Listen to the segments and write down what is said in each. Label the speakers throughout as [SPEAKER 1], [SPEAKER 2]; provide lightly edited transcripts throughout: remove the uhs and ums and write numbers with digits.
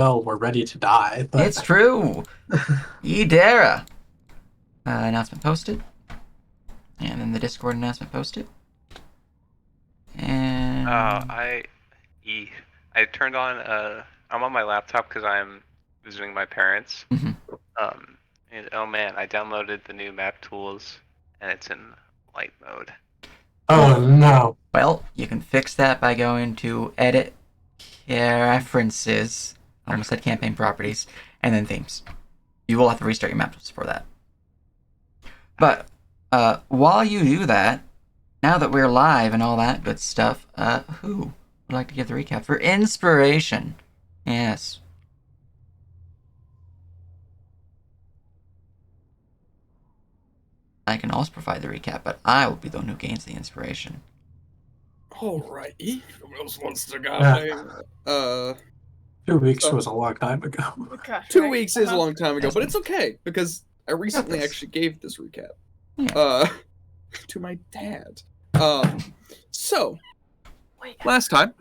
[SPEAKER 1] well, we're ready to die, but
[SPEAKER 2] It's true. Yedera. Announcement posted. And then the Discord announcement posted.
[SPEAKER 3] Uh,
[SPEAKER 2] And
[SPEAKER 3] I, e, I turned on. I'm on my laptop because I'm visiting my parents.
[SPEAKER 2] Mhm.
[SPEAKER 3] And oh man, I downloaded the new map tools, and it's in light mode.
[SPEAKER 1] oh no.
[SPEAKER 2] well, you can fix that by going to edit preferences. I almost said campaign properties, and then themes. You will have to restart your maps for that. But while you do that, now that we're live and all that good stuff, who would like to give the recap for inspiration? Yes. I can also provide the recap, but I will be the one who gains the inspiration.
[SPEAKER 4] Alrighty. Who else wants to go?
[SPEAKER 1] Yeah. 2 weeks
[SPEAKER 4] So-
[SPEAKER 1] was a long time ago.
[SPEAKER 5] Okay,
[SPEAKER 4] 2
[SPEAKER 5] right.
[SPEAKER 4] weeks is a long time ago,
[SPEAKER 2] Yes,
[SPEAKER 4] but it's okay because I recently
[SPEAKER 2] this.
[SPEAKER 4] actually gave this recap.
[SPEAKER 2] Yeah.
[SPEAKER 4] To my dad. So
[SPEAKER 5] Wait,
[SPEAKER 4] last time,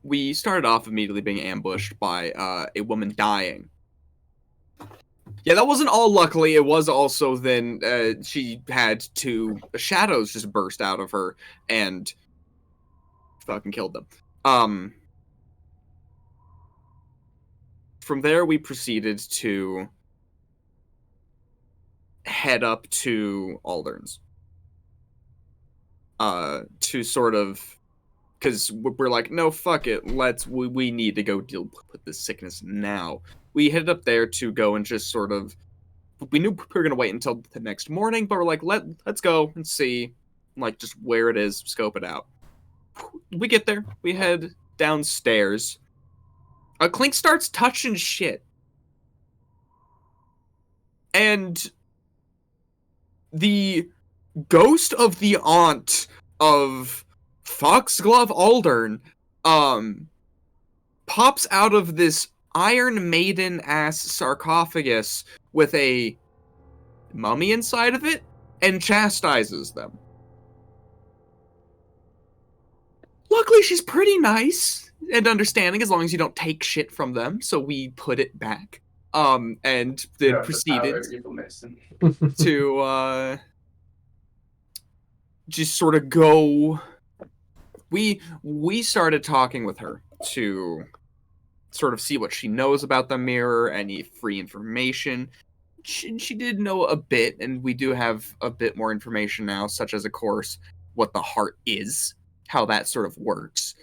[SPEAKER 4] we started off immediately being ambushed by a woman dying. Yeah, that wasn't all luckily. It was also then she had two shadows just burst out of her and fucking killed them. From there, we proceeded to head up to Aldern's. To sort of, because we're like, no, fuck it, we need to go deal with this sickness now. We headed up there to go and just sort of, we knew we were gonna wait until the next morning, but we're like, let's go and see, like, just where it is, scope it out. We get there, we head downstairs. Clink starts touching shit. And the ghost of the aunt of Foxglove Aldern pops out of this Iron Maiden ass sarcophagus with a mummy inside of it and chastises them. Luckily, she's pretty nice and understanding as long as you don't take shit from them, so we put it back. And then proceeded to just sort of go. We started talking with her to sort of see what she knows about the mirror, any free information. She did know a bit, and we do have a bit more information now, such as, of course, what the heart is, how that sort of works,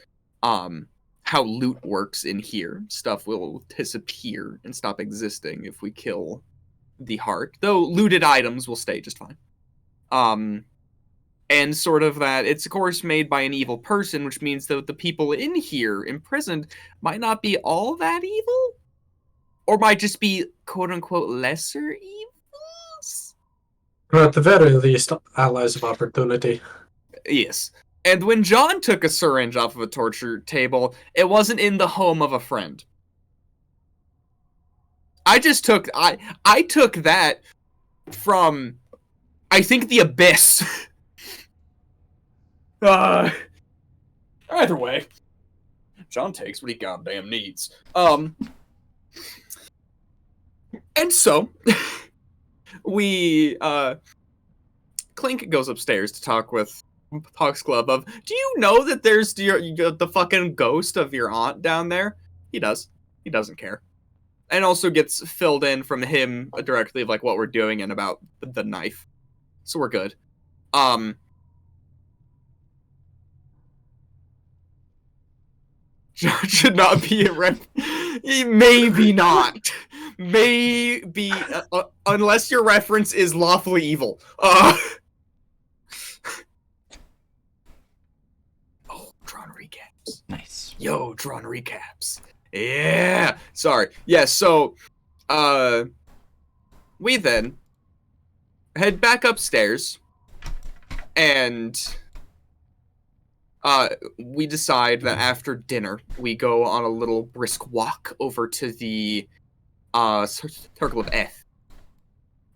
[SPEAKER 4] how loot works in here. Stuff will disappear and stop existing if we kill the heart, though looted items will stay just fine. And sort of that it's, of course, made by an evil person, which means that the people in here imprisoned might not be all that evil, or might just be quote-unquote lesser evils.
[SPEAKER 1] Or at the very least, allies of opportunity.
[SPEAKER 4] Yes. And when John took a syringe off of a torture table, it wasn't in the home of a friend. I took that from, I think, the Abyss. Either way, John takes what he goddamn needs. And so we Clink goes upstairs to talk with Foxglove of, do you know that there's the fucking ghost of your aunt down there? He does. He doesn't care. And also gets filled in from him directly of like what we're doing and about the knife. So we're good. John should not be a rep. Maybe not. Maybe unless your reference is lawfully evil. Oh, drawn recaps.
[SPEAKER 2] Nice.
[SPEAKER 4] Yo, drawn recaps. Yeah. Sorry. Yeah, so we then head back upstairs and we decide that after dinner we go on a little brisk walk over to the Circle of Eth,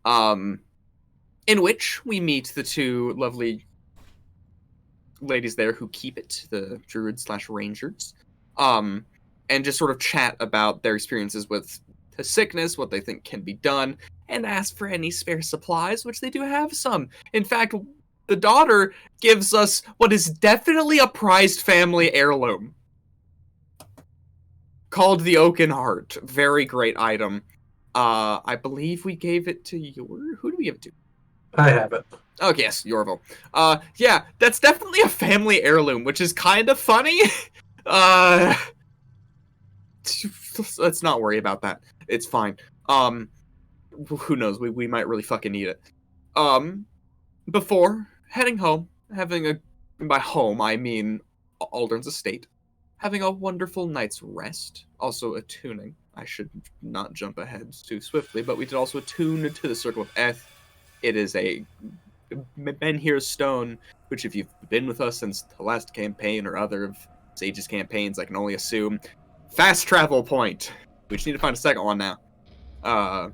[SPEAKER 4] in which we meet the two lovely ladies there who keep it, the druids/rangers, and just sort of chat about their experiences with the sickness, what they think can be done, and ask for any spare supplies, which they do have some. In fact, the daughter gives us what is definitely a prized family heirloom called the Oaken Heart. Very great item. I believe we gave it to who do we give it to?
[SPEAKER 1] I have it.
[SPEAKER 4] Oh, yes, Yorville. Yeah, that's definitely a family heirloom, which is kind of funny. Let's not worry about that. It's fine. Who knows? We might really fucking need it. Before heading home, by home, I mean Aldrin's estate, having a wonderful night's rest, also attuning. I should not jump ahead too swiftly, but we did also attune to the Circle of Eth. It is a Menhir's Stone, which if you've been with us since the last campaign or other of Sage's campaigns, I can only assume, fast travel point. We just need to find a second one now.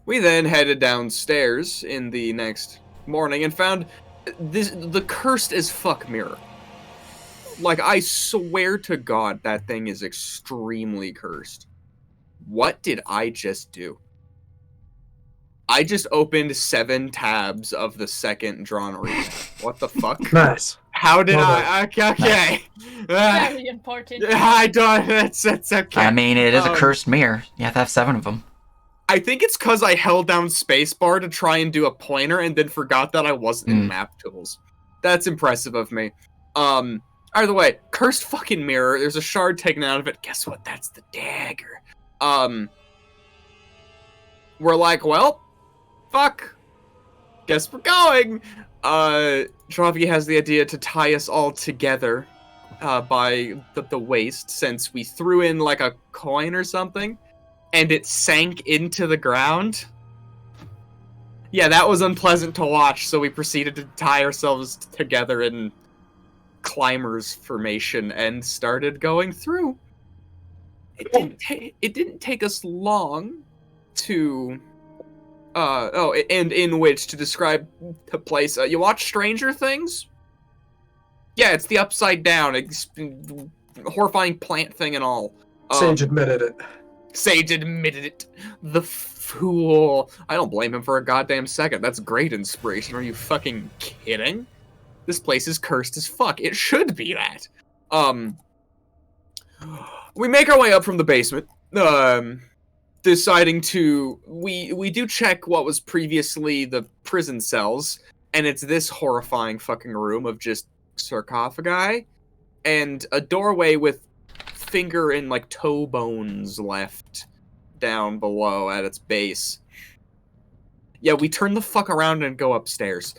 [SPEAKER 4] We then headed downstairs in the next morning and found the cursed as fuck mirror. Like, I swear to God, that thing is extremely cursed. What did I just do? I just opened 7 tabs of the second drawn read. What the fuck?
[SPEAKER 1] Nice.
[SPEAKER 4] How did
[SPEAKER 1] Well
[SPEAKER 4] I? Okay.
[SPEAKER 5] Very important.
[SPEAKER 4] I don't. That's okay.
[SPEAKER 2] I mean, it is a cursed mirror. You have to have 7 of them.
[SPEAKER 4] I think it's because I held down spacebar to try and do a pointer and then forgot that I wasn't in map tools. That's impressive of me. Either way, cursed fucking mirror. There's a shard taken out of it. Guess what? That's the dagger. We're like, well, fuck. Guess we're going. Dravi has the idea to tie us all together by the waist, since we threw in like a coin or something, and it sank into the ground. Yeah, that was unpleasant to watch, so we proceeded to tie ourselves together in climbers formation and started going through. It didn't take us long to and in which to describe the place. You watch Stranger Things? Yeah, it's the upside down, horrifying plant thing and all.
[SPEAKER 1] Sage admitted it.
[SPEAKER 4] Sage admitted it. The fool. I don't blame him for a goddamn second. That's great inspiration. Are you fucking kidding? This place is cursed as fuck. It should be that. We make our way up from the basement. Deciding to... We do check what was previously the prison cells, and it's this horrifying fucking room of just sarcophagi, and a doorway with finger and, like, toe bones left down below at its base. Yeah, we turn the fuck around and go upstairs.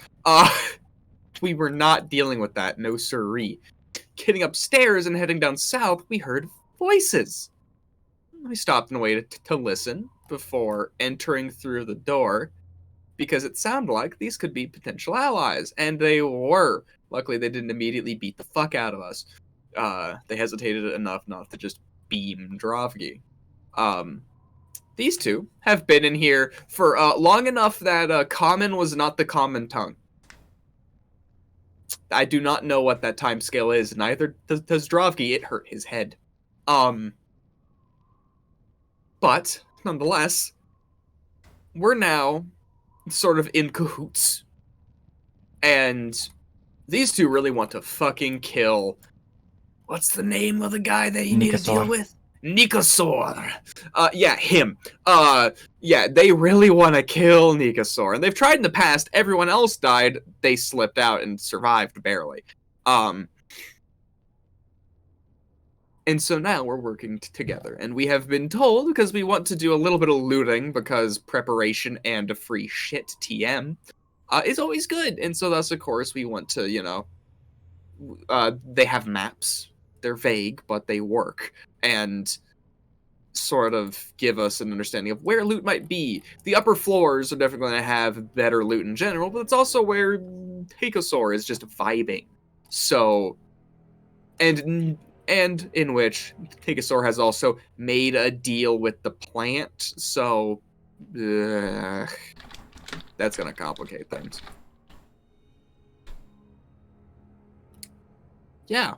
[SPEAKER 4] We were not dealing with that, no siree. Getting upstairs and heading down south, we heard voices. We stopped and waited to listen before entering through the door, because it sounded like these could be potential allies, and they were. Luckily, they didn't immediately beat the fuck out of us. They hesitated enough not to just beam Dravgi. These two have been in here for long enough that common was not the common tongue. I do not know what that time scale is, neither does Dravgi. It hurt his head. But, nonetheless, we're now sort of in cahoots. And these two really want to fucking kill... What's the name of the guy that you need to deal with? Nikosor. Yeah, him. Yeah, they really want to kill Nikosor. And they've tried in the past. Everyone else died. They slipped out and survived barely. And so now we're working together. And we have been told, because we want to do a little bit of looting, because preparation and a free shit TM is always good. And so thus, of course, we want to, you know... they have maps. They're vague, but they work. And sort of give us an understanding of where loot might be. The upper floors are definitely going to have better loot in general, but it's also where Nikosor is just vibing. So... And in which Nikosor has also made a deal with the plant, so that's gonna complicate things. Yeah.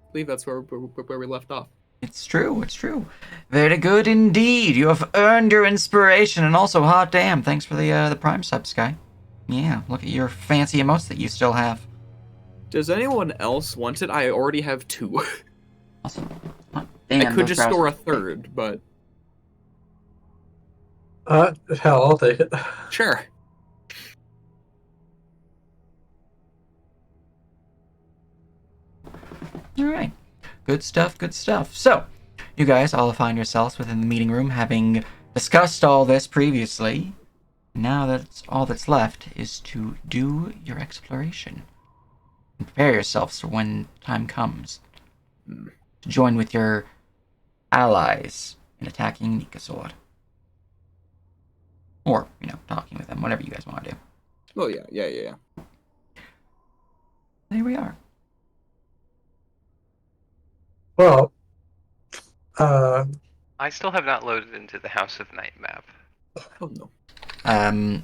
[SPEAKER 4] I believe that's where we left off.
[SPEAKER 2] It's true, it's true. Very good indeed. You have earned your inspiration, and also, hot damn, thanks for the Prime sub, Sky. Yeah, look at your fancy emotes that you still have.
[SPEAKER 4] Does anyone else want it? I already have 2.
[SPEAKER 2] Awesome. Hot damn,
[SPEAKER 4] I could
[SPEAKER 2] those
[SPEAKER 4] just
[SPEAKER 2] browsers.
[SPEAKER 4] store a 3rd, but
[SPEAKER 1] Hell, I'll take it.
[SPEAKER 4] sure.
[SPEAKER 2] Alright. Good stuff, good stuff. So, you guys all find yourselves within the meeting room having discussed all this previously. Now that's all that's left is to do your exploration. And prepare yourselves for when time comes to join with your allies in attacking Nikasor. Or, talking with them, whatever you guys want to do.
[SPEAKER 4] Oh, yeah.
[SPEAKER 2] There we are.
[SPEAKER 1] Well,
[SPEAKER 3] I still have not loaded into the House of Night map.
[SPEAKER 4] Oh, no.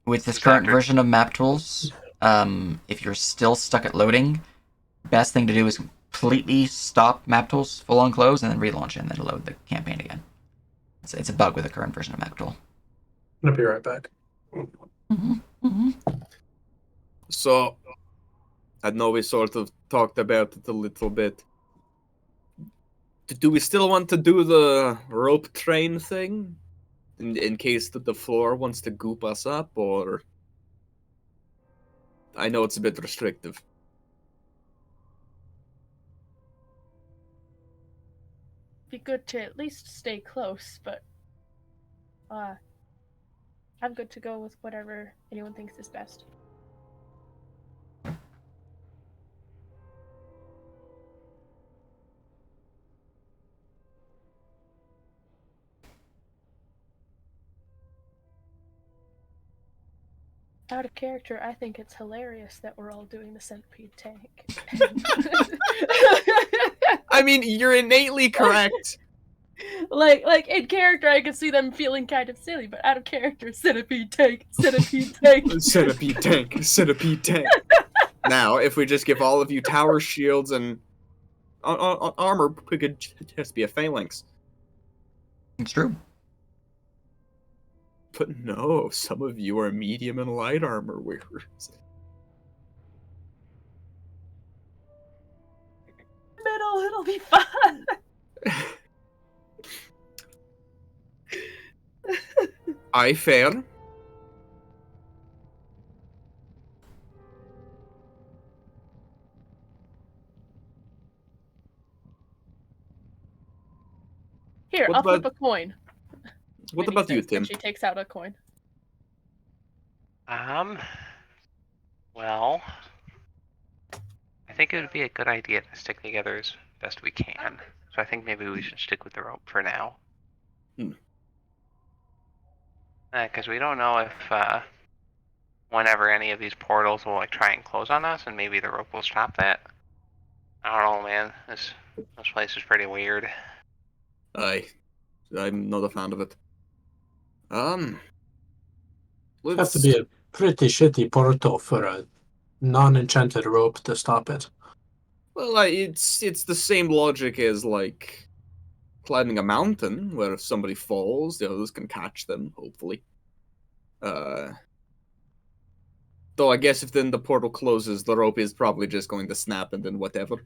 [SPEAKER 2] With this
[SPEAKER 3] Just
[SPEAKER 2] current
[SPEAKER 3] after-
[SPEAKER 2] version of map tools, if you're still stuck at loading, best thing to do is completely stop map tools, full on close, and then relaunch it, and then load the campaign again. It's a bug with the current version of map tool.
[SPEAKER 1] I'm gonna be right back.
[SPEAKER 4] So, I know we sort of talked about it a little bit. Do we still want to do the rope train thing? In case that the floor wants to goop us up, or... I know it's a bit restrictive.
[SPEAKER 5] Be good to at least stay close, but I'm good to go with whatever anyone thinks is best. Out of character, I think it's hilarious that we're all doing the centipede tank.
[SPEAKER 4] I mean, you're innately correct.
[SPEAKER 5] like in character, I could see them feeling kind of silly, but out of character, centipede tank, centipede tank.
[SPEAKER 4] Centipede tank, centipede tank. Now, if we just give all of you tower shields and armor, we could just be a phalanx.
[SPEAKER 2] It's true.
[SPEAKER 4] But no, some of you are medium and light armor wearers.
[SPEAKER 5] Middle, it'll be fun.
[SPEAKER 4] I fair.
[SPEAKER 5] Here,
[SPEAKER 4] What
[SPEAKER 5] I'll flip
[SPEAKER 4] about-
[SPEAKER 5] a coin.
[SPEAKER 4] What
[SPEAKER 5] Minnie
[SPEAKER 4] about you,
[SPEAKER 5] says, and
[SPEAKER 4] Tim?
[SPEAKER 5] she takes out a coin.
[SPEAKER 3] Well, I think it would be a good idea to stick together as best we can. So I think maybe we should stick with the rope for now. Because we don't know if, whenever any of these portals will, try and close on us, and maybe the rope will stop that. I don't know, man. This place is pretty weird.
[SPEAKER 4] I'm not a fan of it.
[SPEAKER 1] It has to be a pretty shitty portal for a non-enchanted rope to stop it.
[SPEAKER 4] Well, it's the same logic as like climbing a mountain, where if somebody falls, the others can catch them. Hopefully. Though I guess if then the portal closes, the rope is probably just going to snap and then whatever.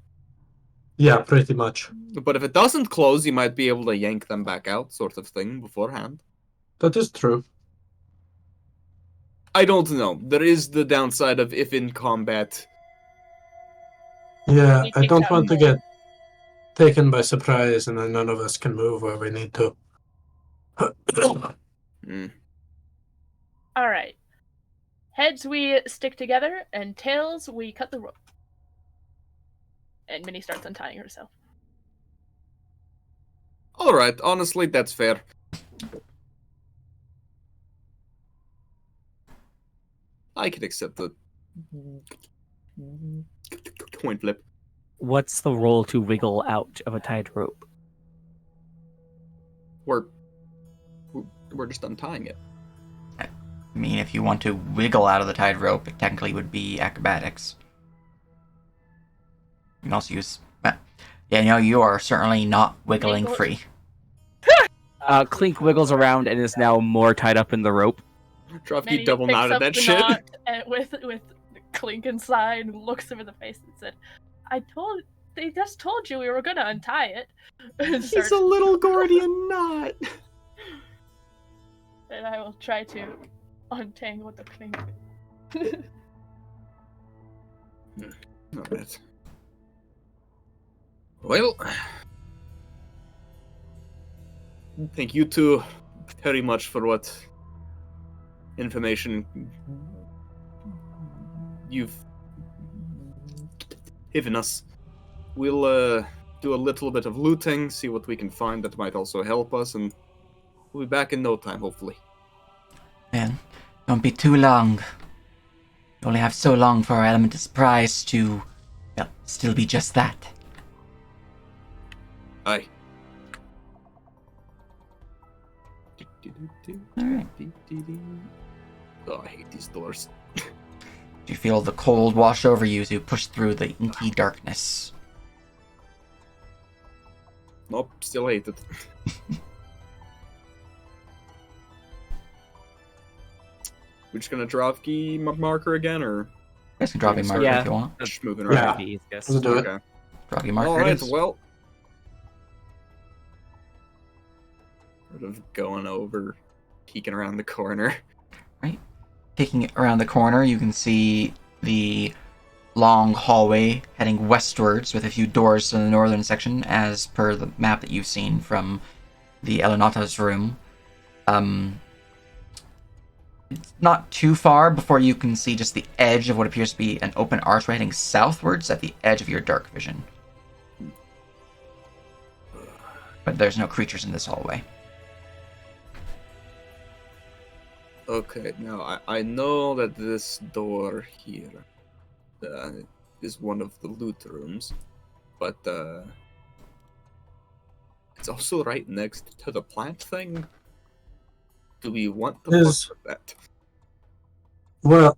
[SPEAKER 1] Yeah, pretty much.
[SPEAKER 4] But if it doesn't close, you might be able to yank them back out, sort of thing, beforehand.
[SPEAKER 1] That is true.
[SPEAKER 4] I don't know. There is the downside of if in combat.
[SPEAKER 1] Yeah,
[SPEAKER 5] He
[SPEAKER 1] I
[SPEAKER 5] takes
[SPEAKER 1] don't
[SPEAKER 5] out
[SPEAKER 1] want to
[SPEAKER 5] a
[SPEAKER 1] get taken by surprise and then none of us can move where we need to.
[SPEAKER 5] All right. Heads, we stick together, and tails, we cut the rope. And Minnie starts untying herself.
[SPEAKER 4] Alright, honestly, that's fair. I can accept the coin flip.
[SPEAKER 6] What's the roll to wiggle out of a tied rope?
[SPEAKER 4] We're just untying it.
[SPEAKER 2] I mean, if you want to wiggle out of the tied rope, it technically would be acrobatics. You can also use. Yeah, you are certainly not wiggling
[SPEAKER 5] Wiggle.
[SPEAKER 2] free.
[SPEAKER 6] Clink wiggles around and is now more tied up in the rope.
[SPEAKER 4] Drovky
[SPEAKER 5] Manny
[SPEAKER 4] double
[SPEAKER 5] picks
[SPEAKER 4] knotted
[SPEAKER 5] up
[SPEAKER 4] that
[SPEAKER 5] the
[SPEAKER 4] shit.
[SPEAKER 5] knot with Clink inside and looks him in the face and said, they just told you we were gonna untie it. And
[SPEAKER 4] He's
[SPEAKER 5] starts-
[SPEAKER 4] a little Gordian knot.
[SPEAKER 5] And I will try to untangle the Clink.
[SPEAKER 4] Alright. Well, thank you two very much for what information you've given us. We'll do a little bit of looting, see what we can find that might also help us, and we'll be back in no time, hopefully.
[SPEAKER 2] Man, don't be too long. You only have so long for our element of surprise to, well, still be just that.
[SPEAKER 4] Aye.
[SPEAKER 2] Alright.
[SPEAKER 4] Oh, I hate these doors.
[SPEAKER 2] You feel the cold wash over you as you push through the inky darkness.
[SPEAKER 4] Nope, still hate it. We're just gonna drop key marker again, or
[SPEAKER 2] You guys can drop a marker
[SPEAKER 6] Yeah.
[SPEAKER 2] if you want.
[SPEAKER 4] just moving
[SPEAKER 1] Yeah.
[SPEAKER 4] around?
[SPEAKER 6] Yes, yes.
[SPEAKER 1] Let's do it.
[SPEAKER 4] Okay.
[SPEAKER 2] Drop a marker.
[SPEAKER 4] All
[SPEAKER 2] it
[SPEAKER 4] right.
[SPEAKER 2] is.
[SPEAKER 4] Well, sort of going over, peeking around the corner.
[SPEAKER 2] Taking it around the corner, you can see the long hallway heading westwards with a few doors to the northern section, as per the map that you've seen from the Elenata's room. It's not too far before you can see just the edge of what appears to be an open archway heading southwards at the edge of your dark vision. But there's no creatures in this hallway.
[SPEAKER 4] Okay, now I know that this door here is one of the loot rooms, but it's also right next to the plant thing. Do we want to
[SPEAKER 1] Is-
[SPEAKER 4] fuck with that?
[SPEAKER 1] Well,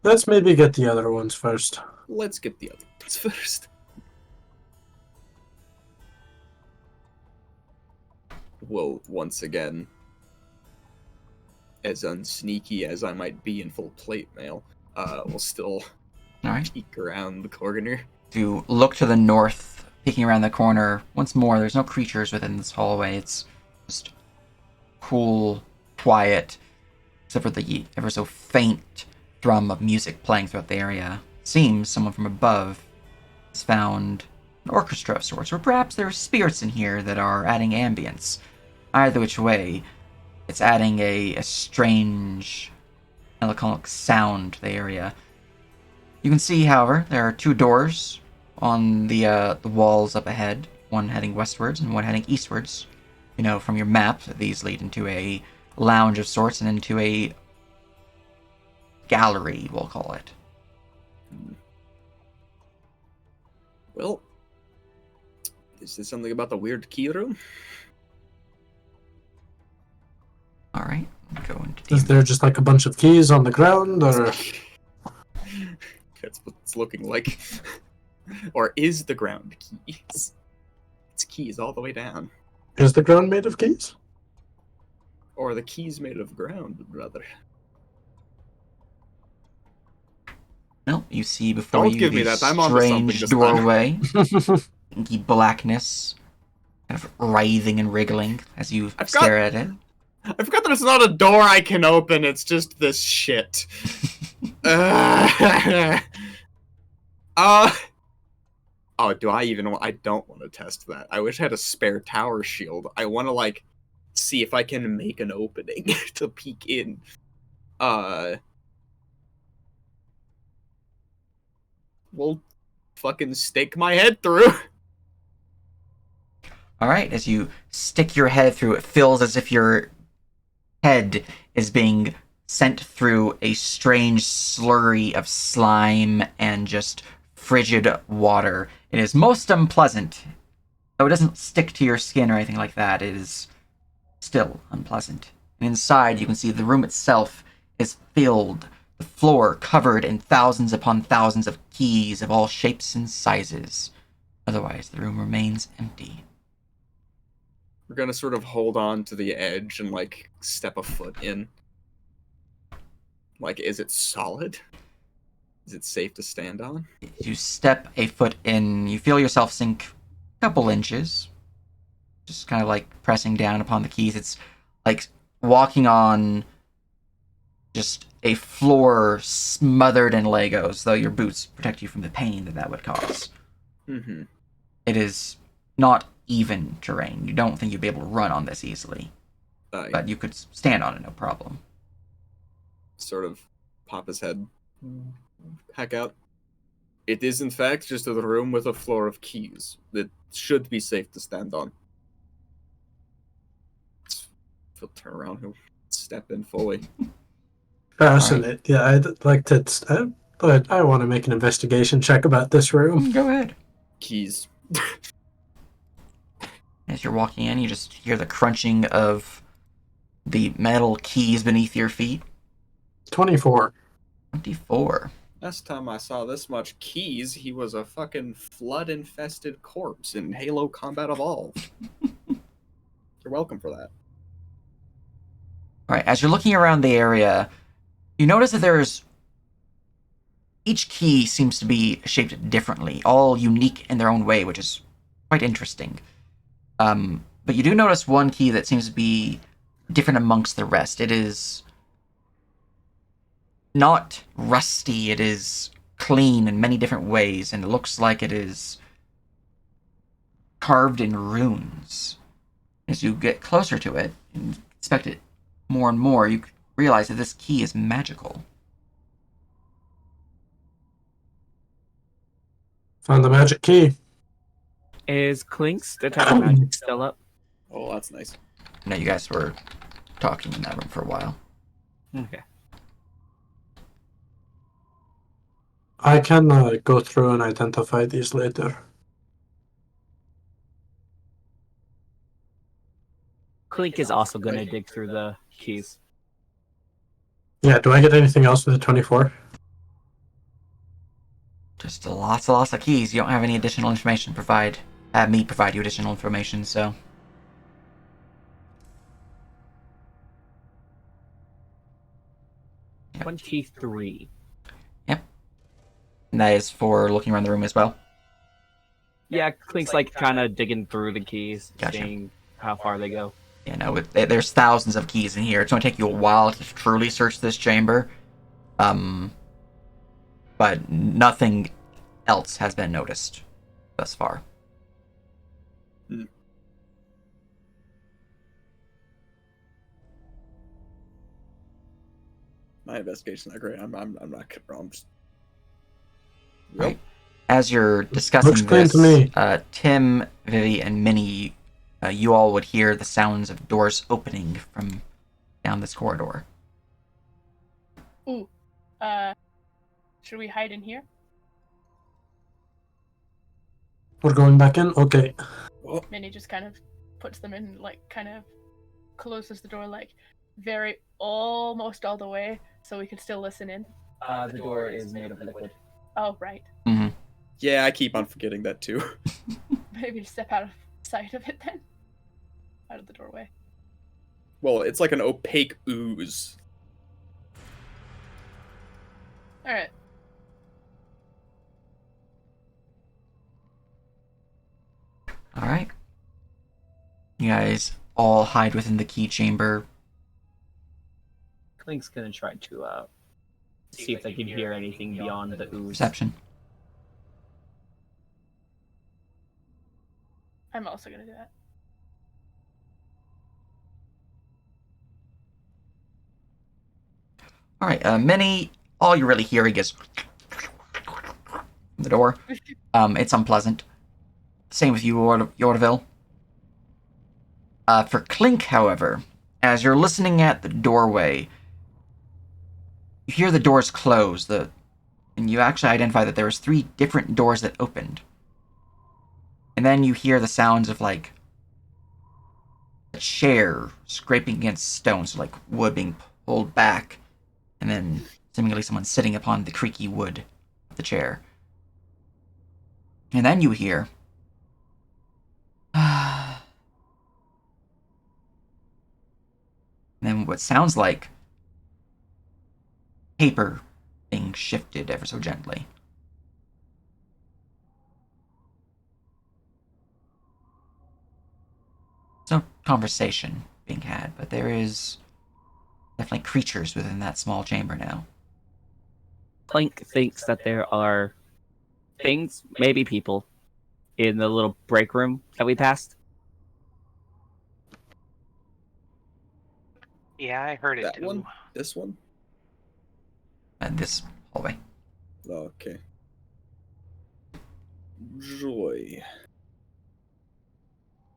[SPEAKER 1] let's maybe get the other ones first.
[SPEAKER 4] Let's get the other ones first. Well, once again, as unsneaky as I might be in full plate mail, we'll still
[SPEAKER 2] Alright.
[SPEAKER 4] peek around the corner.
[SPEAKER 2] To look to the north, peeking around the corner, once more, there's no creatures within this hallway. It's just cool, quiet, except for the ever so faint drum of music playing throughout the area. Seems someone from above has found an orchestra of sorts, or perhaps there are spirits in here that are adding ambience. Either which way, it's adding a strange, melancholic sound to the area. You can see, however, there are two doors on the walls up ahead, one heading westwards and one heading eastwards. You know, from your map, these lead into a lounge of sorts and into a gallery, we'll call it.
[SPEAKER 4] Well, is this something about the weird key room?
[SPEAKER 2] Alright, go into
[SPEAKER 1] Is
[SPEAKER 2] the...
[SPEAKER 1] there just like a bunch of keys on the ground, or
[SPEAKER 4] That's what it's looking like. Or is the ground keys? It's keys all the way down.
[SPEAKER 1] is the ground made of keys?
[SPEAKER 4] Or the keys made of ground, rather.
[SPEAKER 2] Well, you see before
[SPEAKER 4] Don't
[SPEAKER 2] you
[SPEAKER 4] give me
[SPEAKER 2] this
[SPEAKER 4] that, I'm onto something
[SPEAKER 2] strange
[SPEAKER 4] this time.
[SPEAKER 2] doorway. Inky blackness, kind of writhing and wriggling as you
[SPEAKER 4] I've
[SPEAKER 2] stare at it.
[SPEAKER 4] I forgot that it's not a door I can open, it's just this shit. Oh, do I even I don't want to test that. I wish I had a spare tower shield. I want to, like, see if I can make an opening to peek in. We'll fucking stake my head through.
[SPEAKER 2] Alright, as you stick your head through, it feels as if your head is being sent through a strange slurry of slime and just frigid water. It is most unpleasant. Though it doesn't stick to your skin or anything like that, it is still unpleasant. And inside, you can see the room itself is filled The floor covered in thousands upon thousands of keys of all shapes and sizes. Otherwise, the room remains empty.
[SPEAKER 4] We're gonna sort of hold on to the edge and like step a foot in. Like, is it solid? Is it safe to stand on?
[SPEAKER 2] You step a foot in, you feel yourself sink a couple inches. Just kind of like pressing down upon the keys. It's like walking on just a floor smothered in Legos, though your boots protect you from the pain that would cause.
[SPEAKER 4] Mm-hmm.
[SPEAKER 2] It is not even terrain. You don't think you'd be able to run on this easily. But you could stand on it, no problem.
[SPEAKER 4] Sort of pop his head heck out. It is, in fact, just a room with a floor of keys that should be safe to stand on. He'll turn around, he'll step in fully.
[SPEAKER 1] Fascinating. Yeah, I'd like to. But I want to make an investigation check about this room.
[SPEAKER 2] Go ahead.
[SPEAKER 4] Keys.
[SPEAKER 2] As you're walking in, you just hear the crunching of the metal keys beneath your feet.
[SPEAKER 1] 24.
[SPEAKER 2] 24.
[SPEAKER 4] Last time I saw this much keys, he was a fucking flood-infested corpse in Halo Combat Evolved. You're welcome for that.
[SPEAKER 2] Alright, as you're looking around the area, you notice that each key seems to be shaped differently, all unique in their own way, which is quite interesting. But you do notice one key that seems to be different amongst the rest. It is not rusty, it is clean in many different ways, and it looks like it is carved in runes. As you get closer to it and inspect it more and more, you realize that this key is magical.
[SPEAKER 1] Found the magic key.
[SPEAKER 6] Is Clink's detect magic still up?
[SPEAKER 4] Oh, that's nice.
[SPEAKER 2] No, you guys were talking in that room for a while.
[SPEAKER 6] Okay.
[SPEAKER 1] I can go through and identify these later.
[SPEAKER 6] Clink is also going to dig through the keys.
[SPEAKER 1] Yeah, do I get anything else with the 24?
[SPEAKER 2] Just lots and lots of keys. You don't have any additional information. Have me provide you additional information, so.
[SPEAKER 6] 23.
[SPEAKER 2] Yep. And that is for looking around the room as well.
[SPEAKER 6] Yeah, Clink's like kind of digging through the keys,
[SPEAKER 2] Gotcha.
[SPEAKER 6] seeing how far they go.
[SPEAKER 2] You know, there's thousands of keys in here. It's going to take you a while to truly search this chamber. But nothing else has been noticed thus far.
[SPEAKER 4] My investigation's not great. I'm not wrong.
[SPEAKER 2] Right. As you're discussing
[SPEAKER 1] Looks clean
[SPEAKER 2] this,
[SPEAKER 1] to me.
[SPEAKER 2] Tim, Vivi, and Minnie, you all would hear the sounds of doors opening from down this corridor.
[SPEAKER 5] Ooh. Should we hide in here?
[SPEAKER 1] We're going back in? Okay.
[SPEAKER 5] Minnie just kind of puts them in, like, kind of closes the door, like, very almost all the way, so we can still listen in.
[SPEAKER 6] The door is made of liquid.
[SPEAKER 5] Oh, right.
[SPEAKER 2] Mm-hmm.
[SPEAKER 4] Yeah, I keep on forgetting that too.
[SPEAKER 5] Maybe step out of sight of it then. Out of the doorway.
[SPEAKER 4] Well, it's like an opaque ooze.
[SPEAKER 5] Alright.
[SPEAKER 2] Alright. You guys all hide within the key chamber.
[SPEAKER 6] Clink's gonna try to see if they can hear anything beyond the ooze.
[SPEAKER 2] Perception.
[SPEAKER 5] I'm also gonna do that.
[SPEAKER 2] Alright, Minnie, all you're really hearing is the door. It's unpleasant. Same with you, Yordaville. For Clink, however, as you're listening at the doorway, you hear the doors close, and you actually identify that there was 3 different doors that opened. And then you hear the sounds of, like, a chair scraping against stone, so like wood being pulled back, and then seemingly someone sitting upon the creaky wood of the chair. And then you hear... and then what sounds like paper being shifted ever so gently. There's no conversation being had, but there is definitely creatures within that small chamber now.
[SPEAKER 6] Clink thinks that there are things, maybe people, in the little break room that we passed.
[SPEAKER 3] Yeah, I heard it
[SPEAKER 4] That
[SPEAKER 3] too.
[SPEAKER 4] one? This one?
[SPEAKER 2] And this hallway.
[SPEAKER 4] Okay. Joy.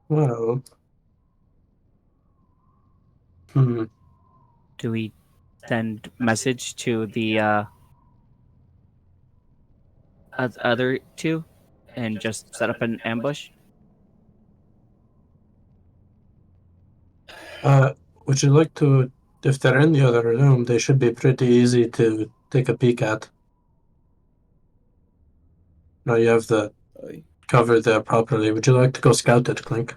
[SPEAKER 1] Well.
[SPEAKER 6] Do we send message to the other two and just set up an ambush?
[SPEAKER 1] Would you like to, if they're in the other room, they should be pretty easy to take a peek at. Now you have the
[SPEAKER 4] Aye.
[SPEAKER 1] cover there properly. Would you like to go scout it, Clink?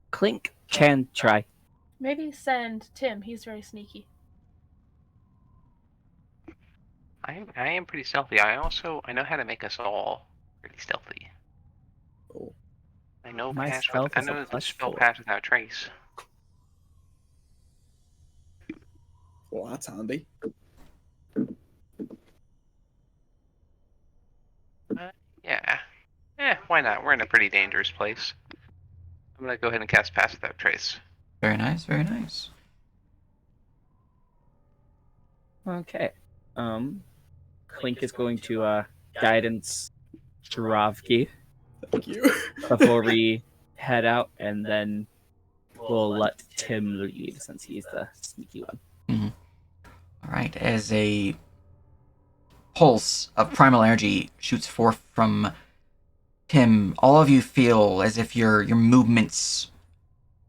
[SPEAKER 6] Clink can try.
[SPEAKER 5] Maybe send Tim. He's very sneaky.
[SPEAKER 3] I am pretty stealthy. I know how to make us all pretty stealthy.
[SPEAKER 4] Oh.
[SPEAKER 3] I know
[SPEAKER 6] My
[SPEAKER 3] pass
[SPEAKER 6] stealth
[SPEAKER 3] I
[SPEAKER 6] is a
[SPEAKER 3] know the
[SPEAKER 6] plus
[SPEAKER 3] spell
[SPEAKER 6] 4.
[SPEAKER 3] pass without trace.
[SPEAKER 4] Well, that's handy.
[SPEAKER 3] Yeah. Why not? We're in a pretty dangerous place. I'm gonna go ahead and cast pass without trace.
[SPEAKER 2] Very nice, very nice.
[SPEAKER 6] Okay. Clink is going to guidance Dravki
[SPEAKER 4] Thank you.
[SPEAKER 6] before we head out, and then we'll let Tim lead since he's the sneaky one.
[SPEAKER 2] Alright, as a pulse of primal energy shoots forth from Tim, all of you feel as if your movements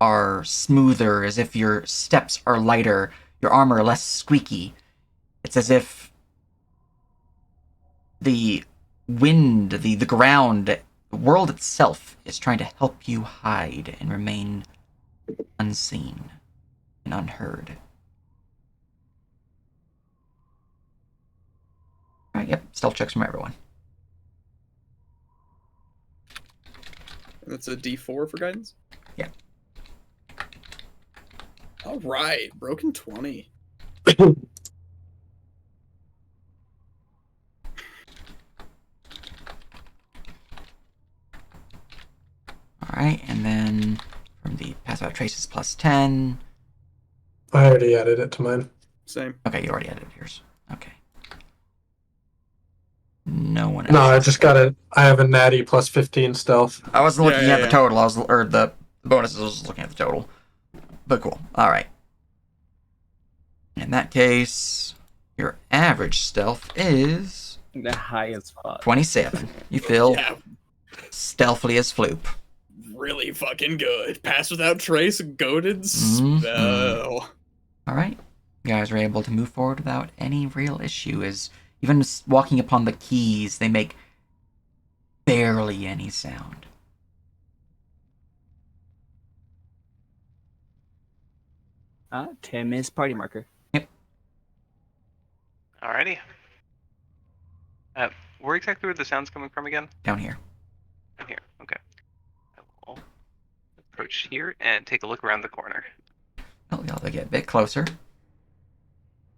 [SPEAKER 2] are smoother, as if your steps are lighter, your armor less squeaky. It's as if the wind, the ground, the world itself is trying to help you hide and remain unseen and unheard. Alright, yep, stealth checks from everyone.
[SPEAKER 4] That's a D4 for guidance?
[SPEAKER 2] Yeah.
[SPEAKER 4] All right, broken 20.
[SPEAKER 2] Alright, and then from the pass without traces plus 10.
[SPEAKER 1] I already added it to mine.
[SPEAKER 4] Same.
[SPEAKER 2] Okay, you already added yours. Okay. No one else.
[SPEAKER 1] No, I just got it. I have a natty plus 15 stealth.
[SPEAKER 2] I wasn't looking
[SPEAKER 4] Yeah,
[SPEAKER 2] at the
[SPEAKER 4] yeah.
[SPEAKER 2] total. Or the bonuses. I was looking at the total. But cool. All right. In that case, your average stealth is
[SPEAKER 6] The highest spot.
[SPEAKER 2] 27. You feel
[SPEAKER 4] Yeah,
[SPEAKER 2] stealthily as Floop.
[SPEAKER 4] really fucking good. Pass without trace, goaded
[SPEAKER 2] Mhm.
[SPEAKER 4] spell.
[SPEAKER 2] All right. You guys are able to move forward without any real issue. As even walking upon the keys, they make barely any sound.
[SPEAKER 6] Tim is party marker.
[SPEAKER 3] Alrighty. Where exactly were the sounds coming from again?
[SPEAKER 2] Down here.
[SPEAKER 3] Down here. Okay. I will approach here and take a look around the corner.
[SPEAKER 2] Well, you'll have to get a bit closer.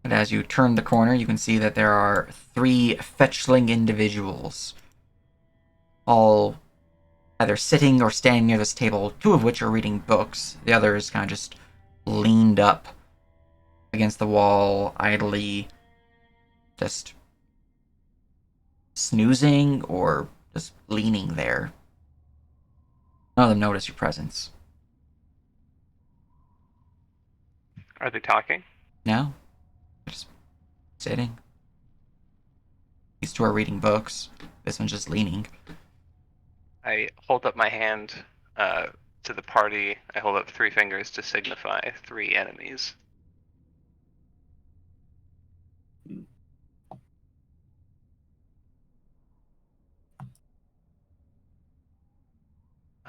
[SPEAKER 2] And as you turn the corner, you can see that there are 3 fetchling individuals, all either sitting or standing near this table, 2 of which are reading books. The other is kind of just leaned up against the wall, idly just snoozing or just leaning there. None of them notice your presence.
[SPEAKER 3] Are they talking?
[SPEAKER 2] No? Just sitting. These 2 are reading books. This one's just leaning.
[SPEAKER 3] I hold up my hand to the party. I hold up 3 fingers to signify 3 enemies.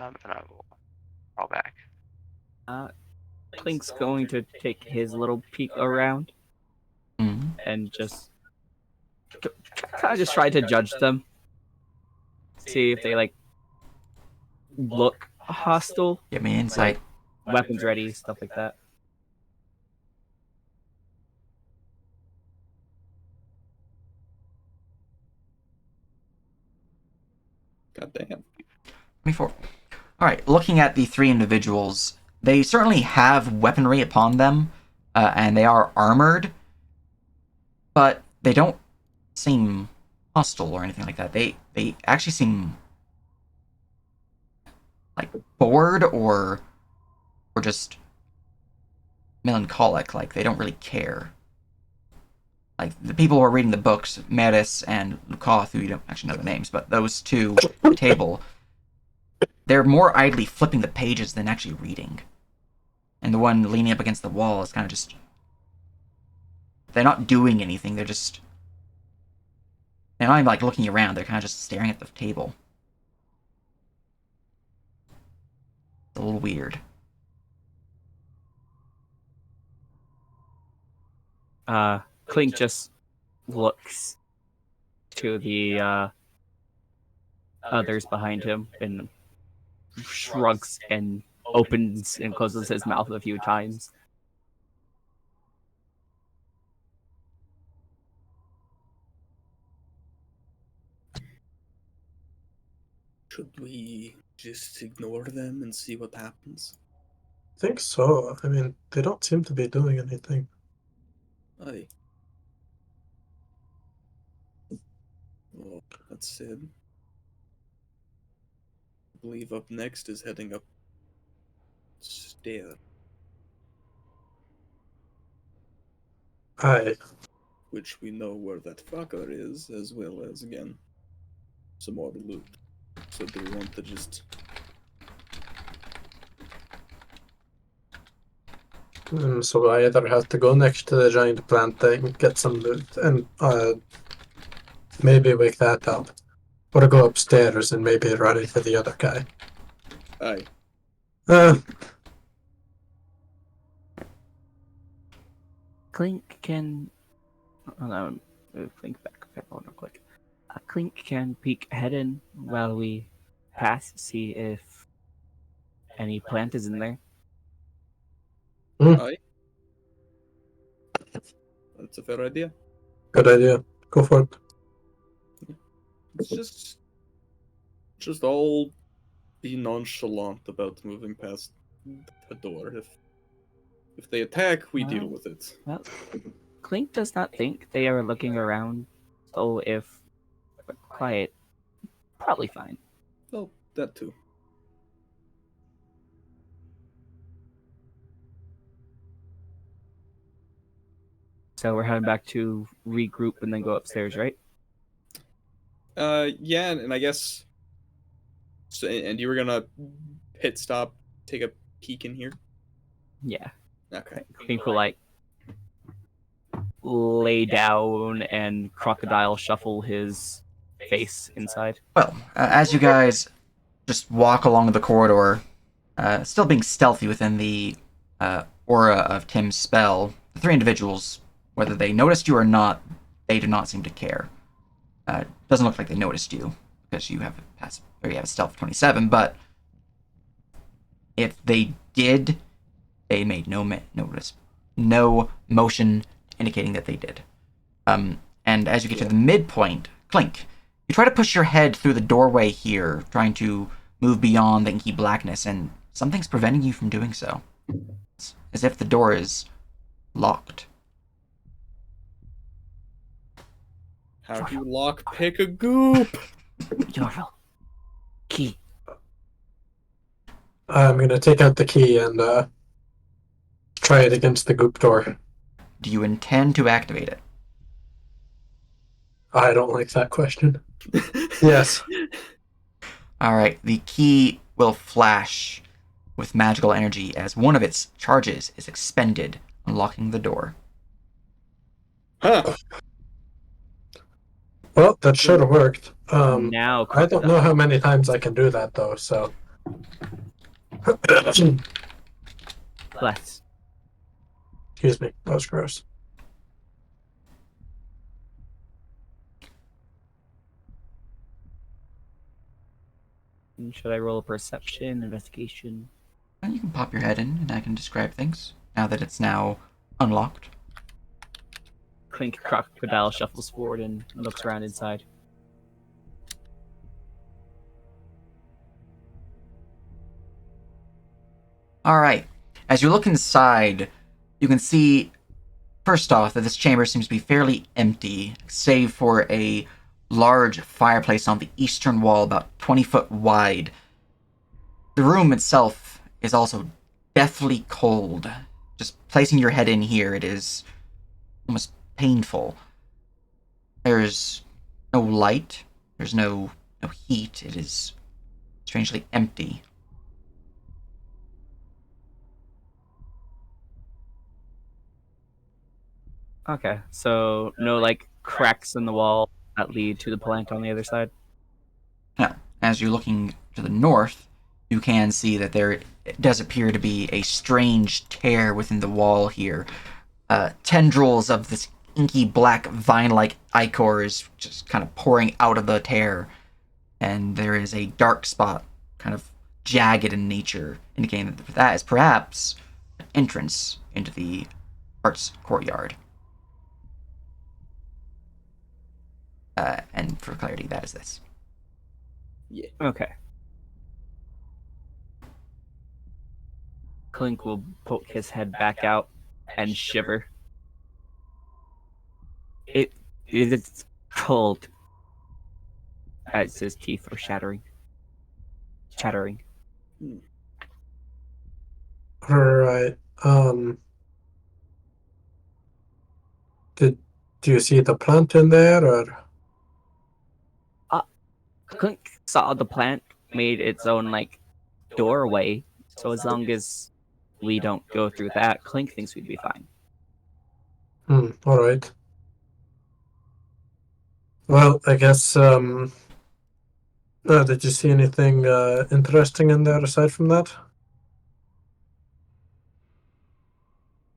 [SPEAKER 3] And I will crawl back.
[SPEAKER 6] Clink's going to take his little peek around
[SPEAKER 2] Mhm.
[SPEAKER 6] and just kind of just try to judge them. See if they like look hostile,
[SPEAKER 2] Give me insight.
[SPEAKER 6] weapons ready, stuff like that.
[SPEAKER 4] God damn.
[SPEAKER 2] 24. All right, looking at the three individuals, they certainly have weaponry upon them, and they are armored, but they don't seem hostile or anything like that. They actually seem like bored or just melancholic, like they don't really care. Like the people who are reading the books, Metis and Lukoth, who you don't actually know the names, but those two at the table, they're more idly flipping the pages than actually reading. And the one leaning up against the wall is kind of just... They're not doing anything, they're just... They're not even like looking around, they're kind of just staring at the table. It's a little weird.
[SPEAKER 6] Clink just looks to the others behind him and shrugs and opens and closes his mouth a few times.
[SPEAKER 4] Should we just ignore them and see what happens?
[SPEAKER 1] I think so. I mean, they don't seem to be doing anything.
[SPEAKER 4] Aye. Well, that said, I believe up next is heading up stair,
[SPEAKER 1] Aye.
[SPEAKER 4] which we know where that fucker is, as well as, again, some more loot. So do we want to just...
[SPEAKER 1] So I either have to go next to the giant plant thing, get some loot, and maybe wake that up. Or go upstairs and maybe run into the other guy.
[SPEAKER 4] Aye.
[SPEAKER 6] Clink can. Hold on, move Clink back real quick. Clink can peek ahead in while we pass, see if any plant is in there.
[SPEAKER 4] Aye. That's a fair idea.
[SPEAKER 1] Good idea. Go for it.
[SPEAKER 4] It's just all be nonchalant about moving past the door. If they attack, we deal with it.
[SPEAKER 6] Well, Clink does not think they are looking around, so if we're quiet, probably fine.
[SPEAKER 4] Well, that too.
[SPEAKER 6] So we're heading back to regroup and then go upstairs, right?
[SPEAKER 4] Yeah, and I guess. So, and you were gonna pit stop, take a peek in here.
[SPEAKER 6] Yeah.
[SPEAKER 4] Okay.
[SPEAKER 6] Clink will like lay down and crocodile shuffle his face inside.
[SPEAKER 2] Well, as you guys just walk along the corridor, still being stealthy within the aura of Tim's spell, the three individuals, whether they noticed you or not, they do not seem to care. Doesn't look like they noticed you because you have a stealth of 27. But if they did, they made no motion indicating that they did. And as you get to the midpoint, Clink, you try to push your head through the doorway here, trying to move beyond the inky blackness, and something's preventing you from doing so. It's as if the door is locked.
[SPEAKER 4] How do you lock pick a goop?
[SPEAKER 6] Yorville. Key.
[SPEAKER 1] I'm gonna take out the key and try it against the goop door.
[SPEAKER 2] Do you intend to activate it?
[SPEAKER 1] I don't like that question. Yes.
[SPEAKER 2] Alright, the key will flash with magical energy as one of its charges is expended, unlocking the door.
[SPEAKER 4] Huh.
[SPEAKER 1] Well, that should have worked.
[SPEAKER 6] Now,
[SPEAKER 1] I don't know how many times I can do that though, so
[SPEAKER 6] Less.
[SPEAKER 1] Excuse me, that was gross.
[SPEAKER 6] Should I roll a perception, investigation?
[SPEAKER 2] And you can pop your head in, and I can describe things now that it's now unlocked.
[SPEAKER 6] Clink Crocodile shuffles forward and looks around inside.
[SPEAKER 2] All right. As you look inside, you can see, first off, that this chamber seems to be fairly empty, save for a large fireplace on the eastern wall, about 20 foot wide. The room itself is also deathly cold. Just placing your head in here, it is almost painful. There's no light. There's no heat. It is strangely empty.
[SPEAKER 6] Okay, so no like cracks in the wall that lead to the plank on the other side.
[SPEAKER 2] Now, as you're looking to the north, you can see that there does appear to be a strange tear within the wall here. Tendrils of this inky black vine-like ichor is just kind of pouring out of the tear, and there is a dark spot, kind of jagged in nature, indicating that that is perhaps an entrance into the arts courtyard. And for clarity, that is this.
[SPEAKER 4] Yeah.
[SPEAKER 6] Okay. Clink will poke his head back out and shiver. It is cold. As his teeth are chattering.
[SPEAKER 1] Alright. Do you see the plant in there, or?
[SPEAKER 6] Clink saw the plant made its own like doorway, so as long as we don't go through that, Clink thinks we'd be fine.
[SPEAKER 1] Alright. Well, I guess, did you see anything interesting in there aside from that?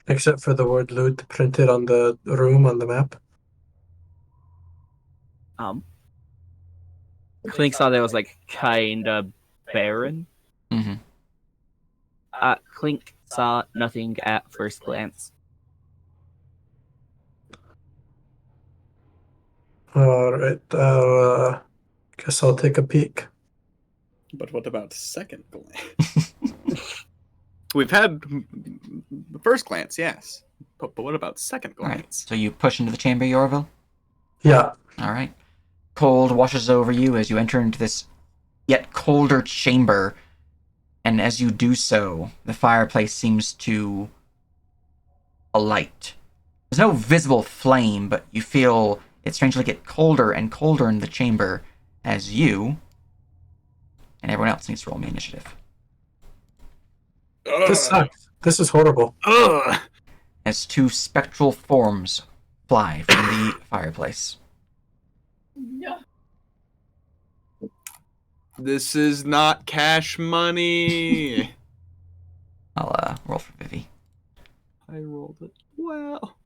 [SPEAKER 1] Except for the word loot printed on the room on the map?
[SPEAKER 6] Clink saw that it was like kinda barren.
[SPEAKER 2] Mm-hmm.
[SPEAKER 6] Clink saw nothing at first glance.
[SPEAKER 1] Alright, guess I'll take a peek.
[SPEAKER 4] But what about second glance? We've had the first glance, yes. But what about second
[SPEAKER 2] All right.
[SPEAKER 4] glance?
[SPEAKER 2] So you push into the chamber, Yorville?
[SPEAKER 1] Yeah.
[SPEAKER 2] All right. Cold washes over you as you enter into this yet colder chamber, and as you do so, the fireplace seems to alight. There's no visible flame, but you feel it strangely get colder and colder in the chamber as you and everyone else needs to roll me initiative.
[SPEAKER 1] This sucks. This is horrible.
[SPEAKER 4] Ugh.
[SPEAKER 2] As two spectral forms fly from the fireplace.
[SPEAKER 5] Yeah.
[SPEAKER 4] This is not cash money.
[SPEAKER 2] I'll roll for Vivi.
[SPEAKER 4] I rolled it well.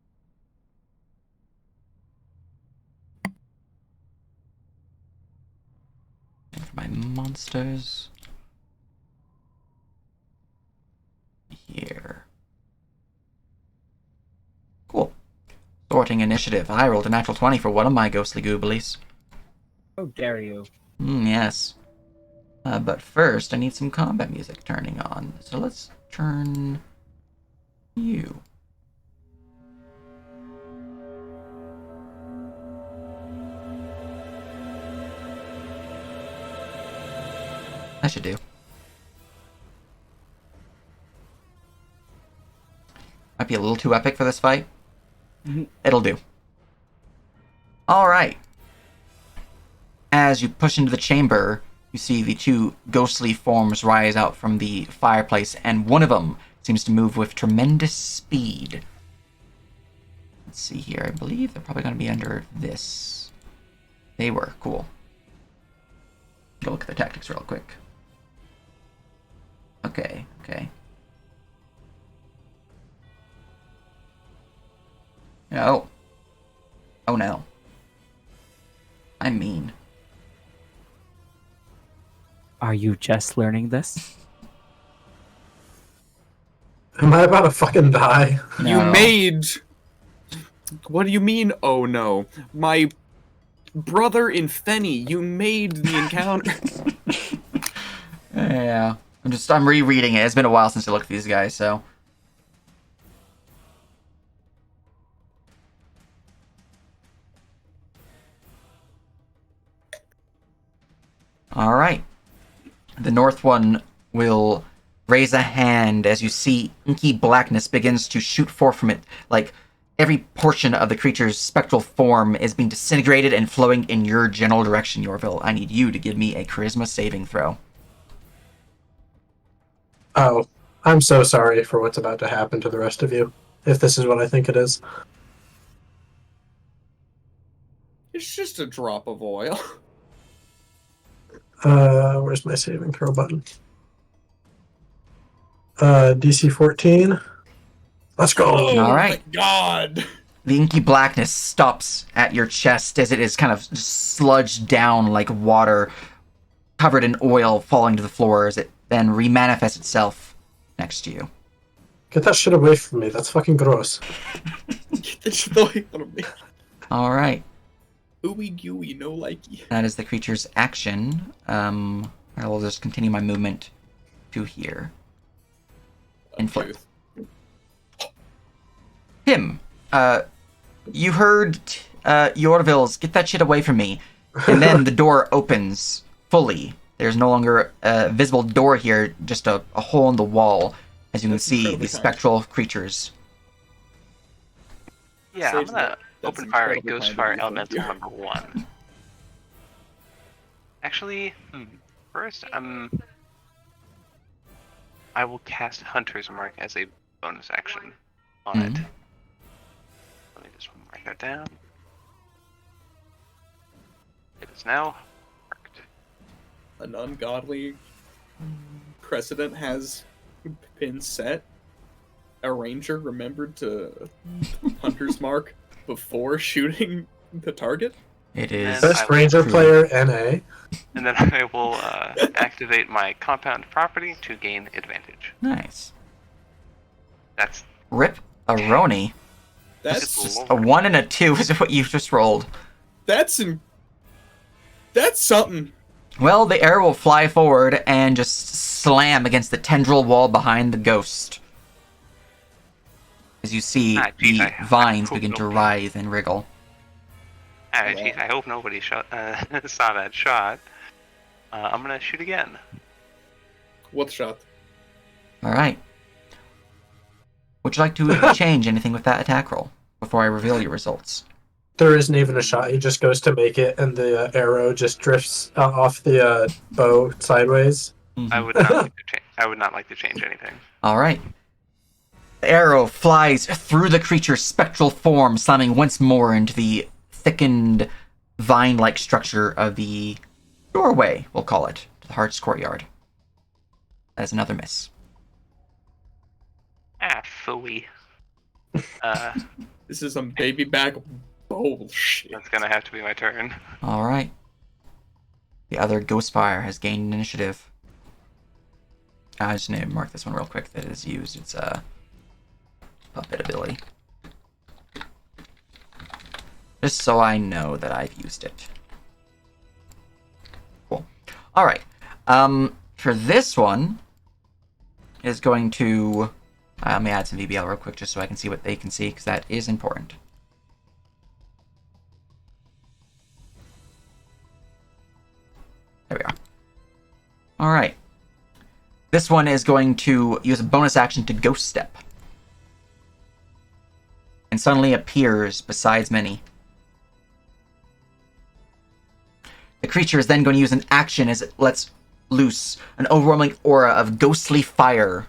[SPEAKER 2] And for my monsters. Here. Cool. Sorting initiative. I rolled a natural 20 for one of my ghostly gooblies.
[SPEAKER 6] How dare you?
[SPEAKER 2] Yes. But first, I need some combat music turning on. So let's turn you. That should do. Might be a little too epic for this fight. It'll do. Alright. As you push into the chamber, you see the two ghostly forms rise out from the fireplace, and one of them seems to move with tremendous speed. Let's see here. I believe they're probably going to be under this. They were. Cool. Go look at their tactics real quick. Okay. Oh. Oh no. I'm mean.
[SPEAKER 6] Are you just learning this?
[SPEAKER 1] Am I about to fucking die?
[SPEAKER 4] You
[SPEAKER 2] No.
[SPEAKER 4] made. What do you mean? Oh no, my brother in Fenny. You made the encounter.
[SPEAKER 2] Yeah. I'm rereading it. It's been a while since I looked at these guys, so. Alright. The north one will raise a hand as you see inky blackness begins to shoot forth from it. Like, every portion of the creature's spectral form is being disintegrated and flowing in your general direction, Yorville. I need you to give me a charisma saving throw.
[SPEAKER 1] Oh, I'm so sorry for what's about to happen to the rest of you, if this is what I think it is.
[SPEAKER 4] It's just a drop of oil.
[SPEAKER 1] Where's my saving throw button? DC 14. Let's go!
[SPEAKER 4] Oh,
[SPEAKER 2] All right.
[SPEAKER 4] thank God.
[SPEAKER 2] The inky blackness stops at your chest as it is kind of just sludged down like water, covered in oil falling to the floor as it then remanifests itself next to you.
[SPEAKER 1] Get that shit away from me. That's fucking gross.
[SPEAKER 4] Get this shit away from me.
[SPEAKER 2] All right.
[SPEAKER 4] Ooey gooey, no likey.
[SPEAKER 2] That is the creature's action. I will just continue my movement to here. And flip. Tim, you heard Yorville's, get that shit away from me. And then the door opens fully. There's no longer a visible door here, just a hole in the wall, as you can see the spectral creatures.
[SPEAKER 3] Yeah, I'm
[SPEAKER 4] Saves
[SPEAKER 3] gonna
[SPEAKER 4] that. That's
[SPEAKER 3] open fire at
[SPEAKER 4] incredibly
[SPEAKER 3] Ghost
[SPEAKER 4] kind
[SPEAKER 3] Fire
[SPEAKER 4] of you, thank
[SPEAKER 3] Elemental
[SPEAKER 4] you.
[SPEAKER 3] number 1. Actually, first, I will cast Hunter's Mark as a bonus action on it.
[SPEAKER 2] Mhm.
[SPEAKER 3] Let me just mark that down. It is now marked.
[SPEAKER 4] An ungodly precedent has been set. A ranger remembered to Hunter's Mark before shooting the target.
[SPEAKER 2] It is
[SPEAKER 1] Best
[SPEAKER 3] I-
[SPEAKER 1] Ranger
[SPEAKER 2] true.
[SPEAKER 1] player, NA.
[SPEAKER 3] And then I will activate my compound property to gain advantage.
[SPEAKER 2] Nice.
[SPEAKER 3] That's
[SPEAKER 2] Rip a Roni.
[SPEAKER 4] That's
[SPEAKER 2] Just a 1 and a 2 is what you just rolled.
[SPEAKER 4] that's something.
[SPEAKER 2] Well, the arrow will fly forward and just slam against the tendril wall behind the ghost. As you see
[SPEAKER 3] geez,
[SPEAKER 2] the
[SPEAKER 3] I
[SPEAKER 2] vines
[SPEAKER 3] hope
[SPEAKER 2] begin to
[SPEAKER 3] nobody-
[SPEAKER 2] writhe and wriggle.
[SPEAKER 3] geez, I hope nobody saw that shot. I'm gonna shoot again.
[SPEAKER 4] What shot?
[SPEAKER 2] Alright. Would you like to change anything with that attack roll before I reveal your results?
[SPEAKER 1] There isn't even a shot. He just goes to make it, and the arrow just drifts off the bow sideways.
[SPEAKER 3] I would not like to change. I would not like to change anything.
[SPEAKER 2] Alright. The arrow flies through the creature's spectral form, slamming once more into the thickened, vine-like structure of the doorway, we'll call it, to the Heart's courtyard. That is another miss.
[SPEAKER 3] Ah, phooey.
[SPEAKER 4] This is some baby back bullshit.
[SPEAKER 3] That's gonna have to be my turn.
[SPEAKER 2] Alright. The other Ghostfire has gained initiative. I just need to mark this one real quick that it is used. It's a puppet ability. Just so I know that I've used it. Cool. Alright. For this one is going to... let me add some VBL real quick just so I can see what they can see, because that is important. There we are. Alright. This one is going to use a bonus action to Ghost Step. And suddenly appears besides Minnie. The creature is then going to use an action as it lets loose an overwhelming aura of ghostly fire.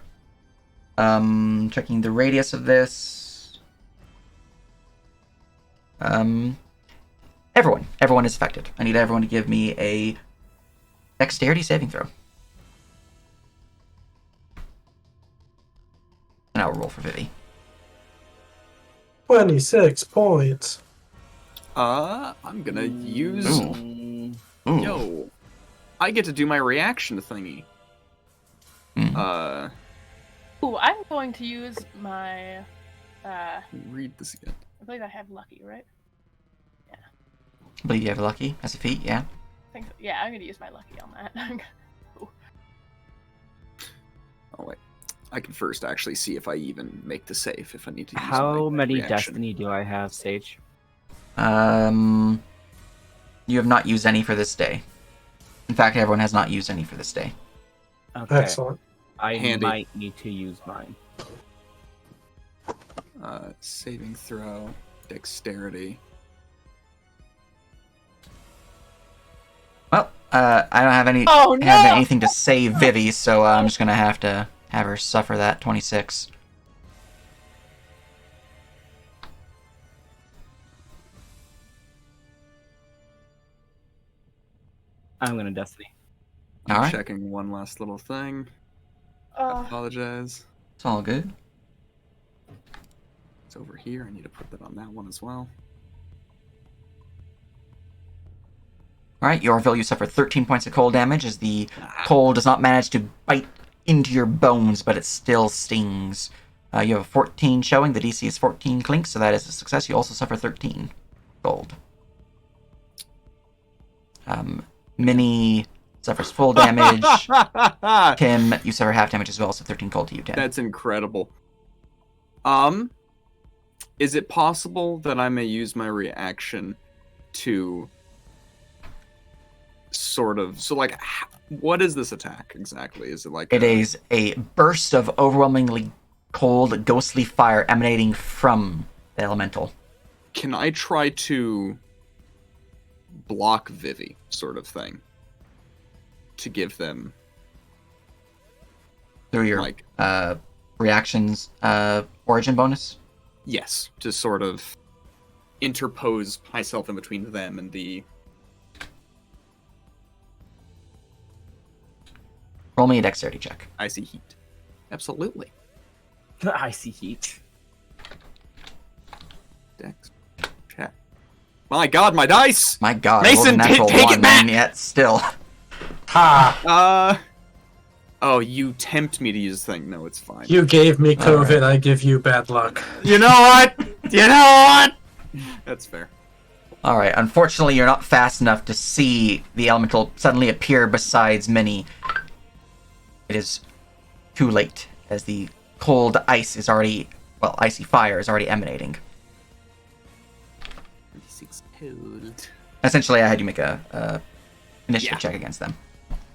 [SPEAKER 2] Checking the radius of this. Everyone is affected. I need everyone to give me a dexterity saving throw. roll for Vivi.
[SPEAKER 1] 26 points.
[SPEAKER 4] I'm gonna use.
[SPEAKER 2] Ooh.
[SPEAKER 4] Yo, I get to do my reaction thingy.
[SPEAKER 5] Ooh, I'm going to use my.
[SPEAKER 4] Read this again.
[SPEAKER 5] I believe I have lucky, right?
[SPEAKER 2] I believe you have lucky as a feat, yeah.
[SPEAKER 5] I think so. Yeah, I'm gonna use my lucky on that.
[SPEAKER 4] Oh wait, I can first actually see if I even make the save if I need to. Use
[SPEAKER 6] How
[SPEAKER 4] my
[SPEAKER 6] many
[SPEAKER 4] reaction.
[SPEAKER 6] destiny do I have, Sage?
[SPEAKER 2] You have not used any for this day. In fact, everyone has not used any for this day.
[SPEAKER 6] Okay.
[SPEAKER 1] Excellent.
[SPEAKER 6] I
[SPEAKER 4] Handy.
[SPEAKER 6] might need to use mine.
[SPEAKER 4] Saving throw, dexterity.
[SPEAKER 2] Well, I don't have any
[SPEAKER 5] Oh, no!
[SPEAKER 2] have anything to save Vivi, so I'm just gonna have to have her suffer that 26.
[SPEAKER 6] I'm gonna destiny.
[SPEAKER 4] I'm
[SPEAKER 2] All right.
[SPEAKER 4] checking one last little thing.
[SPEAKER 5] Oh,
[SPEAKER 4] Apologize.
[SPEAKER 2] It's all good.
[SPEAKER 4] It's over here. I need to put that on that one as well.
[SPEAKER 2] Alright, Yorville, you suffer 13 points of cold damage as the cold does not manage to bite into your bones, but it still stings. You have a 14 showing. The DC is 14 clink, so that is a success. You also suffer 13 gold. Minnie suffers full damage. Tim, you suffer half damage as well, so 13 gold to you, Tim.
[SPEAKER 4] That's incredible. Is it possible that I may use my reaction to sort of what is this attack exactly? Is it like
[SPEAKER 2] It is a burst of overwhelmingly cold, ghostly fire emanating from the elemental.
[SPEAKER 4] Can I try to block Vivi, sort of thing, to give them
[SPEAKER 2] Through your
[SPEAKER 4] like
[SPEAKER 2] reactions origin bonus?
[SPEAKER 4] yes, to sort of interpose myself in between them and the
[SPEAKER 2] Roll me a dexterity check.
[SPEAKER 4] icy heat. Absolutely.
[SPEAKER 6] Icy heat.
[SPEAKER 4] Dex check. My God, my dice.
[SPEAKER 2] My God,
[SPEAKER 4] Mason,
[SPEAKER 2] I rolled a natural
[SPEAKER 4] take it
[SPEAKER 2] one,
[SPEAKER 4] back!
[SPEAKER 2] and yet still.
[SPEAKER 1] Ha!
[SPEAKER 4] Oh, you tempt me to use the thing. No, it's fine.
[SPEAKER 1] You gave me
[SPEAKER 2] All
[SPEAKER 1] COVID,
[SPEAKER 2] right.
[SPEAKER 1] I give you bad luck.
[SPEAKER 4] You know what? You know what? That's fair.
[SPEAKER 2] Alright, unfortunately you're not fast enough to see the elemental suddenly appear besides Minnie. It is too late, as the cold ice is already, well, icy fire is already emanating.
[SPEAKER 4] 36 cold.
[SPEAKER 2] Essentially, I had you make a initiative
[SPEAKER 4] Yeah.
[SPEAKER 2] check against them.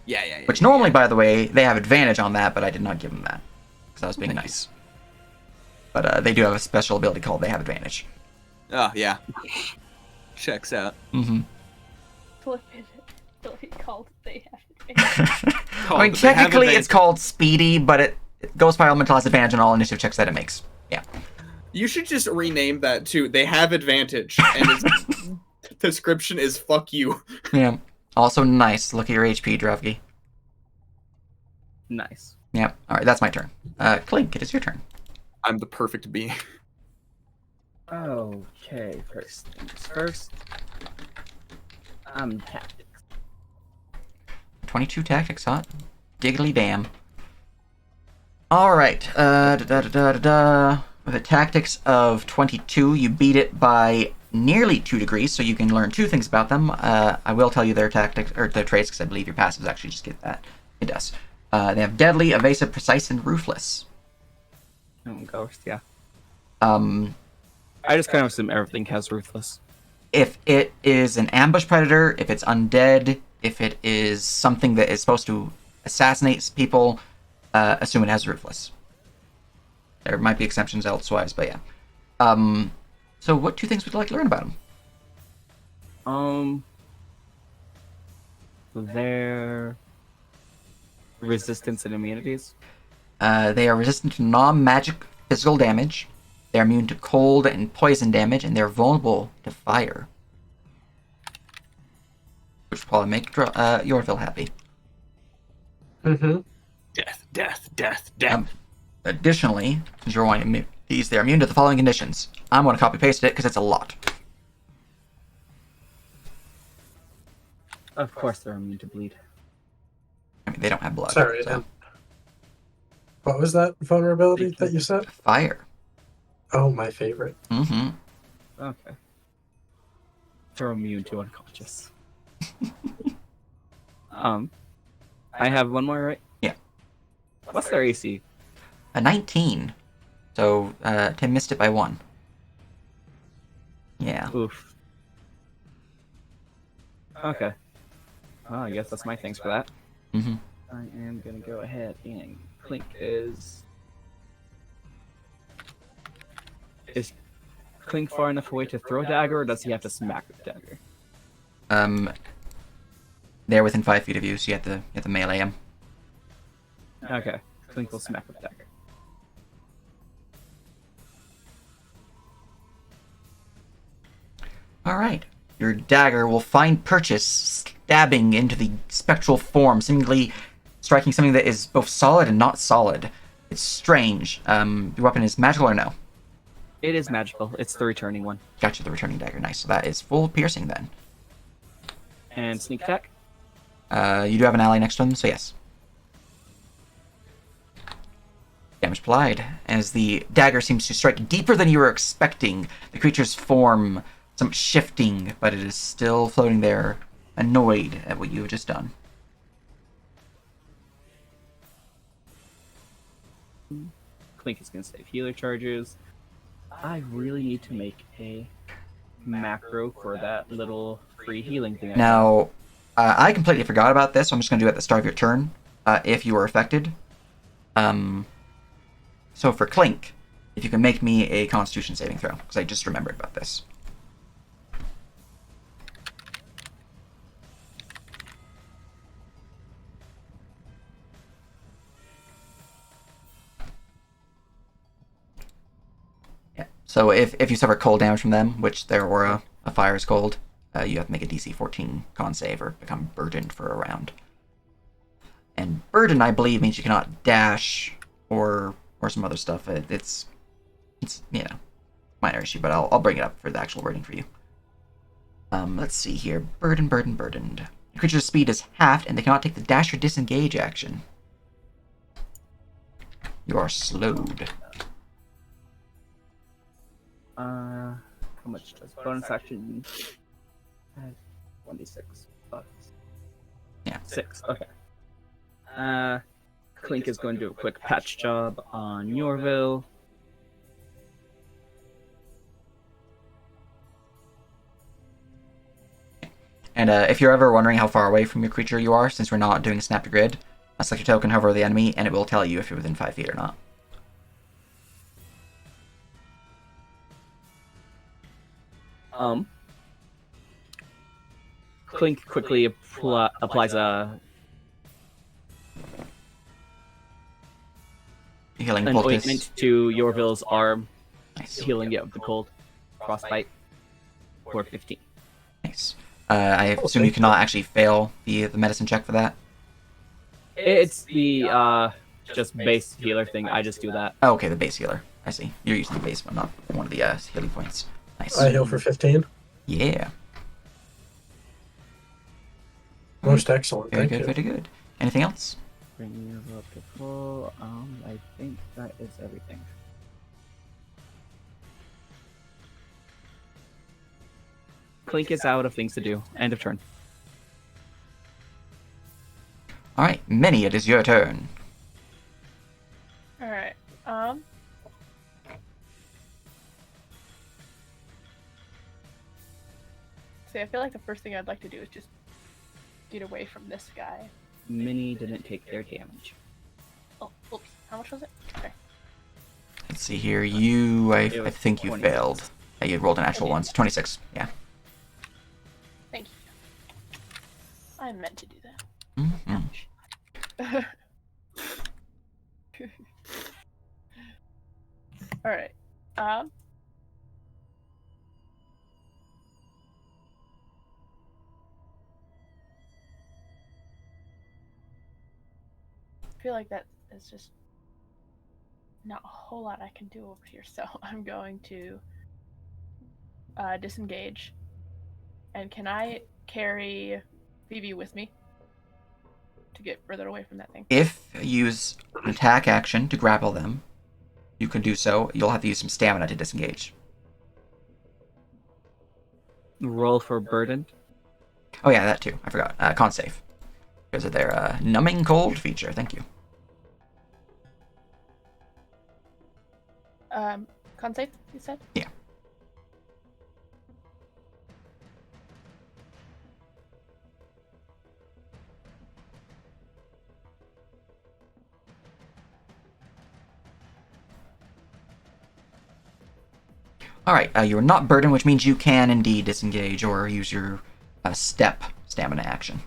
[SPEAKER 4] Yeah.
[SPEAKER 2] Which normally, by the way, they have advantage on that, but I did not give them that. Because I was being nice. But they do have a special ability called They Have Advantage.
[SPEAKER 4] Oh, yeah. Checks out.
[SPEAKER 2] Mm-hmm.
[SPEAKER 5] flip it called they have it.
[SPEAKER 2] I mean,
[SPEAKER 4] But they have
[SPEAKER 2] technically it's
[SPEAKER 4] advantage.
[SPEAKER 2] called Speedy, but it Ghost Fire Elemental has advantage on all initiative checks that it makes. Yeah.
[SPEAKER 4] You should just rename that too. They have advantage, and its description is "fuck you."
[SPEAKER 2] Yeah. Also nice. Look at your HP, Drovgy.
[SPEAKER 6] Nice.
[SPEAKER 2] Yep. Alright, that's my turn. Clink, it is your turn.
[SPEAKER 4] I'm the perfect being.
[SPEAKER 6] Okay, first things first. Tactics.
[SPEAKER 2] 22 tactics, hot. Diggly damn. Alright, With a tactics of 22, you beat it by nearly 2 degrees, so you can learn 2 things about them. I will tell you their tactics, or their traits, because I believe your passives actually just get that. It does. They have deadly, evasive, precise, and ruthless.
[SPEAKER 6] Ghost, yeah.
[SPEAKER 2] If
[SPEAKER 6] I just kind of assume everything has ruthless.
[SPEAKER 2] it is an ambush predator, if it's undead, if it is something that is supposed to assassinate people, assume it has ruthless. There might be exceptions elsewise, but yeah. So what 2 things would you like to learn about them?
[SPEAKER 6] Their resistance and immunities.
[SPEAKER 2] They are resistant to non-magic physical damage. They're immune to cold and poison damage, and they're vulnerable to fire. Which will probably make Yorville happy.
[SPEAKER 1] Mm-hmm.
[SPEAKER 4] Death.
[SPEAKER 2] Additionally, since you're wanting these, they're immune to the following conditions. I'm going to copy paste it because it's a lot.
[SPEAKER 6] Of course, they're immune to bleed.
[SPEAKER 2] I mean, they don't have blood.
[SPEAKER 1] Sorry,
[SPEAKER 2] so.
[SPEAKER 1] and what was that vulnerability that you said?
[SPEAKER 2] Fire.
[SPEAKER 1] Oh, my favorite.
[SPEAKER 2] Mm-hmm.
[SPEAKER 6] Okay. They're immune to unconscious. I have one more, right?
[SPEAKER 2] Yeah.
[SPEAKER 6] What's their AC?
[SPEAKER 2] A 19. So, Tim missed it by 1. Yeah.
[SPEAKER 6] Oof. Okay. Well, I guess that's my thanks for that.
[SPEAKER 2] Mm-hmm.
[SPEAKER 6] I am gonna go ahead and Clink is Clink far enough away to throw a dagger, or does he have to smack with dagger?
[SPEAKER 2] They're within 5 feet of you, so you have to melee him.
[SPEAKER 6] Okay. Clink will smack with dagger.
[SPEAKER 2] Alright. Your dagger will find purchase, stabbing into the spectral form, seemingly striking something that is both solid and not solid. It's strange. Your weapon is magical or no?
[SPEAKER 6] It is magical. It's the returning one.
[SPEAKER 2] Gotcha, the returning dagger. Nice. So that is full piercing then.
[SPEAKER 6] And sneak attack?
[SPEAKER 2] You do have an ally next to him, so yes. Damage applied. As the dagger seems to strike deeper than you were expecting, the creature's form some shifting, but it is still floating there, annoyed at what you have just done.
[SPEAKER 6] Clink is going to save healer charges. I really need to make a macro for that little free healing thing.
[SPEAKER 2] Now, I completely forgot about this, so I'm just going to do it at the start of your turn, if you are affected. So for Clink, if you can make me a Constitution saving throw, because I just remembered about this. Yeah. So if you suffer cold damage from them, which their aura of fire is cold, you have to make a DC 14 con save or become burdened for a round. And burden, I believe, means you cannot dash or some other stuff. It's minor issue, but I'll bring it up for the actual wording for you. Let's see here. Burdened. The creature's speed is halved, and they cannot take the dash or disengage action. You are slowed.
[SPEAKER 6] How much does bonus action? 1d6 plus.
[SPEAKER 2] Yeah.
[SPEAKER 6] 6. Okay. Clink is going to do a quick patch job on Yorville.
[SPEAKER 2] And if you're ever wondering how far away from your creature you are, since we're not doing snap to grid, select your token, hover over the enemy, and it will tell you if you're within 5 feet or not.
[SPEAKER 6] Clink quickly applies a
[SPEAKER 2] Healing
[SPEAKER 6] an
[SPEAKER 2] poultice.
[SPEAKER 6] ointment to Yorville's arm,
[SPEAKER 2] Nice.
[SPEAKER 6] healing it of the cold frostbite for 15.
[SPEAKER 2] Nice. I assume you cannot actually fail the medicine check for that.
[SPEAKER 6] It's the just base healer thing. I just do that.
[SPEAKER 2] Oh, okay, the base healer. I see. You're using the base one, not one of the healing points. Nice.
[SPEAKER 1] I heal for 15.
[SPEAKER 2] Yeah.
[SPEAKER 1] Most excellent.
[SPEAKER 2] Very
[SPEAKER 1] Thank
[SPEAKER 2] good,
[SPEAKER 1] you.
[SPEAKER 2] very good. Anything else?
[SPEAKER 6] Bring you up to full. I think that is everything. Clink is out of things to do. End of turn.
[SPEAKER 2] Alright, Minnie, it is your turn.
[SPEAKER 5] Alright. See, I feel like the first thing I'd like to do is just get away from this guy.
[SPEAKER 6] Minnie didn't take their damage.
[SPEAKER 5] Oh, oops. How much was it? Okay.
[SPEAKER 2] Let's see here. I
[SPEAKER 6] It was
[SPEAKER 2] think you
[SPEAKER 6] 26.
[SPEAKER 2] failed. Yeah, you rolled an actual one, so 26. Yeah.
[SPEAKER 5] Thank you. I meant to do that.
[SPEAKER 2] Mm-hmm.
[SPEAKER 5] Alright. I feel like that is just not a whole lot I can do over here, so I'm going to disengage. And can I carry Phoebe with me to get further away from that thing?
[SPEAKER 2] If you use an attack action to grapple them, you can do so. You'll have to use some stamina to disengage.
[SPEAKER 6] Roll for burden.
[SPEAKER 2] Oh yeah, that too. I forgot. Con save. Because of their numbing cold feature. Thank you.
[SPEAKER 5] Con save, you said?
[SPEAKER 2] Yeah. Alright, you're not burdened, which means you can indeed disengage or use your step stamina action.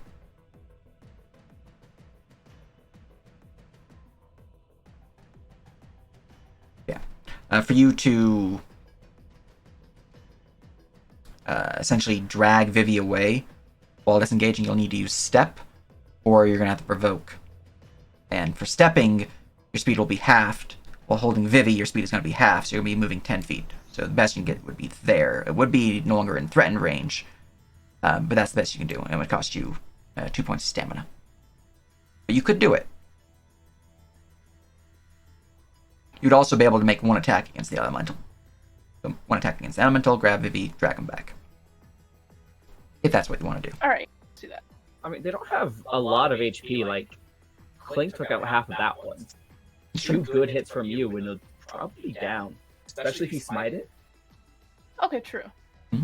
[SPEAKER 2] Yeah. For you to essentially drag Vivi away while disengaging, you'll need to use step, or you're going to have to provoke. And for stepping, your speed will be halved. While holding Vivi, your speed is going to be half, so you're going to be moving 10 feet. So the best you can get would be there. It would be no longer in threatened range, but that's the best you can do, and it would cost you 2 points of stamina. But you could do it. You'd also be able to make one attack against the elemental. So one attack against the elemental, grab Vivi, drag him back. If that's what you want to do.
[SPEAKER 5] Alright, let's do that.
[SPEAKER 6] I mean, they don't have a lot of HP. Like, Clink took out half of that one. Two good hits from you and it'll probably be down. Especially if you smite it.
[SPEAKER 5] Okay, true.
[SPEAKER 2] Hmm?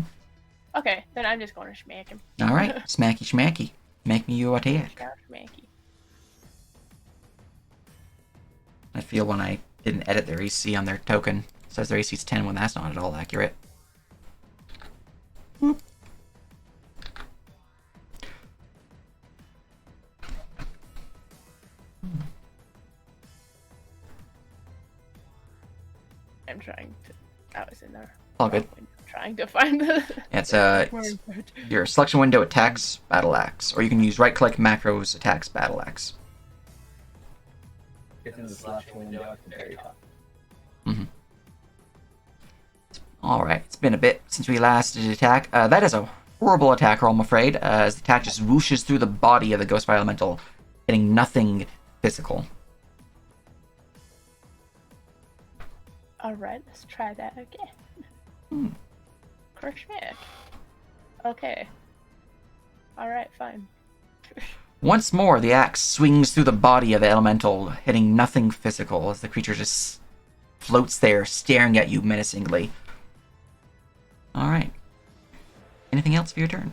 [SPEAKER 5] Okay, then I'm just going to smack him.
[SPEAKER 2] Alright, smacky schmacky. Make me your attack.
[SPEAKER 5] Smacky.
[SPEAKER 2] I feel when I didn't edit their AC on their token, it says their AC is 10 when that's not at all accurate. Whoop.
[SPEAKER 5] I'm trying to. I was in there.
[SPEAKER 2] All good.
[SPEAKER 5] Trying to find the.
[SPEAKER 2] It's your selection window attacks, battle axe, or you can use right click macros attacks, battle axe.
[SPEAKER 6] It's in the selection window at the very top.
[SPEAKER 2] Mm-hmm. Alright, it's been a bit since we last did attack. That is a horrible attack roll, I'm afraid, as the attack just whooshes through the body of the Ghost Fire Elemental, hitting nothing physical.
[SPEAKER 5] Alright, let's try that again. Kershmick. Okay. Alright, fine.
[SPEAKER 2] Once more, the axe swings through the body of the elemental, hitting nothing physical as the creature just floats there, staring at you menacingly. Alright. Anything else for your turn?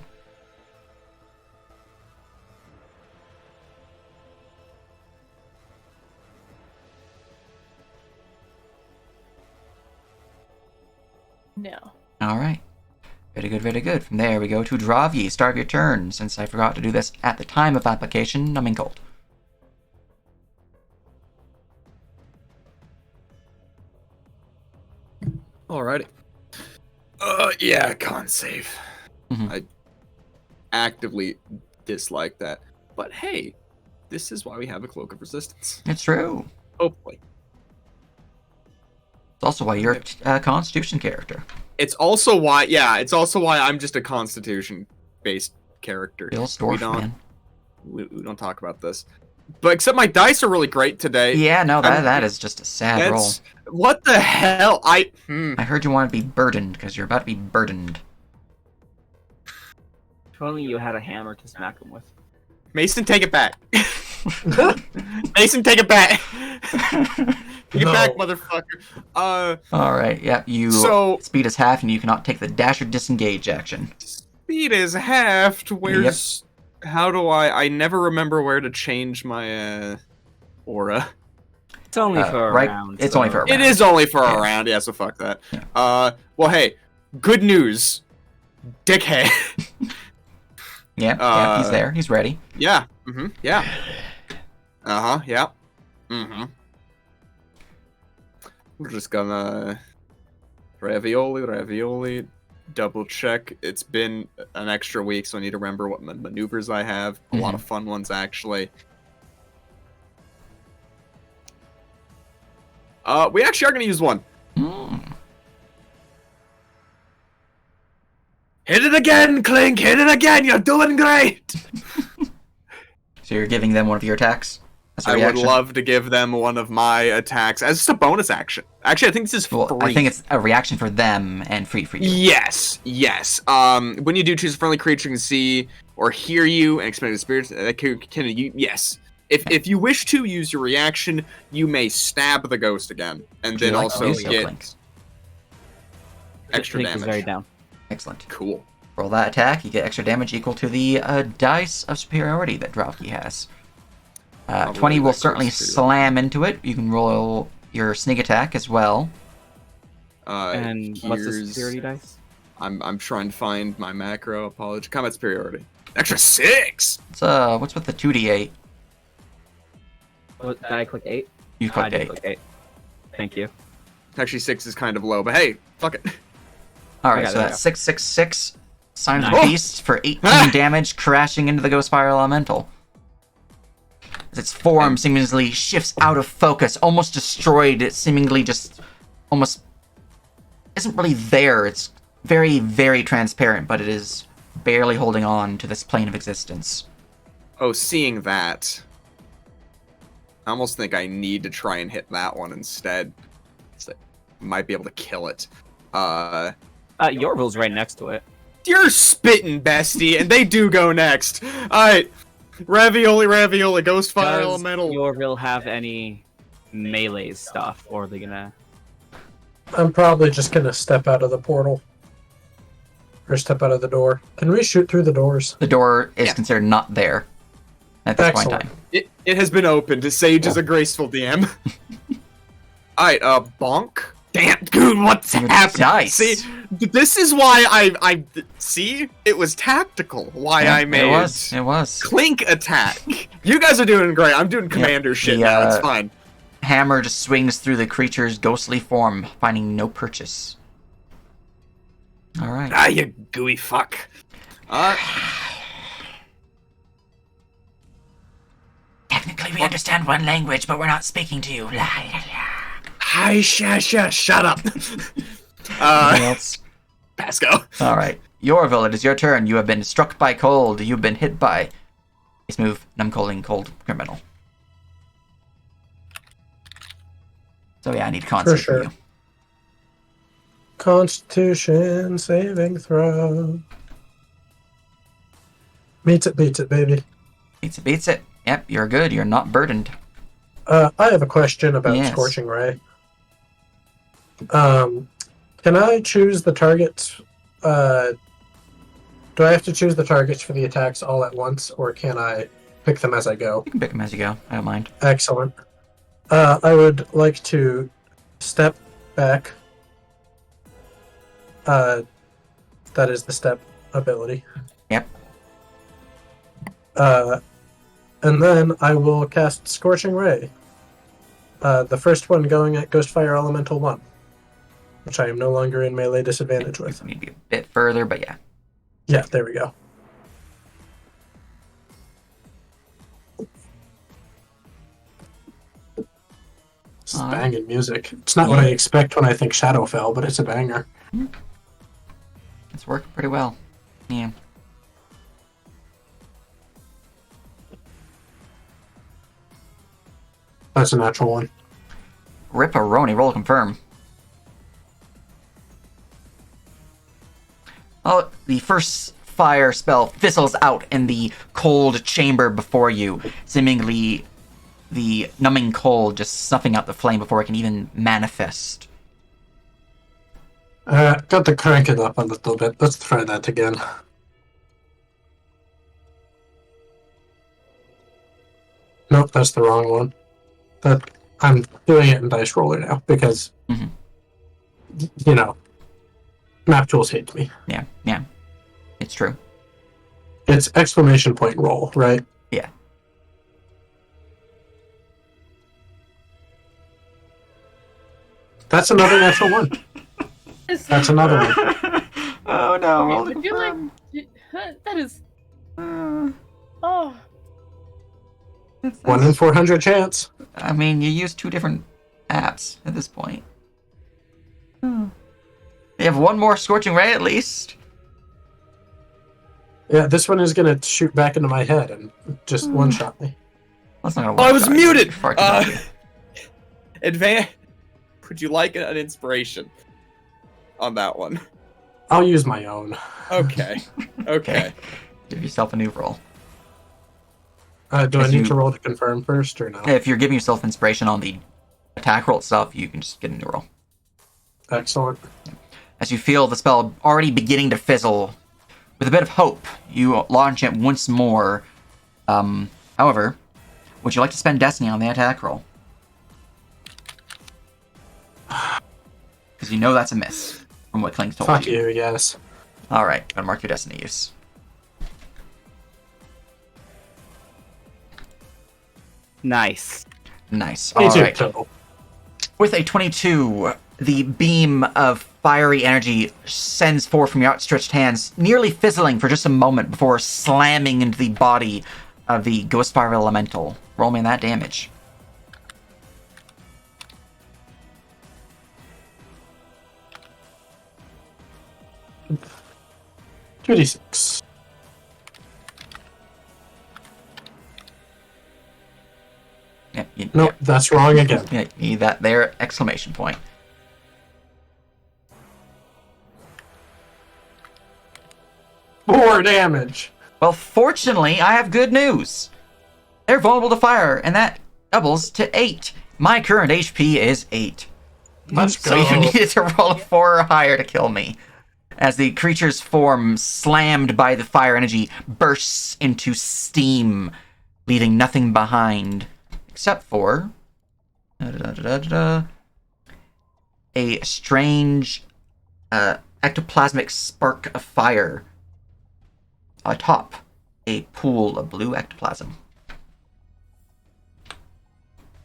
[SPEAKER 5] No.
[SPEAKER 2] Alright. Very good, very good. From there we go to Dravyi. Start of your turn, since I forgot to do this at the time of application. Numbing cold.
[SPEAKER 4] Alrighty. Yeah, con save.
[SPEAKER 2] Mhm.
[SPEAKER 4] I actively dislike that. But hey, this is why we have a Cloak of Resistance.
[SPEAKER 2] It's true.
[SPEAKER 4] Hopefully.
[SPEAKER 2] It's also why you're a Constitution character.
[SPEAKER 4] It's also why, I'm just a Constitution-based character.
[SPEAKER 2] Bill Storf, man.
[SPEAKER 4] We don't talk about this. But except my dice are really great today.
[SPEAKER 2] Yeah, no, that is just a sad roll.
[SPEAKER 4] What the hell?
[SPEAKER 2] I heard you want to be burdened, because you're about to be burdened.
[SPEAKER 6] If only you had a hammer to smack him with.
[SPEAKER 4] Mason, take it back. Mason, take it back. Take it back, motherfucker.
[SPEAKER 2] Alright, yeah, speed is half, and you cannot take the dash or disengage action.
[SPEAKER 4] Speed is half. Where's... Yep. How do I never remember where to change my aura.
[SPEAKER 6] It's only for a round.
[SPEAKER 2] It's only for a round.
[SPEAKER 4] It is only for a round, yeah, so fuck that.
[SPEAKER 2] Yeah.
[SPEAKER 4] Well, hey, good news. Dickhead.
[SPEAKER 2] Yeah, he's there. He's ready.
[SPEAKER 4] Yeah. Yeah. Yeah. We're just gonna ravioli, double check. It's been an extra week, so I need to remember what maneuvers I have. A lot of fun ones, actually. We actually are going to use one. Hit it again, Clink! Hit it again! You're doing great!
[SPEAKER 2] So you're giving them one of your attacks? As a
[SPEAKER 4] I would
[SPEAKER 2] reaction?
[SPEAKER 4] love to give them one of my attacks as just a bonus action. Actually, I think this is free.
[SPEAKER 2] Well, I think it's a reaction for them and free for you.
[SPEAKER 4] Yes. When you do choose a friendly creature who can see or hear you and expend its spirits, yes. If you wish to use your reaction, you may stab the ghost again, and
[SPEAKER 2] Would you
[SPEAKER 4] then
[SPEAKER 2] like to
[SPEAKER 4] also
[SPEAKER 2] do so,
[SPEAKER 4] get
[SPEAKER 2] Clink?
[SPEAKER 4] extra
[SPEAKER 6] Clink is
[SPEAKER 4] damage.
[SPEAKER 6] very down.
[SPEAKER 2] Excellent.
[SPEAKER 4] Cool.
[SPEAKER 2] Roll that attack, you get extra damage equal to the dice of superiority that Drowkey has. 20 will certainly slam into it. You can roll your sneak attack as well.
[SPEAKER 6] And what's the
[SPEAKER 4] here's-
[SPEAKER 6] superiority dice?
[SPEAKER 4] I'm trying to find my macro. Apology. Combat superiority. Extra 6.
[SPEAKER 2] What's with the 2d8?
[SPEAKER 6] Did I click 8?
[SPEAKER 2] You
[SPEAKER 6] I
[SPEAKER 2] clicked
[SPEAKER 6] did
[SPEAKER 2] 8.
[SPEAKER 6] click 8. Thank you.
[SPEAKER 4] Actually, 6 is kind of low, but hey, fuck it.
[SPEAKER 2] Alright,
[SPEAKER 6] Okay,
[SPEAKER 2] so
[SPEAKER 6] there we
[SPEAKER 2] that's 666. Sign of
[SPEAKER 6] Nice.
[SPEAKER 2] the Beast for 18
[SPEAKER 4] Ah!
[SPEAKER 2] damage, crashing into the Ghostfire Elemental. As its form seemingly shifts out of focus, almost destroyed, it seemingly just almost isn't really there. It's very, very transparent, but it is barely holding on to this plane of existence.
[SPEAKER 4] Oh, seeing that, I almost think I need to try and hit that one instead. So I might be able to kill it.
[SPEAKER 6] Yorville's right next to it.
[SPEAKER 4] You're spitting, bestie, and they do go next. Alright. Ravioli, Ghostfire
[SPEAKER 6] Does
[SPEAKER 4] Elemental.
[SPEAKER 6] Yorville have any melee stuff, or are they gonna...
[SPEAKER 1] I'm probably just gonna step out of the portal. Or step out of the door. Can we shoot through the doors?
[SPEAKER 2] The door is
[SPEAKER 4] Yeah.
[SPEAKER 2] considered not there at this point in
[SPEAKER 1] Excellent.
[SPEAKER 2] time.
[SPEAKER 4] It has been opened. Sage is a graceful DM. Alright, bonk. Damn, dude, what's
[SPEAKER 2] Your
[SPEAKER 4] happening?
[SPEAKER 2] dice.
[SPEAKER 4] See, this is why I see, it was tactical. Why
[SPEAKER 2] Yeah,
[SPEAKER 4] I made
[SPEAKER 2] It was.
[SPEAKER 4] Clink attack. You guys are doing great. I'm doing commander shit
[SPEAKER 2] the,
[SPEAKER 4] now. It's fine.
[SPEAKER 2] Hammer just swings through the creature's ghostly form, finding no purchase. Alright.
[SPEAKER 4] Ah, you gooey fuck.
[SPEAKER 2] Technically, we understand one language, but we're not speaking to you.
[SPEAKER 4] Hi, shut up.
[SPEAKER 2] Anything else?
[SPEAKER 4] Pasco.
[SPEAKER 2] Alright. Yorville, it is your turn. You have been struck by cold. You've been hit by... Base move, numbcalling cold criminal. So yeah, I need con
[SPEAKER 1] For
[SPEAKER 2] save
[SPEAKER 1] sure.
[SPEAKER 2] from you.
[SPEAKER 1] Constitution saving throw. Beats it, baby.
[SPEAKER 2] Beats it. Yep, you're good. You're not burdened.
[SPEAKER 1] I have a question about
[SPEAKER 2] Yes.
[SPEAKER 1] Scorching Ray. Can I choose the targets? Do I have to choose the targets for the attacks all at once, or can I pick them as I go?
[SPEAKER 2] You can pick them as you go. I don't mind.
[SPEAKER 1] Excellent. I would like to step back. That is the step ability.
[SPEAKER 2] Yep.
[SPEAKER 1] And then I will cast Scorching Ray. The first one going at Ghostfire Elemental 1, which I am no longer in melee disadvantage with.
[SPEAKER 2] I need to be a bit further, but yeah.
[SPEAKER 1] Yeah, there we go. This is banging music. It's not what I expect when I think Shadowfell, but it's a banger.
[SPEAKER 2] It's working pretty well. Yeah.
[SPEAKER 1] That's a natural one.
[SPEAKER 2] Ripperoni, roll confirm. Oh, the first fire spell fizzles out in the cold chamber before you, seemingly the numbing cold just snuffing out the flame before it can even manifest.
[SPEAKER 1] Got to crank it up a little bit. Let's try that again. Nope, that's the wrong one. I'm doing it in Dice Roller now because, you know, map tools hate me.
[SPEAKER 2] Yeah, it's true.
[SPEAKER 1] It's exclamation point roll, right?
[SPEAKER 2] Yeah.
[SPEAKER 1] That's another natural one. That's another one.
[SPEAKER 2] Oh no,
[SPEAKER 5] Okay,
[SPEAKER 2] roll
[SPEAKER 5] would you
[SPEAKER 2] confirm.
[SPEAKER 5] that is. Oh,
[SPEAKER 1] 1 in 400 chance.
[SPEAKER 2] I mean, you used two different Perhaps, at this point. You have one more Scorching Ray, at least.
[SPEAKER 1] Yeah, this one is gonna shoot back into my head and just one-shot me.
[SPEAKER 2] That's not gonna
[SPEAKER 4] Oh,
[SPEAKER 2] work.
[SPEAKER 4] I was
[SPEAKER 2] guys.
[SPEAKER 4] muted!
[SPEAKER 2] You're far too lucky.
[SPEAKER 4] Would you like an inspiration on that one?
[SPEAKER 1] I'll use my own.
[SPEAKER 4] Okay. Okay.
[SPEAKER 2] Give yourself a new roll.
[SPEAKER 1] Do I
[SPEAKER 2] As
[SPEAKER 1] need
[SPEAKER 2] you-
[SPEAKER 1] to roll to confirm first or no?
[SPEAKER 2] If you're giving yourself inspiration on the attack roll itself, you can just get a new roll.
[SPEAKER 1] Excellent.
[SPEAKER 2] As you feel the spell already beginning to fizzle, with a bit of hope, you launch it once more. However, would you like to spend Destiny on the attack roll? Because you know that's a miss, from what Clink told
[SPEAKER 1] Fuck
[SPEAKER 2] you.
[SPEAKER 1] you, yes.
[SPEAKER 2] Alright, gotta mark your Destiny use.
[SPEAKER 6] Nice.
[SPEAKER 2] Nice.
[SPEAKER 1] 22
[SPEAKER 2] Alright.
[SPEAKER 1] total.
[SPEAKER 2] With a 22, the beam of fiery energy sends forth from your outstretched hands, nearly fizzling for just a moment before slamming into the body of the Ghost Fire Elemental. Roll me that damage.
[SPEAKER 1] 2d6.
[SPEAKER 2] Yeah,
[SPEAKER 1] Nope, that's wrong again.
[SPEAKER 2] yeah, you need that there, exclamation point.
[SPEAKER 1] More damage.
[SPEAKER 2] Well, fortunately, I have good news. They're vulnerable to fire, and that doubles to 8. My current HP is 8.
[SPEAKER 1] Let's
[SPEAKER 2] So
[SPEAKER 1] go.
[SPEAKER 2] you needed to roll a 4 or higher to kill me. As the creature's form, slammed by the fire energy, bursts into steam, leaving nothing behind. Except for... a strange ectoplasmic spark of fire atop a pool of blue ectoplasm.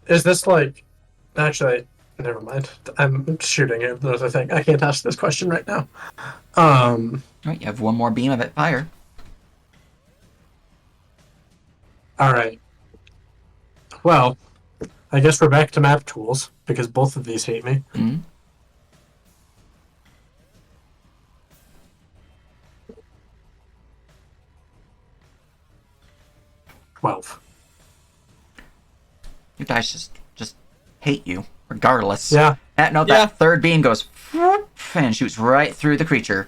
[SPEAKER 1] Is this like... Actually, never mind. I'm shooting another thing. I can't ask this question right now.
[SPEAKER 2] Alright, you have one more beam of it fire.
[SPEAKER 1] Alright. Well, I guess we're back to map tools, because both of these hate me.
[SPEAKER 2] Mm-hmm.
[SPEAKER 1] 12.
[SPEAKER 2] Your dice just hate you, regardless.
[SPEAKER 1] Yeah.
[SPEAKER 2] That third beam goes and shoots right through the creature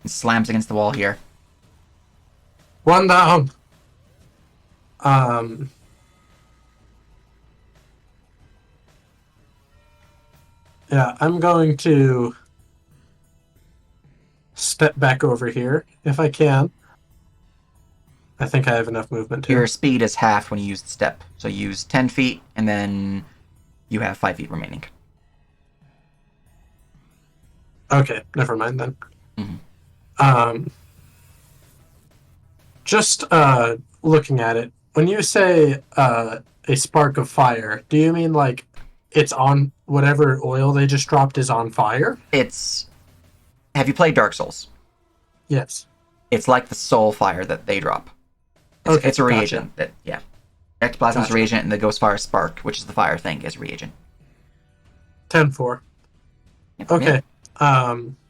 [SPEAKER 2] and slams against the wall here.
[SPEAKER 1] One down. Yeah, I'm going to step back over here if I can. I think I have enough movement to.
[SPEAKER 2] Your speed is half when you use the step. So you use 10 feet, and then you have 5 feet remaining.
[SPEAKER 1] Okay, never mind then.
[SPEAKER 2] Mhm.
[SPEAKER 1] Just looking at it, when you say a spark of fire, do you mean like it's on whatever oil they just dropped is on fire?
[SPEAKER 2] It's... Have you played Dark Souls?
[SPEAKER 1] Yes.
[SPEAKER 2] It's like the soul fire that they drop.
[SPEAKER 1] Okay,
[SPEAKER 2] It's a
[SPEAKER 1] gotcha.
[SPEAKER 2] reagent. Ectoplasm is
[SPEAKER 1] Gotcha.
[SPEAKER 2] a reagent, and the Ghost Fire Spark, which is the fire thing, is a reagent.
[SPEAKER 1] 10-4.
[SPEAKER 2] Yep,
[SPEAKER 1] Okay.
[SPEAKER 2] yep.
[SPEAKER 4] Roger,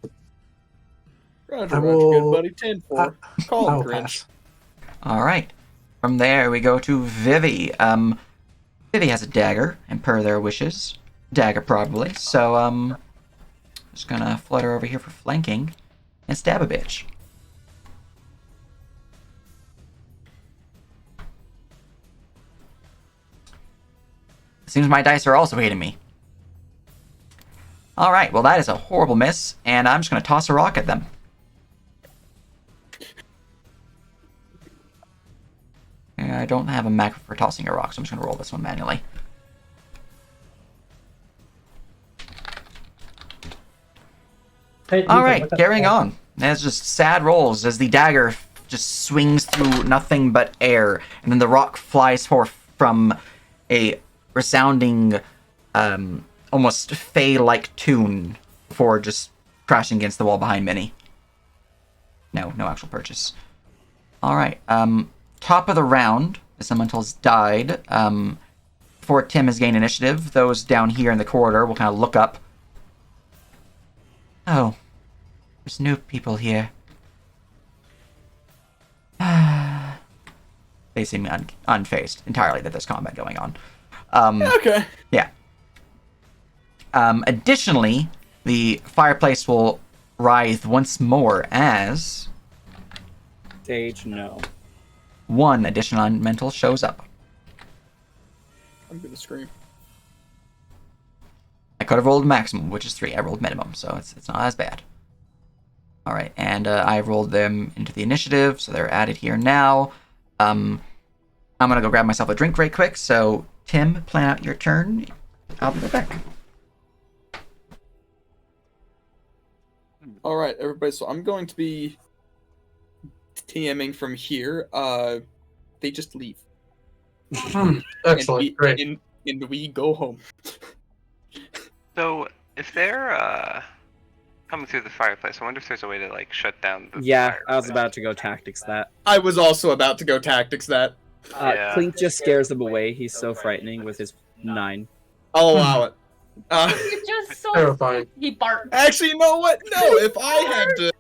[SPEAKER 1] I
[SPEAKER 4] roger,
[SPEAKER 1] will-
[SPEAKER 4] good buddy. 10-4. Call
[SPEAKER 1] I'll
[SPEAKER 4] him Grinch.
[SPEAKER 1] pass.
[SPEAKER 2] All right. From there, we go to Vivi. Vivi has a dagger, and per their wishes, dagger probably. So, just gonna flutter over here for flanking and stab a bitch. Seems my dice are also hating me. All right. Well, that is a horrible miss, and I'm just gonna toss a rock at them. I don't have a macro for tossing a rock, so I'm just going to roll this one manually. All right, carrying on. That's just sad rolls as the dagger just swings through nothing but air, and then the rock flies forth from a resounding, almost fey-like tune before just crashing against the wall behind Minnie. No actual purchase. All right, top of the round, this elemental's died. before Tim has gained initiative, those down here in the corridor will kind of look up. Oh, there's new people here. They seem unfazed entirely that there's combat going on.
[SPEAKER 4] Okay.
[SPEAKER 2] Yeah. Additionally, the fireplace will writhe once more as
[SPEAKER 6] Sage, no.
[SPEAKER 2] one additional elemental shows up.
[SPEAKER 4] I'm gonna scream.
[SPEAKER 2] I could have rolled maximum, which is 3. I rolled minimum, so it's not as bad. All right, and I rolled them into the initiative, so they're added here now. I'm gonna go grab myself a drink right quick. So Tim, plan out your turn. I'll be right back.
[SPEAKER 4] All right, everybody. So I'm going to be TMing from here. They just leave.
[SPEAKER 1] Excellent. Great.
[SPEAKER 4] And we go home.
[SPEAKER 3] So if they're coming through the fireplace, I wonder if there's a way to like shut down the
[SPEAKER 6] Yeah,
[SPEAKER 3] fireplace.
[SPEAKER 6] I was about to go tactics that.
[SPEAKER 4] I was also about to go tactics that.
[SPEAKER 3] Yeah.
[SPEAKER 6] Clink just scares them away. He's so frightening with his 9.
[SPEAKER 4] I'll allow it.
[SPEAKER 5] You're just so
[SPEAKER 1] Terrifying.
[SPEAKER 5] He barked.
[SPEAKER 4] Actually, you know what? No, if I had to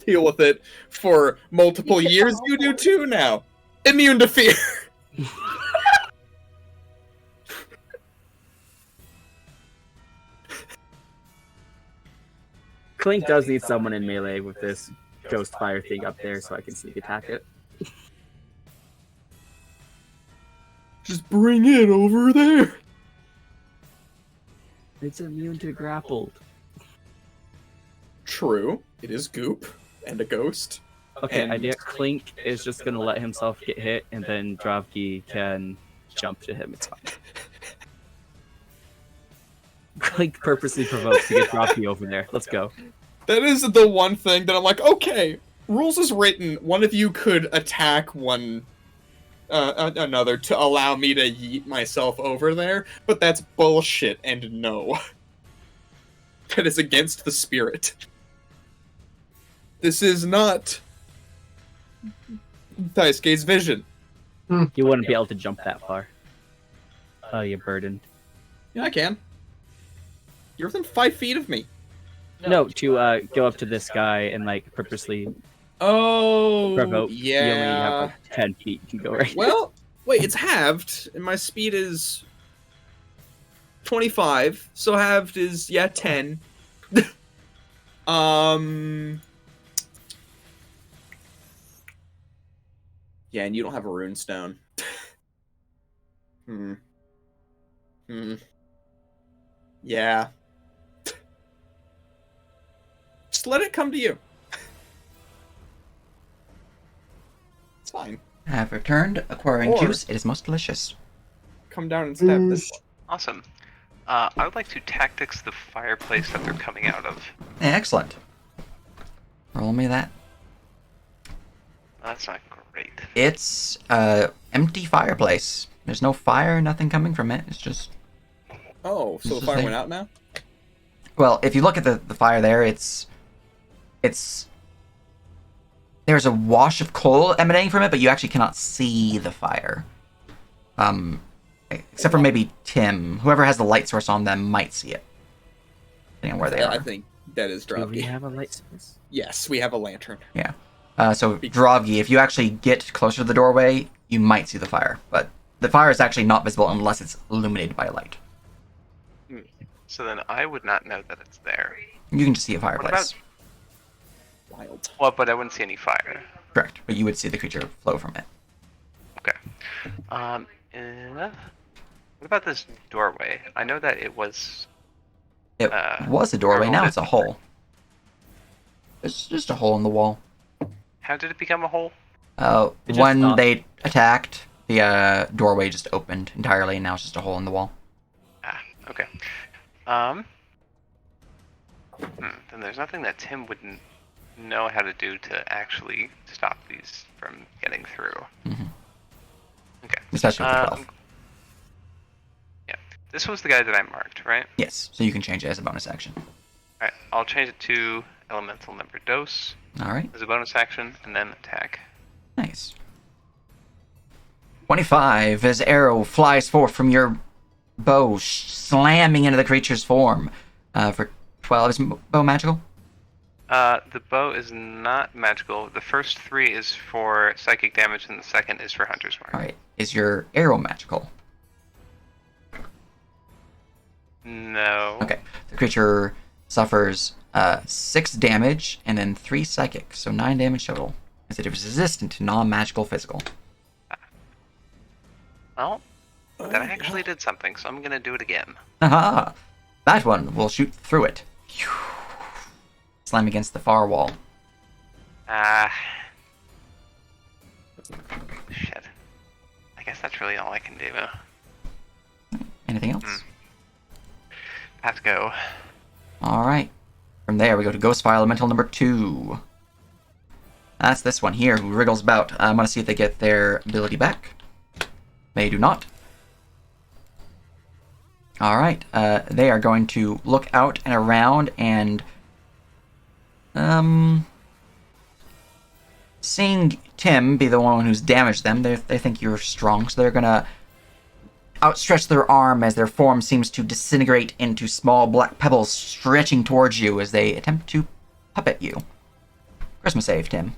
[SPEAKER 4] deal with it for multiple years, you do too now. Immune to fear.
[SPEAKER 6] Clink does need someone in melee with this ghost fire thing up there so I can sneak attack it.
[SPEAKER 4] Just bring it over there.
[SPEAKER 6] It's immune to grappled.
[SPEAKER 4] True. It is goop and a ghost.
[SPEAKER 6] Okay,
[SPEAKER 4] And-
[SPEAKER 6] idea. Clink is just gonna let himself get hit, and then Dravki can jump to him. It's fine. Clink purposely provokes to get Dravki over there. Let's go.
[SPEAKER 4] That is the one thing that I'm like, okay, rules is written. One of you could attack another to allow me to yeet myself over there, but that's bullshit, and no. That is against the spirit. This is not Daisuke's vision.
[SPEAKER 6] You wouldn't be able to jump that far. Oh, you're burdened.
[SPEAKER 4] Yeah, I can. You're within 5 feet of me.
[SPEAKER 6] No, to go up to this guy and like purposely
[SPEAKER 4] Oh,
[SPEAKER 6] provoke. You only have like 10 feet. You can go right.
[SPEAKER 4] Well, wait, it's halved, and my speed is 25, so halved is, 10. Yeah, and you don't have a rune stone. Yeah. Just let it come to you. It's fine.
[SPEAKER 2] I have returned, acquiring
[SPEAKER 4] Or-
[SPEAKER 2] juice. It is most delicious.
[SPEAKER 4] Come down and stab this.
[SPEAKER 3] Awesome. I would like to tactics the fireplace that they're coming out of.
[SPEAKER 2] Excellent. Roll me that.
[SPEAKER 3] That's not great.
[SPEAKER 2] It's empty fireplace. There's no fire, nothing coming from it. It's just
[SPEAKER 4] Oh, so
[SPEAKER 2] This
[SPEAKER 4] the
[SPEAKER 2] is
[SPEAKER 4] fire
[SPEAKER 2] the-
[SPEAKER 4] went out now?
[SPEAKER 2] well, if you look at the fire there, it's there's a wash of coal emanating from it, but you actually cannot see the fire. Except for maybe Tim. Whoever has the light source on them might see it. Depending on where they
[SPEAKER 4] I
[SPEAKER 2] are.
[SPEAKER 4] think that is
[SPEAKER 6] Do we
[SPEAKER 4] Drovgi.
[SPEAKER 6] have a light source?
[SPEAKER 4] Yes, we have a lantern.
[SPEAKER 2] So Drovgi, if you actually get closer to the doorway, you might see the fire. But the fire is actually not visible unless it's illuminated by a light.
[SPEAKER 3] So then I would not know that it's there.
[SPEAKER 2] You can just see a
[SPEAKER 3] What
[SPEAKER 2] fireplace.
[SPEAKER 4] Wild.
[SPEAKER 3] Well, but I wouldn't see any fire.
[SPEAKER 2] Correct. But you would see the creature flow from it.
[SPEAKER 3] Okay. What about this doorway? I know that it was.
[SPEAKER 2] It was a doorway, now
[SPEAKER 3] hold
[SPEAKER 2] it's a hole. It's just a hole in the wall.
[SPEAKER 3] How did it become a hole?
[SPEAKER 6] It just
[SPEAKER 2] When
[SPEAKER 6] stopped.
[SPEAKER 2] they attacked, the doorway just opened entirely, and now it's just a hole in the wall.
[SPEAKER 3] Ah, okay. Then there's nothing that Tim wouldn't know how to do to actually stop these from getting through.
[SPEAKER 2] Mhm.
[SPEAKER 3] Okay.
[SPEAKER 2] Especially with the 12.
[SPEAKER 3] Yeah. This was the guy that I marked, right?
[SPEAKER 2] Yes, so you can change it as a bonus action.
[SPEAKER 3] Alright, I'll change it to elemental number dose
[SPEAKER 2] Alright,
[SPEAKER 3] as a bonus action, and then attack.
[SPEAKER 2] nice. 25 as arrow flies forth from your bow, slamming into the creature's form. For 12, is bow magical?
[SPEAKER 3] The bow is not magical. The first 3 is for psychic damage, and the second is for Hunter's Mark.
[SPEAKER 2] All right. Is your arrow magical?
[SPEAKER 3] No.
[SPEAKER 2] Okay. The creature suffers 6 damage and then 3 psychic, so 9 damage total. As it is resistant to non-magical physical.
[SPEAKER 3] Well, that actually did something, so I'm gonna do it again.
[SPEAKER 2] Aha! That one will shoot through it. Slam against the far wall.
[SPEAKER 3] Shit. I guess that's really all I can do.
[SPEAKER 2] Anything else?
[SPEAKER 3] Have to go.
[SPEAKER 2] Alright. From there, we go to Ghost Fire Elemental number 2. That's this one here, who wriggles about. I'm going to see if they get their ability back. They do not. Alright. They are going to look out and around and... seeing Tim be the one who's damaged them, they think you're strong, so they're going to outstretch their arm as their form seems to disintegrate into small black pebbles stretching towards you as they attempt to puppet you. Christmas save, Tim.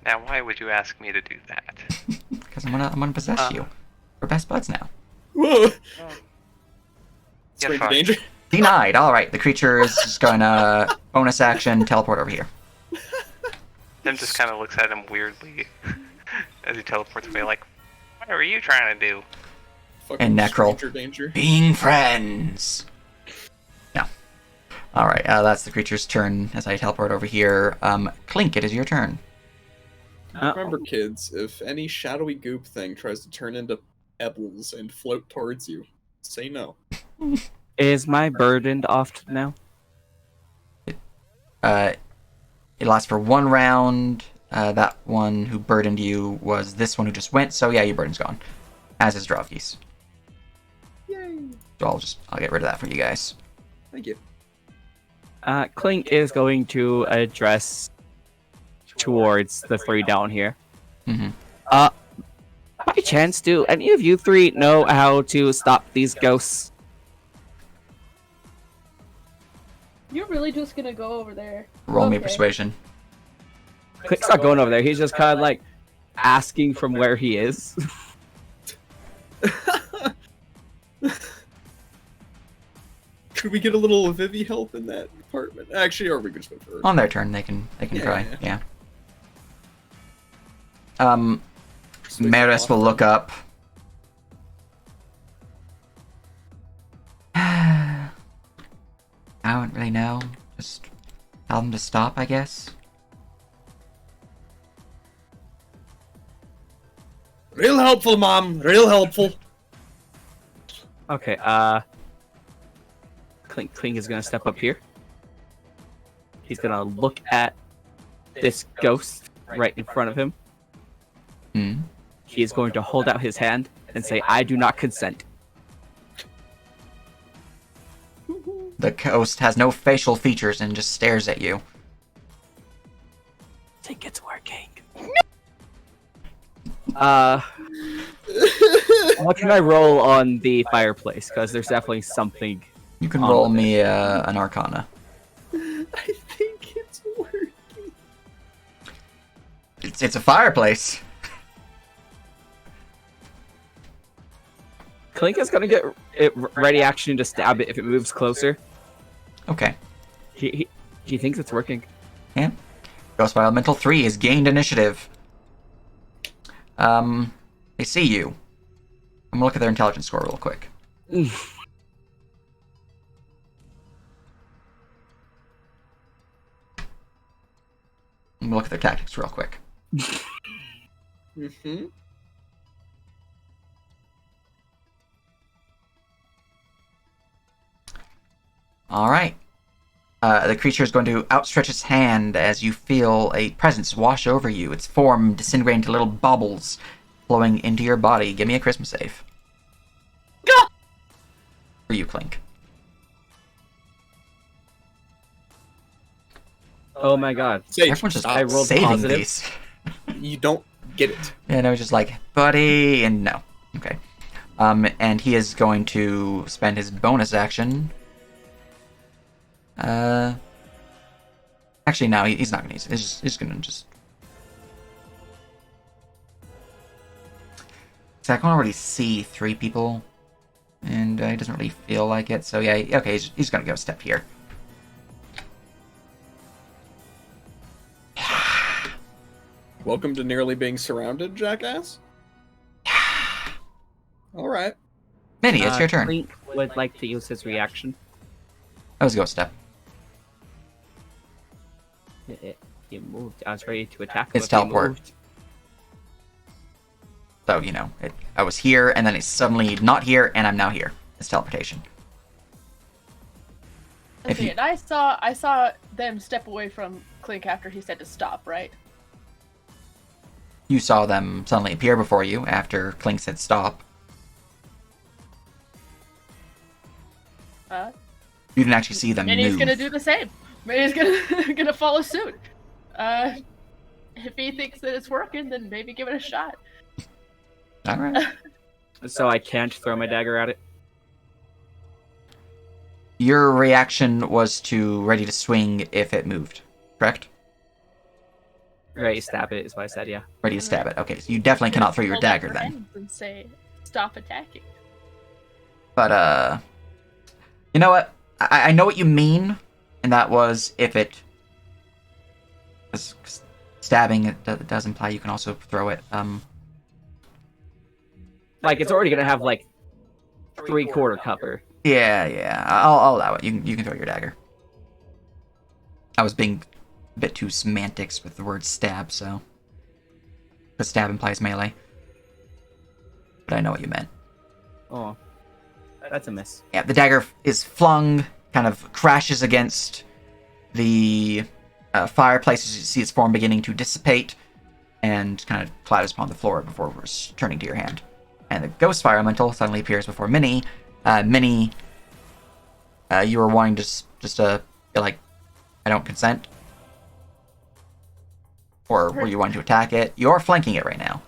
[SPEAKER 3] Now, why would you ask me to do that?
[SPEAKER 2] Because I'm gonna possess you. We're best buds now.
[SPEAKER 4] Whoa!
[SPEAKER 3] Get
[SPEAKER 4] Stranger
[SPEAKER 3] fucked.
[SPEAKER 4] danger.
[SPEAKER 2] Denied. All right, the creature is just gonna bonus action teleport over here.
[SPEAKER 3] Tim just kind of looks at him weirdly as he teleports away, like, what are you trying to do?
[SPEAKER 4] Fucking
[SPEAKER 2] And Necrol.
[SPEAKER 4] stranger danger.
[SPEAKER 2] Being friends. Yeah. All right, that's the creature's turn as I teleport over here. Clink, it is your turn.
[SPEAKER 4] Remember, kids, if any shadowy goop thing tries to turn into pebbles and float towards you, say no.
[SPEAKER 6] Is my burdened off now?
[SPEAKER 2] It lasts for 1 round. That one who burdened you was this one who just went, so yeah, your burden's gone. As is Drovgi's.
[SPEAKER 4] Yay!
[SPEAKER 2] So I'll get rid of that for you guys.
[SPEAKER 4] Thank you.
[SPEAKER 6] Clink is going to address towards the 3 down here.
[SPEAKER 2] Mm-hmm.
[SPEAKER 6] By chance, do any of you 3 know how to stop these ghosts?
[SPEAKER 5] You're really just gonna go over there.
[SPEAKER 2] Roll me
[SPEAKER 5] Okay.
[SPEAKER 2] persuasion.
[SPEAKER 6] Clink's not going over there. He's just kind of like asking from where he is.
[SPEAKER 4] Could we get a little Vivi help in that department? Actually, or we could just wait for her.
[SPEAKER 2] On their turn, they can try. Yeah.
[SPEAKER 4] Persuade
[SPEAKER 2] Maris
[SPEAKER 4] off.
[SPEAKER 2] will look up. I don't really know. Just tell them to stop, I guess.
[SPEAKER 4] Real helpful, Mom. Real helpful.
[SPEAKER 6] Okay, Clink is gonna step up here. He's gonna look at this ghost right in front of him.
[SPEAKER 2] Hmm.
[SPEAKER 6] He is going to hold out his hand and say, "I do not consent."
[SPEAKER 2] The ghost has no facial features and just stares at you.
[SPEAKER 6] I think it's working. What can I roll on the fireplace? Because there's definitely something.
[SPEAKER 2] You can
[SPEAKER 6] On
[SPEAKER 2] roll
[SPEAKER 6] with
[SPEAKER 2] me an Arcana.
[SPEAKER 4] I think it's working.
[SPEAKER 2] It's a fireplace.
[SPEAKER 6] Clink is gonna get it ready action to stab it if it moves closer.
[SPEAKER 2] Okay.
[SPEAKER 6] He thinks it's working.
[SPEAKER 2] Yeah. Ghost Elemental 3 has gained initiative. They see you. I'm gonna look at their intelligence score real quick. I'm gonna look at their tactics real quick.
[SPEAKER 4] Mm-hmm.
[SPEAKER 2] Alright. The creature is going to outstretch its hand as you feel a presence wash over you, its form disintegrating into little bubbles flowing into your body. Give me a Christmas save. For you, Clink.
[SPEAKER 6] Oh my god.
[SPEAKER 4] Say,
[SPEAKER 2] Everyone's just
[SPEAKER 6] I rolled
[SPEAKER 2] saving
[SPEAKER 6] positive.
[SPEAKER 2] these.
[SPEAKER 4] you don't Get it.
[SPEAKER 2] And I was just like, buddy, and no. Okay. And he is going to spend his bonus action. Actually, no, he's not going to use it. He's going to just... So I can already see 3 people, and he doesn't really feel like it. So yeah, okay, he's going to go a step here.
[SPEAKER 4] Welcome to nearly being surrounded, jackass. All right.
[SPEAKER 2] Minnie, it's your turn.
[SPEAKER 6] Clink would like to use his reaction.
[SPEAKER 2] That was a ghost step.
[SPEAKER 6] He moved. I was ready to attack him.
[SPEAKER 2] It's
[SPEAKER 6] if he
[SPEAKER 2] teleport.
[SPEAKER 6] moved.
[SPEAKER 2] So, I was here, and then it's suddenly not here, and I'm now here. It's teleportation. If
[SPEAKER 5] Okay,
[SPEAKER 2] you-
[SPEAKER 5] and I saw them step away from Clink after he said to stop, right?
[SPEAKER 2] You saw them suddenly appear before you after Clink said stop. You didn't actually see them
[SPEAKER 5] Minnie's
[SPEAKER 2] move.
[SPEAKER 5] gonna do the same. Minnie's gonna follow suit. If he thinks that it's working, then maybe give it a shot.
[SPEAKER 2] All right.
[SPEAKER 6] So I can't throw my dagger at it.
[SPEAKER 2] Your reaction was to ready to swing if it moved, correct?
[SPEAKER 6] Ready to stab it is what I said. Yeah.
[SPEAKER 2] Ready to stab it. Okay, so you definitely cannot throw your
[SPEAKER 5] Hold up
[SPEAKER 2] dagger
[SPEAKER 5] her
[SPEAKER 2] then.
[SPEAKER 5] hands and say, "Stop attacking."
[SPEAKER 2] But, you know what? I know what you mean, and that was if it... 'cause stabbing, it does imply you can also throw it.
[SPEAKER 6] Like it's already gonna have like 3/4 cover.
[SPEAKER 2] Yeah, I'll allow it. You can throw your dagger. I was being a bit too semantics with the word stab, so... But stab implies melee. But I know what you meant.
[SPEAKER 6] Oh, that's a miss.
[SPEAKER 2] Yeah, the dagger is flung, kind of crashes against the fireplace as you see its form beginning to dissipate, and kind of clatters upon the floor before returning to your hand. And the ghost fire elemental suddenly appears before Minnie. Minnie, you were wanting to just be like, I don't consent? Or were you wanting to attack it? You're flanking it right now.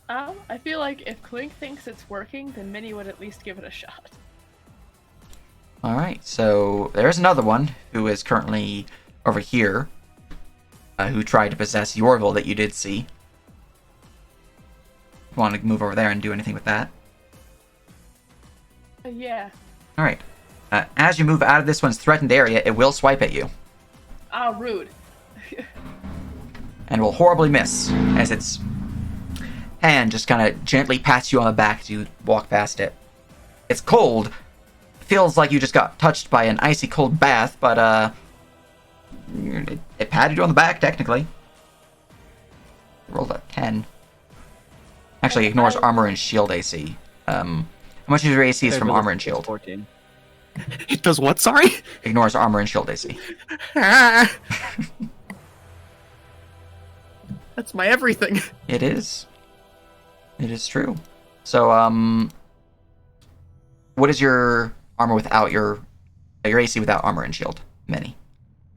[SPEAKER 5] I feel like if Clink thinks it's working, then Minnie would at least give it a shot.
[SPEAKER 2] Alright, so there's another one who is currently over here, who tried to possess Yorville that you did see. Want to move over there and do anything with that?
[SPEAKER 5] Yeah.
[SPEAKER 2] Alright. As you move out of this one's threatened area, it will swipe at you.
[SPEAKER 5] Ah, rude.
[SPEAKER 2] And will horribly miss, as its hand just kind of gently pats you on the back as you walk past it. It's cold. Feels like you just got touched by an icy cold bath, but it patted you on the back, technically. Rolled a 10. Actually, ignores armor and shield AC. How much of your AC is from armor and shield?
[SPEAKER 6] 14.
[SPEAKER 4] It does what? Sorry.
[SPEAKER 2] Ignores armor and shield AC.
[SPEAKER 4] That's my everything.
[SPEAKER 2] It is. It is true. So, what is your armor without your AC without armor and shield? Minnie.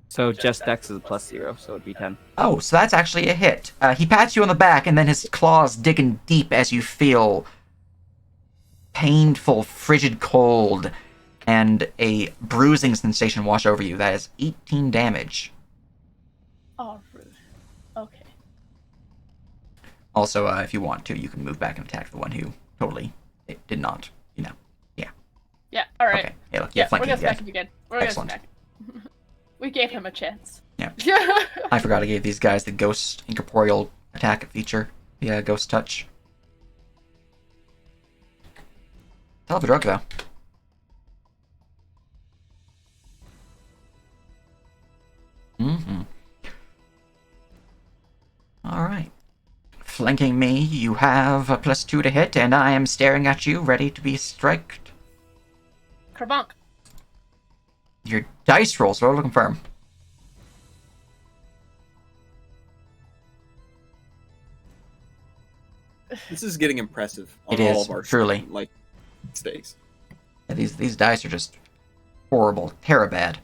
[SPEAKER 6] So just Dex is a +0, so it'd be 10.
[SPEAKER 2] Oh, so that's actually a hit. He pats you on the back, and then his claws dig in deep as you feel painful, frigid cold, and a bruising sensation wash over you. That is 18 damage.
[SPEAKER 5] Oh, rude. Okay.
[SPEAKER 2] Also, if you want to, you can move back and attack the one who totally did not, Yeah.
[SPEAKER 5] Yeah, alright.
[SPEAKER 2] Okay. Yeah, look,
[SPEAKER 5] Yeah, we're
[SPEAKER 2] flanking
[SPEAKER 5] gonna
[SPEAKER 2] again.
[SPEAKER 5] smack him again. We're gonna
[SPEAKER 2] Excellent.
[SPEAKER 5] smack him. We gave him a chance.
[SPEAKER 2] Yeah. I forgot I gave these guys the ghost incorporeal attack feature. The ghost touch. Hell of a drug, though. Alright. Flanking me, you have a +2 to hit, and I am staring at you, ready to be striked.
[SPEAKER 5] Kerbonk.
[SPEAKER 2] Your dice rolls, roll to confirm.
[SPEAKER 4] This is getting impressive on
[SPEAKER 2] It
[SPEAKER 4] all
[SPEAKER 2] is,
[SPEAKER 4] of our
[SPEAKER 2] truly.
[SPEAKER 4] stakes.
[SPEAKER 2] Yeah, these dice are just horrible, terribad.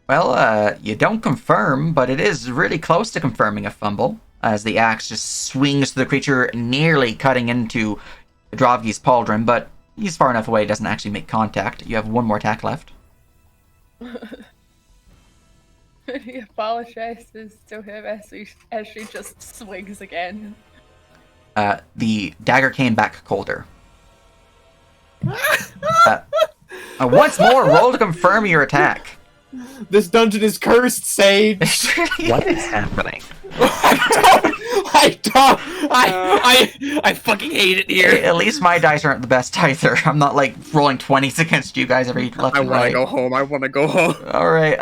[SPEAKER 2] Well, you don't confirm, but it is really close to confirming a fumble, as the axe just swings to the creature, nearly cutting into Drovgi's pauldron, but he's far enough away it doesn't actually make contact. You have one more attack left.
[SPEAKER 5] He apologizes to him as she just swings again.
[SPEAKER 2] The dagger came back colder. Once more, roll to confirm your attack.
[SPEAKER 4] This dungeon is cursed, Sage.
[SPEAKER 6] What is happening?
[SPEAKER 4] I fucking hate it here.
[SPEAKER 2] At least my dice aren't the best either. I'm not like rolling 20s against you guys every left and right.
[SPEAKER 4] I want to go home.
[SPEAKER 2] Alright,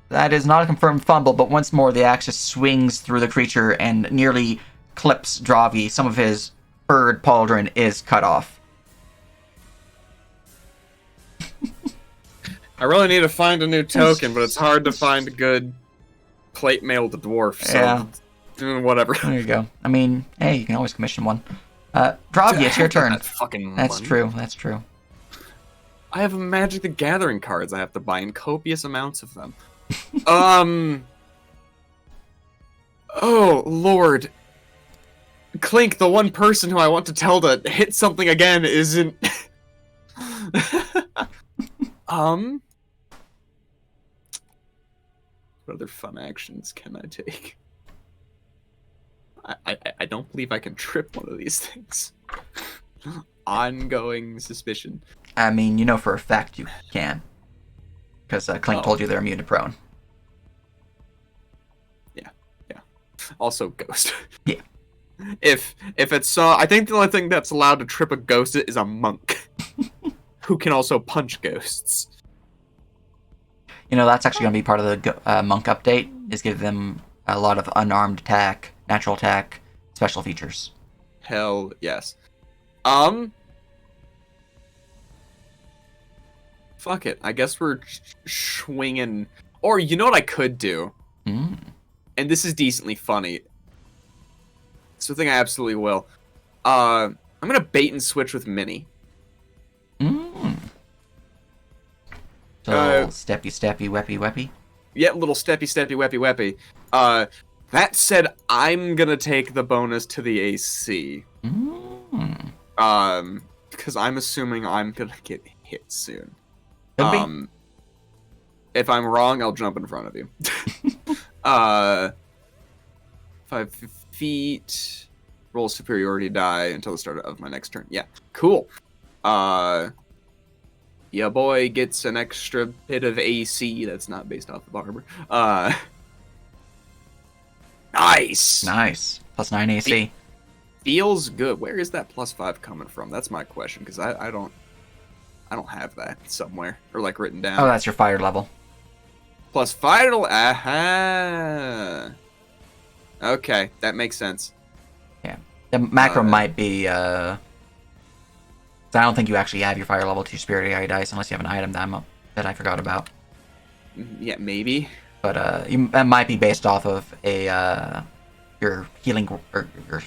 [SPEAKER 2] that is not a confirmed fumble, but once more the axe just swings through the creature and nearly clips Drovgi. Some of his furred pauldron is cut off.
[SPEAKER 4] I really need to find a new token, but it's hard to find a good plate mail to dwarf, so whatever.
[SPEAKER 2] There you go. I mean, hey, you can always commission one. Drovgi, it's your turn. That's true, that's true.
[SPEAKER 4] I have Magic the Gathering cards I have to buy in copious amounts of them. Oh, Lord. Clink, the one person who I want to tell to hit something again isn't... What other fun actions can I take? I don't believe I can trip one of these things. Ongoing suspicion.
[SPEAKER 2] I mean, you know for a fact you can. Because Clink told you they're immune to prone.
[SPEAKER 4] Yeah. Also, ghost.
[SPEAKER 2] Yeah.
[SPEAKER 4] If it's I think the only thing that's allowed to trip a ghost is a monk. Who can also punch ghosts.
[SPEAKER 2] You know, that's actually going to be part of the monk update, is give them a lot of unarmed attack, natural attack, special features.
[SPEAKER 4] Hell yes. Fuck it. I guess we're swinging. Or you know what I could do?
[SPEAKER 2] Mm.
[SPEAKER 4] And this is decently funny. It's the thing I absolutely will. I'm gonna bait and switch with Minnie.
[SPEAKER 2] So, steppy, weppy.
[SPEAKER 4] Yeah, little steppy, weppy. That said, I'm gonna take the bonus to the AC. Because I'm assuming I'm gonna get hit soon.
[SPEAKER 2] Could be.
[SPEAKER 4] If I'm wrong, I'll jump in front of you. 5 feet. Roll superiority die until the start of my next turn. Yeah, cool. Yeah, boy gets an extra bit of AC that's not based off of armor. Nice.
[SPEAKER 2] Plus 9 AC.
[SPEAKER 4] Feels good. Where is that +5 coming from? That's my question, because I don't have that somewhere or like written down.
[SPEAKER 2] Oh, that's your fire level.
[SPEAKER 4] +5. Aha. Okay, that makes sense.
[SPEAKER 2] Yeah, the macro might be. I don't think you actually have your fire level 2 spirit dice unless you have an item that I forgot about.
[SPEAKER 4] Yeah, maybe.
[SPEAKER 2] But it might be based off of your healing or your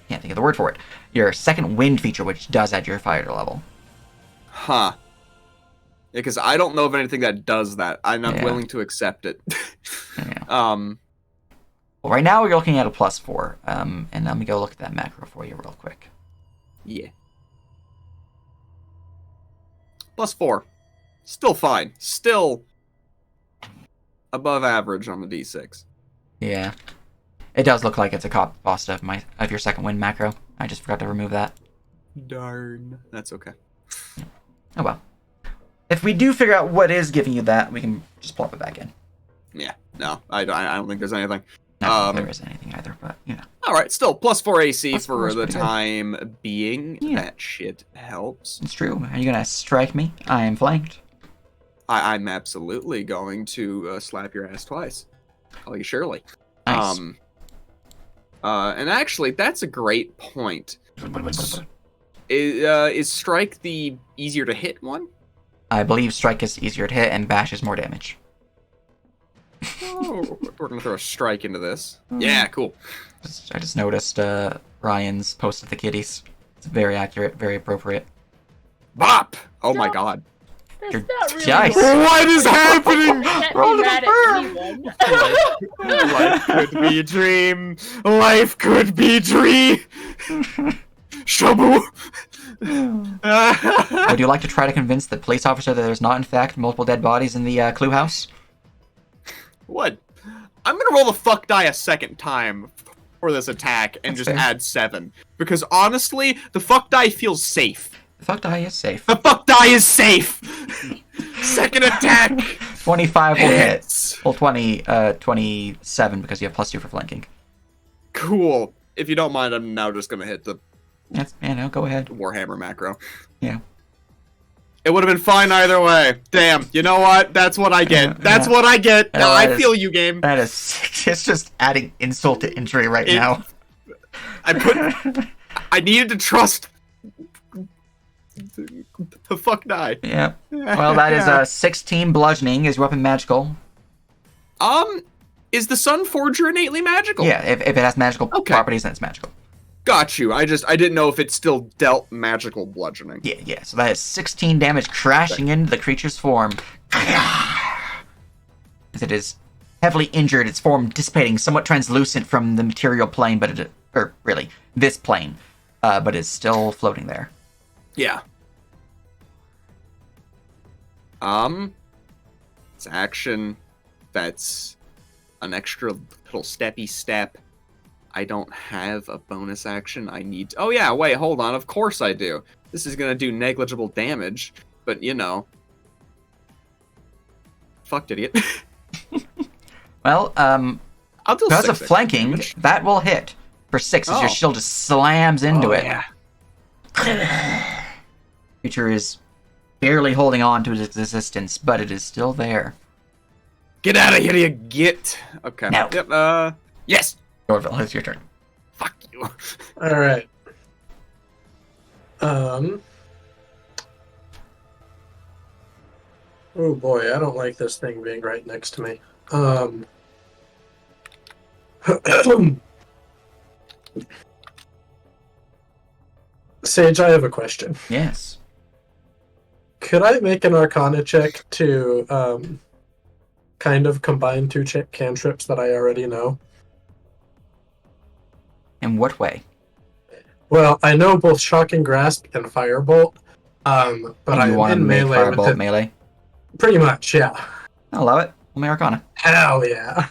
[SPEAKER 2] can't think of the word for it. Your second wind feature, which does add your fire level.
[SPEAKER 4] Huh. Yeah, because I don't know of anything that does that. I'm not willing to accept it.
[SPEAKER 2] Yeah.
[SPEAKER 4] Well,
[SPEAKER 2] right now we're looking at a +4. And let me go look at that macro for you real quick.
[SPEAKER 4] Yeah. +4. Still fine. Still above average on the D6.
[SPEAKER 2] Yeah. It does look like it's a cost of your second wind macro. I just forgot to remove that.
[SPEAKER 4] Darn. That's okay.
[SPEAKER 2] Oh well. If we do figure out what is giving you that, we can just plop it back in.
[SPEAKER 4] Yeah. No, I don't think there's anything.
[SPEAKER 2] Not that there isn't anything either, but you know.
[SPEAKER 4] Alright, still +4 AC
[SPEAKER 2] +4
[SPEAKER 4] for
[SPEAKER 2] is
[SPEAKER 4] the
[SPEAKER 2] pretty good.
[SPEAKER 4] time being.
[SPEAKER 2] Yeah.
[SPEAKER 4] That shit helps.
[SPEAKER 2] It's true. Are you gonna strike me? I am flanked.
[SPEAKER 4] I'm absolutely going to slap your ass twice. Call you Shirley.
[SPEAKER 2] Nice.
[SPEAKER 4] And actually, that's a great point. Is strike the easier to hit one?
[SPEAKER 2] I believe strike is easier to hit and bash is more damage.
[SPEAKER 4] Oh, we're gonna throw a strike into this. Yeah, cool.
[SPEAKER 2] I just noticed Ryan's post of the kitties. It's very accurate, very appropriate.
[SPEAKER 4] Bop! Oh my god.
[SPEAKER 5] That's
[SPEAKER 2] You're
[SPEAKER 5] not really
[SPEAKER 2] dice.
[SPEAKER 4] What is happening?
[SPEAKER 5] Can't
[SPEAKER 2] Roll
[SPEAKER 5] be
[SPEAKER 2] to
[SPEAKER 5] mad
[SPEAKER 2] confirm.
[SPEAKER 5] at anyone.
[SPEAKER 4] Life could be a dream. Life could be dream. Shabu.
[SPEAKER 2] Would you like to try to convince the police officer that there's not, in fact, multiple dead bodies in the clue house?
[SPEAKER 4] What? I'm gonna roll the fuck die a second time for this attack and
[SPEAKER 2] That's
[SPEAKER 4] just
[SPEAKER 2] fair.
[SPEAKER 4] add 7. Because honestly, the fuck die feels safe.
[SPEAKER 2] The fuck die is safe.
[SPEAKER 4] The fuck die is safe! Second attack!
[SPEAKER 2] 25 will hit.
[SPEAKER 4] Hits.
[SPEAKER 2] Well, 27 because you have +2 for flanking.
[SPEAKER 4] Cool. If you don't mind, I'm now just gonna hit the
[SPEAKER 2] That's, go ahead.
[SPEAKER 4] Warhammer macro.
[SPEAKER 2] Yeah.
[SPEAKER 4] It would have been fine either way. Damn. You know what? That's what I get. That's what I get.
[SPEAKER 2] Yeah,
[SPEAKER 4] I
[SPEAKER 2] that
[SPEAKER 4] feel
[SPEAKER 2] is-
[SPEAKER 4] you, game.
[SPEAKER 2] That is, it's just adding insult to injury right
[SPEAKER 4] It-
[SPEAKER 2] now.
[SPEAKER 4] I needed to trust the fuck die.
[SPEAKER 2] Yeah. Well, that is 16 bludgeoning. Is your weapon magical?
[SPEAKER 4] Is the Sun Forger innately magical?
[SPEAKER 2] Yeah, if it has magical
[SPEAKER 4] Okay.
[SPEAKER 2] properties, then it's magical.
[SPEAKER 4] Got you. I didn't know if it still dealt magical bludgeoning.
[SPEAKER 2] Yeah. So that is 16 damage crashing into the creature's form. As it is heavily injured, its form dissipating, somewhat translucent from the material plane, or really, this plane, but is still floating there.
[SPEAKER 4] Yeah. It's action. That's an extra little steppy step. I don't have a bonus action. I need. Oh yeah, wait, hold on. Of course I do. This is gonna do negligible damage, but you know. Fucked idiot.
[SPEAKER 2] Well,
[SPEAKER 4] I'll do
[SPEAKER 2] because
[SPEAKER 4] 6
[SPEAKER 2] of
[SPEAKER 4] extra
[SPEAKER 2] flanking,
[SPEAKER 4] damage.
[SPEAKER 2] that will hit for 6 as your
[SPEAKER 4] Oh.
[SPEAKER 2] shield just slams into
[SPEAKER 4] Oh,
[SPEAKER 2] it.
[SPEAKER 4] yeah.
[SPEAKER 2] Creature is barely holding on to its existence, but it is still there.
[SPEAKER 4] Get out of here, you git. Okay.
[SPEAKER 2] No.
[SPEAKER 4] Yep. Yes.
[SPEAKER 2] Dorville, it's your turn.
[SPEAKER 4] Fuck you.
[SPEAKER 1] All right. Oh boy, I don't like this thing being right next to me. Sage, I have a question.
[SPEAKER 2] Yes.
[SPEAKER 1] Could I make an Arcana check to kind of combine two cantrips that I already know?
[SPEAKER 2] In what way?
[SPEAKER 1] Well, I know both Shocking Grasp and Firebolt, but
[SPEAKER 2] And you
[SPEAKER 1] I'm
[SPEAKER 2] want to
[SPEAKER 1] in
[SPEAKER 2] make
[SPEAKER 1] melee with
[SPEAKER 2] Firebolt
[SPEAKER 1] it.
[SPEAKER 2] melee?
[SPEAKER 1] Pretty much, yeah.
[SPEAKER 2] I'll allow it. Only Arcana.
[SPEAKER 1] Hell yeah.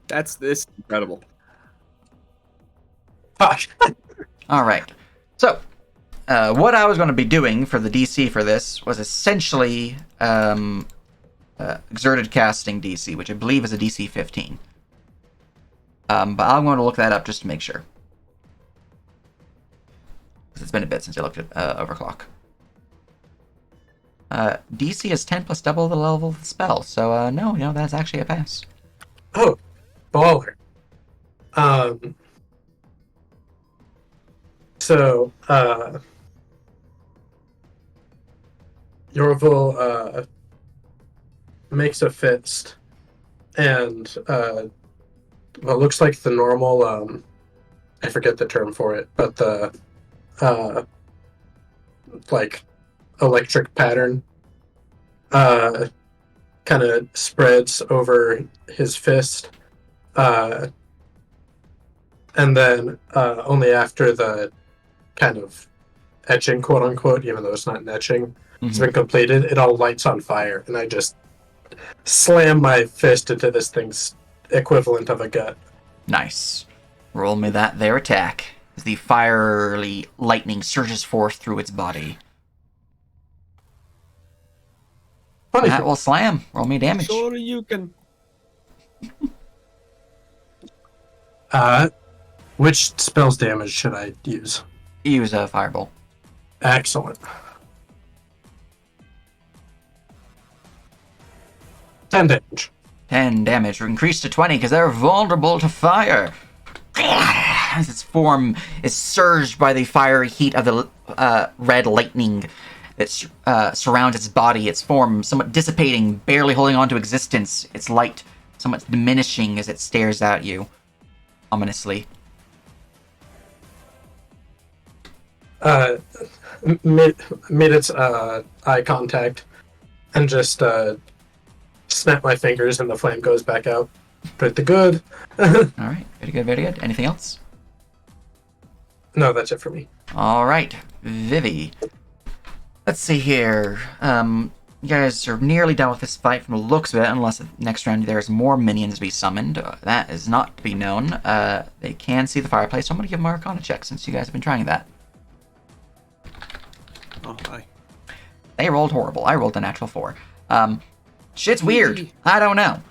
[SPEAKER 4] That's this incredible.
[SPEAKER 1] Fuck.
[SPEAKER 2] All right. So, what I was going to be doing for the DC for this was essentially exerted casting DC, which I believe is a DC 15. But I'm going to look that up just to make sure. 'Cause it's been a bit since I looked at Overclock. DC is 10 plus double the level of the spell, so no, that's actually a pass.
[SPEAKER 1] Oh, baller. So, Yorvil makes a fist, and what looks like the normal, I forget the term for it, but the like electric pattern kind of spreads over his fist, and then only after the kind of etching, quote unquote, even though it's not an etching, it's been completed, it all lights on fire, and I just slam my fist into this thing's equivalent of a gut.
[SPEAKER 2] Nice. Roll me that there attack as the fiery lightning surges forth through its body.
[SPEAKER 1] Funny.
[SPEAKER 2] That will slam. Roll me damage.
[SPEAKER 4] Sure you can.
[SPEAKER 1] Which spell's damage should I use?
[SPEAKER 2] Use a fireball.
[SPEAKER 1] Excellent. 10 damage.
[SPEAKER 2] 10 damage. Increased to 20 because they're vulnerable to fire. As its form is surged by the fiery heat of the red lightning that surrounds its body, its form somewhat dissipating, barely holding on to existence, its light somewhat diminishing as it stares at you ominously.
[SPEAKER 1] Mid its eye contact, and just snap my fingers and the flame goes back out. Pretty good.
[SPEAKER 2] All right, very good, very good. Anything else?
[SPEAKER 1] No, that's it for me.
[SPEAKER 2] All right, Vivi. Let's see here. You guys are nearly done with this fight from the looks of it, unless next round there's more minions to be summoned. That is not to be known. They can see the fireplace, so I'm going to give them a Arcana check since you guys have been trying that.
[SPEAKER 4] Oh, hi.
[SPEAKER 2] They rolled horrible. I rolled a natural 4. Shit's weird. I don't know.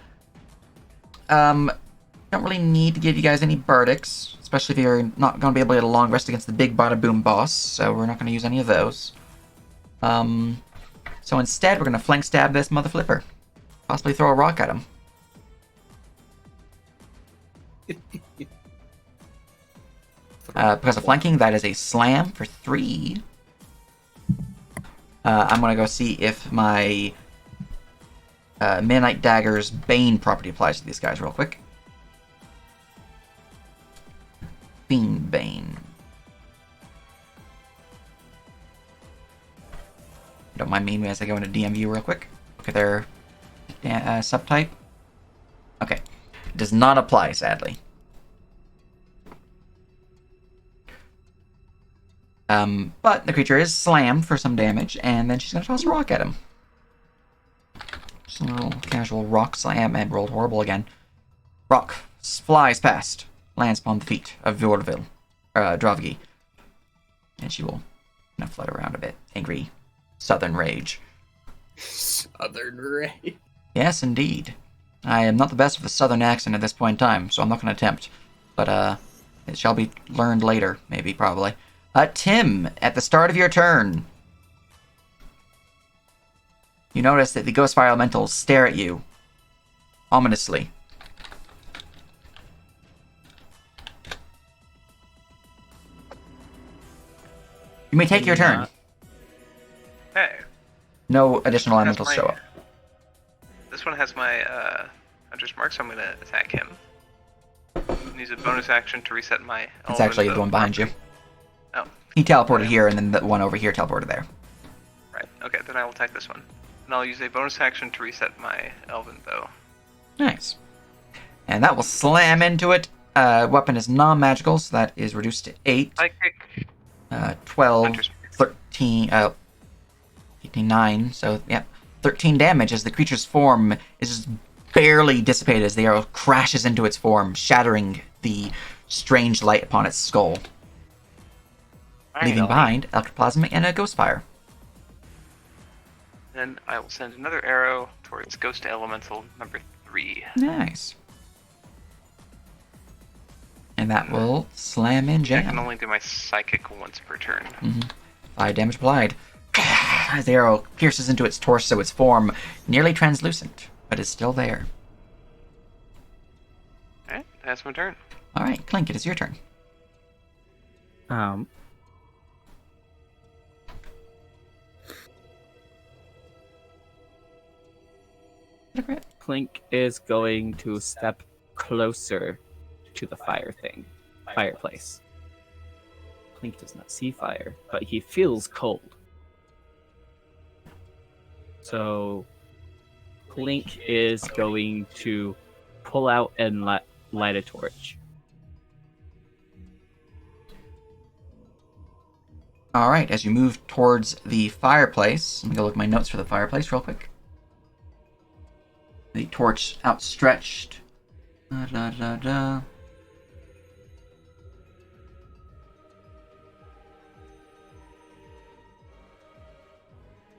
[SPEAKER 2] Don't really need to give you guys any verdicts, especially if you're not going to be able to get a long rest against the big bada boom boss, so we're not going to use any of those. So instead, we're going to flank stab this mother flipper. Possibly throw a rock at him. Because of flanking, that is a slam for 3. I'm going to go see if my Midnight Dagger's Bane property applies to these guys real quick. Fiend Bane. Don't mind me as I go into DM view real quick. Look at their subtype. Okay. It does not apply, sadly. But the creature is slammed for some damage, and then she's going to toss a rock at him. Just a little casual rock slam, and rolled horrible again. Rock flies past, lands upon the feet of Dravgi. And she will flutter around a bit. Angry Southern Rage.
[SPEAKER 4] Southern Rage.
[SPEAKER 2] Yes, indeed. I am not the best with a Southern accent at this point in time, so I'm not going to attempt. But, it shall be learned later, maybe, probably. Tim, at the start of your turn, you notice that the Ghost Fire Elementals stare at you ominously. You may take your turn.
[SPEAKER 3] Hey.
[SPEAKER 2] No additional
[SPEAKER 3] Has
[SPEAKER 2] elementals
[SPEAKER 3] my-
[SPEAKER 2] show up.
[SPEAKER 3] This one has my Hunter's Mark, so I'm gonna attack him. Use a bonus action to reset my.
[SPEAKER 2] It's actually the one behind you.
[SPEAKER 3] Oh.
[SPEAKER 2] He teleported here, and then the one over here teleported there.
[SPEAKER 3] Right. Okay, then I will attack this one, and I'll use a bonus action to reset my Elven Bow.
[SPEAKER 2] Nice. And that will slam into it. Weapon is non-magical, so that is reduced to 8.
[SPEAKER 3] Psychic.
[SPEAKER 2] 12,
[SPEAKER 3] Hunter's
[SPEAKER 2] 13, 18, 9. So, yeah, 13 damage as the creature's form is just barely dissipated as the arrow crashes into its form, shattering the strange light upon its skull. Leaving behind Electroplasm and a Ghost Fire.
[SPEAKER 3] Then I will send another arrow towards Ghost Elemental number 3.
[SPEAKER 2] Nice. And that will slam in
[SPEAKER 3] I can
[SPEAKER 2] jam.
[SPEAKER 3] only do my Psychic once per turn.
[SPEAKER 2] 5 damage applied. As the arrow pierces into its torso, its form nearly translucent, but is still there.
[SPEAKER 3] Alright, that's my turn.
[SPEAKER 2] Alright, Clink, it is your turn.
[SPEAKER 6] Clink is going to step closer to the fireplace. Clink does not see fire, but he feels cold. So Clink is going to pull out and light a torch.
[SPEAKER 2] Alright, as you move towards the fireplace, let me go look at my notes for the fireplace real quick. The torch outstretched.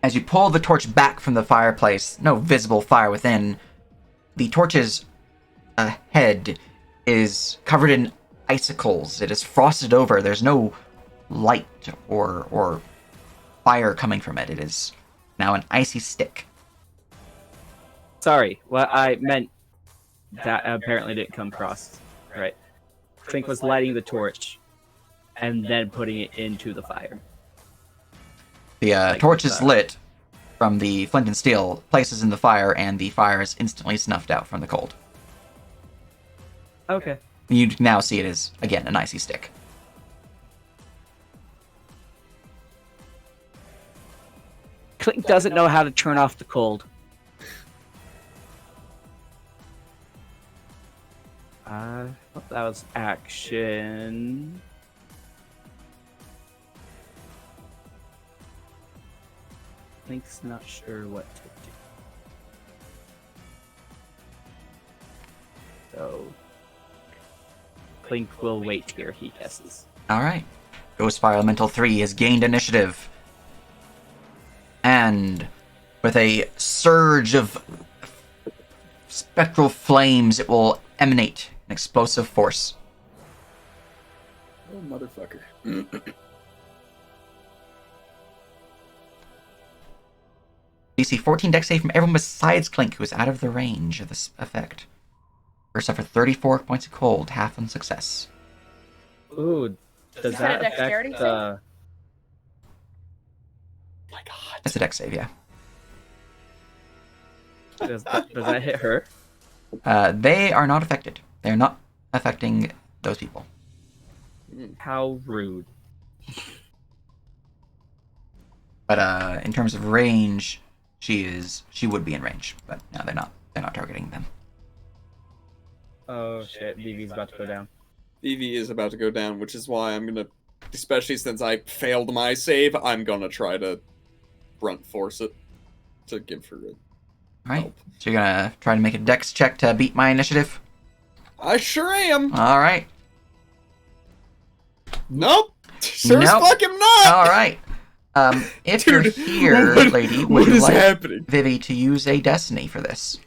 [SPEAKER 2] As you pull the torch back from the fireplace, no visible fire within, the torch's head is covered in icicles. It is frosted over. There's no light or fire coming from it. It is now an icy stick.
[SPEAKER 6] Sorry, what I meant that apparently didn't come across. Right. Clink was lighting the torch and then putting it into the fire.
[SPEAKER 2] The torch is lit from the flint and steel, places in the fire, and the fire is instantly snuffed out from the cold.
[SPEAKER 6] Okay.
[SPEAKER 2] You now see it as, again, an icy stick.
[SPEAKER 6] Clink doesn't know how to turn off the cold. That was action. Clink's not sure what to do. So, Clink will wait here, he guesses.
[SPEAKER 2] Alright. Ghost Fire Elemental 3 has gained initiative. And with a surge of spectral flames, it will emanate an explosive force.
[SPEAKER 4] Oh, motherfucker.
[SPEAKER 2] DC 14 dex save from everyone besides Clink, who is out of the range of this effect. Or suffer 34 points of cold, half on success.
[SPEAKER 6] Ooh, does
[SPEAKER 5] Is that a
[SPEAKER 6] that
[SPEAKER 5] dexterity
[SPEAKER 6] affect
[SPEAKER 5] save?
[SPEAKER 4] My God.
[SPEAKER 2] That's a dex save, yeah.
[SPEAKER 6] does that hit her?
[SPEAKER 2] They are not affected. They're not affecting those people.
[SPEAKER 6] How rude.
[SPEAKER 2] But in terms of range, she would be in range. But no, they're not. They're not targeting them.
[SPEAKER 6] Oh shit, Vivi's about to go down.
[SPEAKER 4] Vivi is about to go down, which is why I'm gonna, especially since I failed my save, I'm gonna try to brunt force it to give her a
[SPEAKER 2] All right.
[SPEAKER 4] help.
[SPEAKER 2] So you're gonna try to make a dex check to beat my initiative.
[SPEAKER 4] I sure am.
[SPEAKER 2] All right.
[SPEAKER 4] Nope. Sure as
[SPEAKER 2] Nope.
[SPEAKER 4] fuck am not.
[SPEAKER 2] All right. If
[SPEAKER 4] Dude,
[SPEAKER 2] you're here, lady, would
[SPEAKER 4] what
[SPEAKER 2] you
[SPEAKER 4] is
[SPEAKER 2] like
[SPEAKER 4] happening?
[SPEAKER 2] Vivi to use a destiny for this?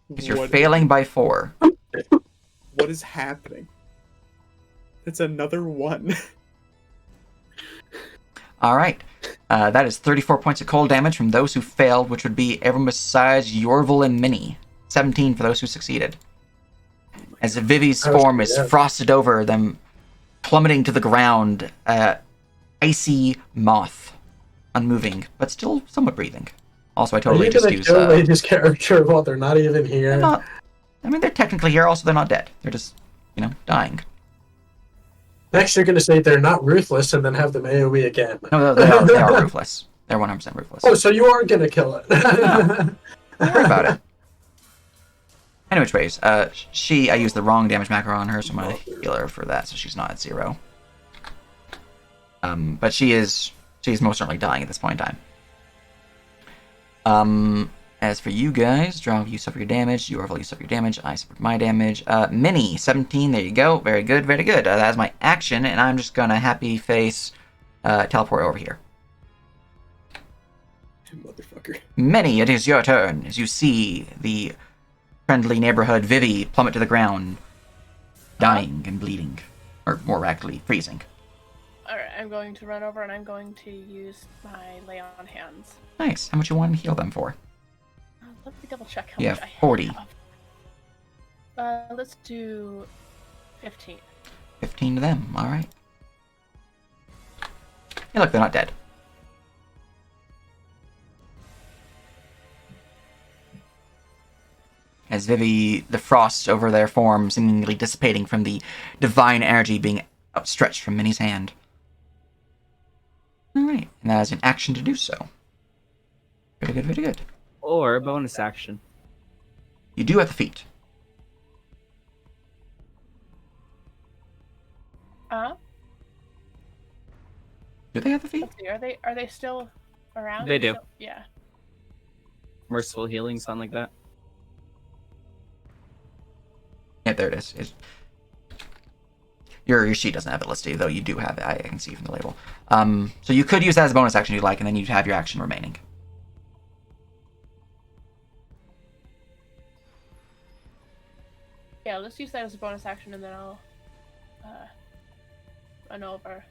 [SPEAKER 2] Because you're
[SPEAKER 4] What-
[SPEAKER 2] failing by 4.
[SPEAKER 4] What is happening? It's another one.
[SPEAKER 2] All right. That is 34 points of cold damage from those who failed, which would be everyone besides Yorval and Minnie. 17 for those who succeeded. As Vivi's form is frosted over them, plummeting to the ground, icy moth, unmoving, but still somewhat breathing. Also, I totally
[SPEAKER 1] Are you
[SPEAKER 2] just
[SPEAKER 1] gonna
[SPEAKER 2] used.
[SPEAKER 1] kill Lady's character while they're not even here?
[SPEAKER 2] They're not. I mean, they're technically here. Also, they're not dead. They're just, dying.
[SPEAKER 1] Next, you're gonna say they're not ruthless, and then have them AOE again.
[SPEAKER 2] No, they are ruthless. They're 100% ruthless.
[SPEAKER 1] Oh, so you are gonna kill it?
[SPEAKER 2] Don't worry about it. Anyway, which ways? I used the wrong damage macro on her, so I'm gonna heal her for that, so she's not at 0. But she's most certainly dying at this point in time. As for you guys, draw, you suffer your damage. Yorval, you suffer your damage. I suffered my damage. Minnie, 17. There you go. Very good, very good. That's my action, and I'm just gonna happy face teleport over here.
[SPEAKER 4] Motherfucker.
[SPEAKER 2] Minnie, it is your turn. As you see the friendly neighborhood Vivi plummet to the ground, dying and bleeding, or more accurately, freezing.
[SPEAKER 5] Alright, I'm going to run over and I'm going to use my lay on hands.
[SPEAKER 2] Nice. How much you want to heal them for?
[SPEAKER 5] Let me double check how
[SPEAKER 2] You
[SPEAKER 5] much
[SPEAKER 2] have
[SPEAKER 5] I
[SPEAKER 2] 40.
[SPEAKER 5] have. Let's do 15.
[SPEAKER 2] 15 to them. All right. Hey, look, they're not dead. As Vivi, the frost over their form seemingly dissipating from the divine energy being outstretched from Minnie's hand. All right, and that is an action to do so. Very good, very good.
[SPEAKER 6] Or bonus action.
[SPEAKER 2] You do have the feet. Do they have the feet?
[SPEAKER 5] Let's see, are they still around?
[SPEAKER 6] They do.
[SPEAKER 5] Yeah.
[SPEAKER 6] Merciful healing, something like that.
[SPEAKER 2] Yeah, there it is. Your sheet doesn't have it listed, though you do have it. I can see from the label. So you could use that as a bonus action if you'd like, and then you'd have your action remaining.
[SPEAKER 5] Yeah, let's use that as a bonus action and then I'll run over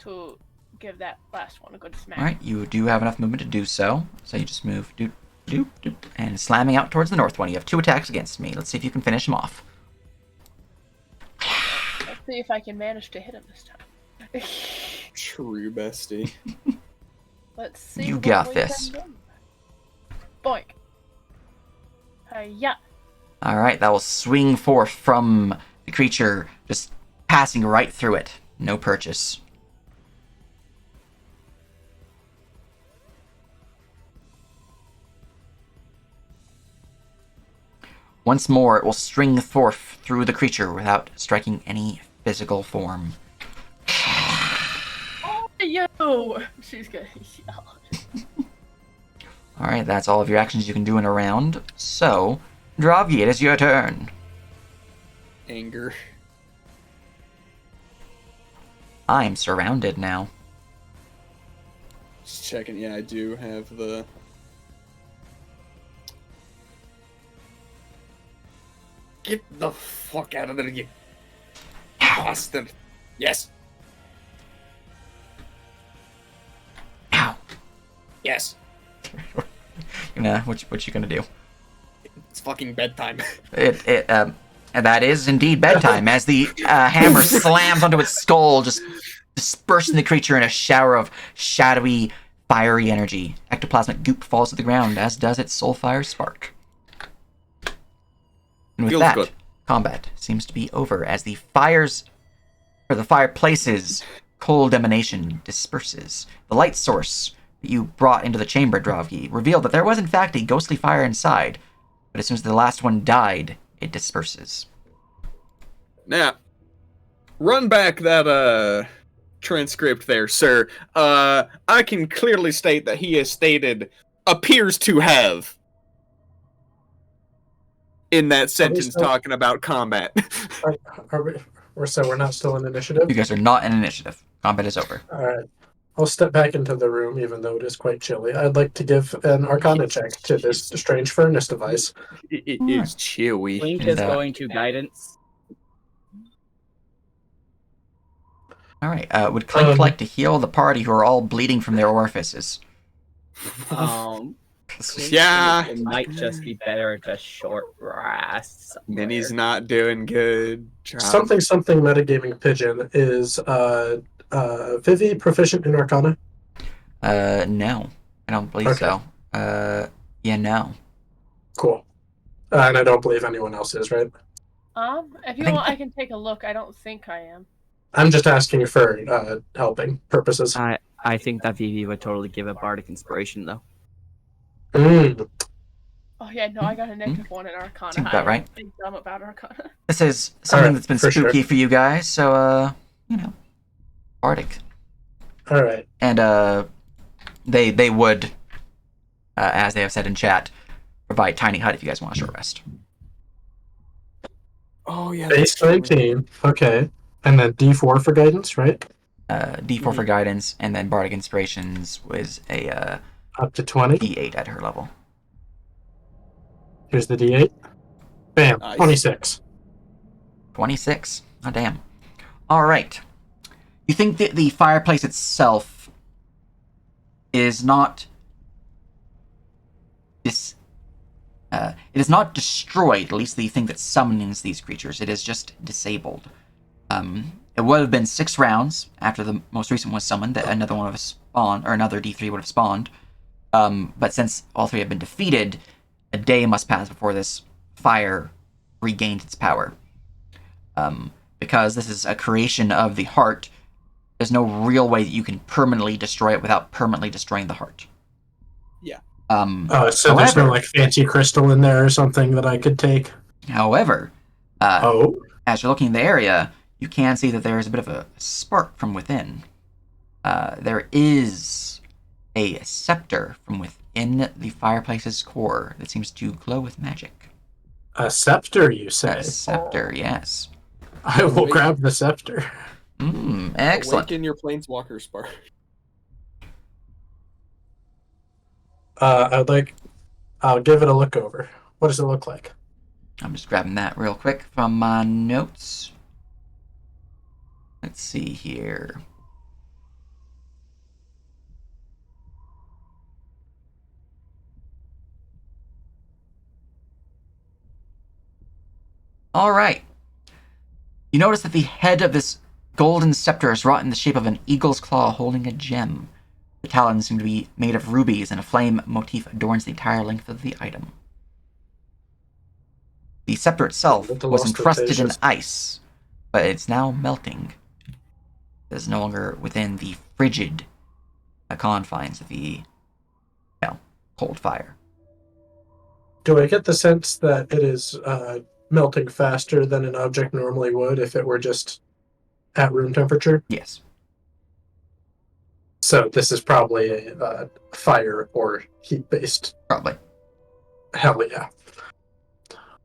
[SPEAKER 5] to give that last one a good smack.
[SPEAKER 2] Alright, you do have enough movement to do so. So you just move, doop, doop, doop, and slamming out towards the north one. You have 2 attacks against me. Let's see if you can finish him off.
[SPEAKER 5] Let's see if I can manage to hit him this time.
[SPEAKER 4] True bestie.
[SPEAKER 5] Let's see.
[SPEAKER 2] You
[SPEAKER 5] what
[SPEAKER 2] got
[SPEAKER 5] we
[SPEAKER 2] this.
[SPEAKER 5] can do. Boink. Yeah.
[SPEAKER 2] Alright, that will swing forth from the creature, just passing right through it. No purchase. Once more, it will string forth through the creature without striking any physical form.
[SPEAKER 5] Oh, yo! She's gonna yell.
[SPEAKER 2] Alright, that's all of your actions you can do in a round. So, Dravgi, it is your turn.
[SPEAKER 4] Anger.
[SPEAKER 2] I'm surrounded now.
[SPEAKER 4] Just checking. Yeah, I do have the. Get the fuck out of there, you bastard! Yes.
[SPEAKER 2] Ow.
[SPEAKER 4] Yes.
[SPEAKER 2] What you gonna do?
[SPEAKER 4] It's fucking bedtime.
[SPEAKER 2] And that is indeed bedtime, as the hammer slams onto its skull, just dispersing the creature in a shower of shadowy, fiery energy. Ectoplasmic goop falls to the ground, as does its soulfire spark. And with
[SPEAKER 4] Feels
[SPEAKER 2] that,
[SPEAKER 4] good.
[SPEAKER 2] combat seems to be over, as the fireplace's cold emanation disperses. The light source that you brought into the chamber, Dravgi, revealed that there was in fact a ghostly fire inside, but as soon as the last one died, it disperses.
[SPEAKER 4] Now, run back that transcript there, sir. I can clearly state that he has stated appears to have in that sentence
[SPEAKER 1] still-
[SPEAKER 4] talking about combat.
[SPEAKER 1] We're not still in initiative?
[SPEAKER 2] You guys are not in initiative. Combat is over.
[SPEAKER 1] Alright. I'll step back into the room, even though it is quite chilly. I'd like to give an Arcana check to this strange furnace device.
[SPEAKER 4] It is chewy.
[SPEAKER 6] Clink
[SPEAKER 2] And,
[SPEAKER 6] is going to guidance.
[SPEAKER 2] Alright, would Clink
[SPEAKER 1] Um,
[SPEAKER 2] like to heal the party who are all bleeding from their orifices?
[SPEAKER 6] Clink
[SPEAKER 4] Yeah.
[SPEAKER 6] It might just be better to short rest.
[SPEAKER 4] Then he's
[SPEAKER 6] somewhere.
[SPEAKER 4] not doing good. Job.
[SPEAKER 1] Something metagaming pigeon is Vivi proficient in Arcana?
[SPEAKER 2] No. I don't believe
[SPEAKER 1] Okay.
[SPEAKER 2] so. Yeah, no.
[SPEAKER 1] Cool. And I don't believe anyone else is, right?
[SPEAKER 5] If you
[SPEAKER 2] think-
[SPEAKER 5] want, I can take a look. I don't think I am.
[SPEAKER 1] I'm just asking for helping purposes.
[SPEAKER 6] I think that Vivi would totally give a bardic inspiration though.
[SPEAKER 1] Mm.
[SPEAKER 5] Oh yeah, no, I got a -1 in Arcana.
[SPEAKER 2] Seems about
[SPEAKER 5] I
[SPEAKER 2] right.
[SPEAKER 5] think dumb about Arcana.
[SPEAKER 2] This is something
[SPEAKER 1] Alright,
[SPEAKER 2] that's been
[SPEAKER 1] for
[SPEAKER 2] spooky
[SPEAKER 1] sure.
[SPEAKER 2] for you guys, so, Bardic.
[SPEAKER 1] All right.
[SPEAKER 2] And, they would, as they have said in chat, provide Tiny Hut if you guys want a short rest.
[SPEAKER 4] Oh yeah.
[SPEAKER 1] Base 19. Okay. And then D4 for guidance, right?
[SPEAKER 2] D4 for guidance, and then Bardic Inspirations was a,
[SPEAKER 1] Up to 20.
[SPEAKER 2] D8 at her level.
[SPEAKER 1] Here's the D8. Bam.
[SPEAKER 4] Nice.
[SPEAKER 1] 26.
[SPEAKER 2] 26. Oh, damn. Alright. You think that the fireplace itself is not... it is not destroyed, at least the thing that summons these creatures. It is just disabled. It would have been 6 rounds after the most recent was summoned that another one would have spawned, or another D3 would have spawned. But since all 3 have been defeated, a day must pass before this fire regains its power. Because this is a creation of the heart, there's no real way that you can permanently destroy it without permanently destroying the heart.
[SPEAKER 4] Yeah.
[SPEAKER 1] So there's no
[SPEAKER 2] However-
[SPEAKER 1] like fancy crystal in there or something that I could take.
[SPEAKER 2] However,
[SPEAKER 1] Oh.
[SPEAKER 2] as you're looking in the area, you can see that there is a bit of a spark from within. There is a scepter from within the fireplace's core that seems to glow with magic.
[SPEAKER 1] A scepter, you say?
[SPEAKER 2] A scepter, yes.
[SPEAKER 1] I will grab the scepter.
[SPEAKER 2] Excellent.
[SPEAKER 4] Awaken your planeswalker spark.
[SPEAKER 1] I'll give it a look over. What does it look like?
[SPEAKER 2] I'm just grabbing that real quick from my notes. Let's see here. All right. You notice that the head of this golden scepter is wrought in the shape of an eagle's claw holding a gem. The talons seem to be made of rubies, and a flame motif adorns the entire length of the item. The scepter itself
[SPEAKER 1] With the
[SPEAKER 2] was
[SPEAKER 1] lost
[SPEAKER 2] encrusted in
[SPEAKER 1] rotations.
[SPEAKER 2] ice, but it's now melting. It is no longer within the frigid confines of the, cold fire.
[SPEAKER 1] Do I get the sense that it is melting faster than an object normally would if it were just at room temperature?
[SPEAKER 2] Yes.
[SPEAKER 1] So this is probably a fire or heat-based.
[SPEAKER 2] Probably.
[SPEAKER 1] Hell yeah.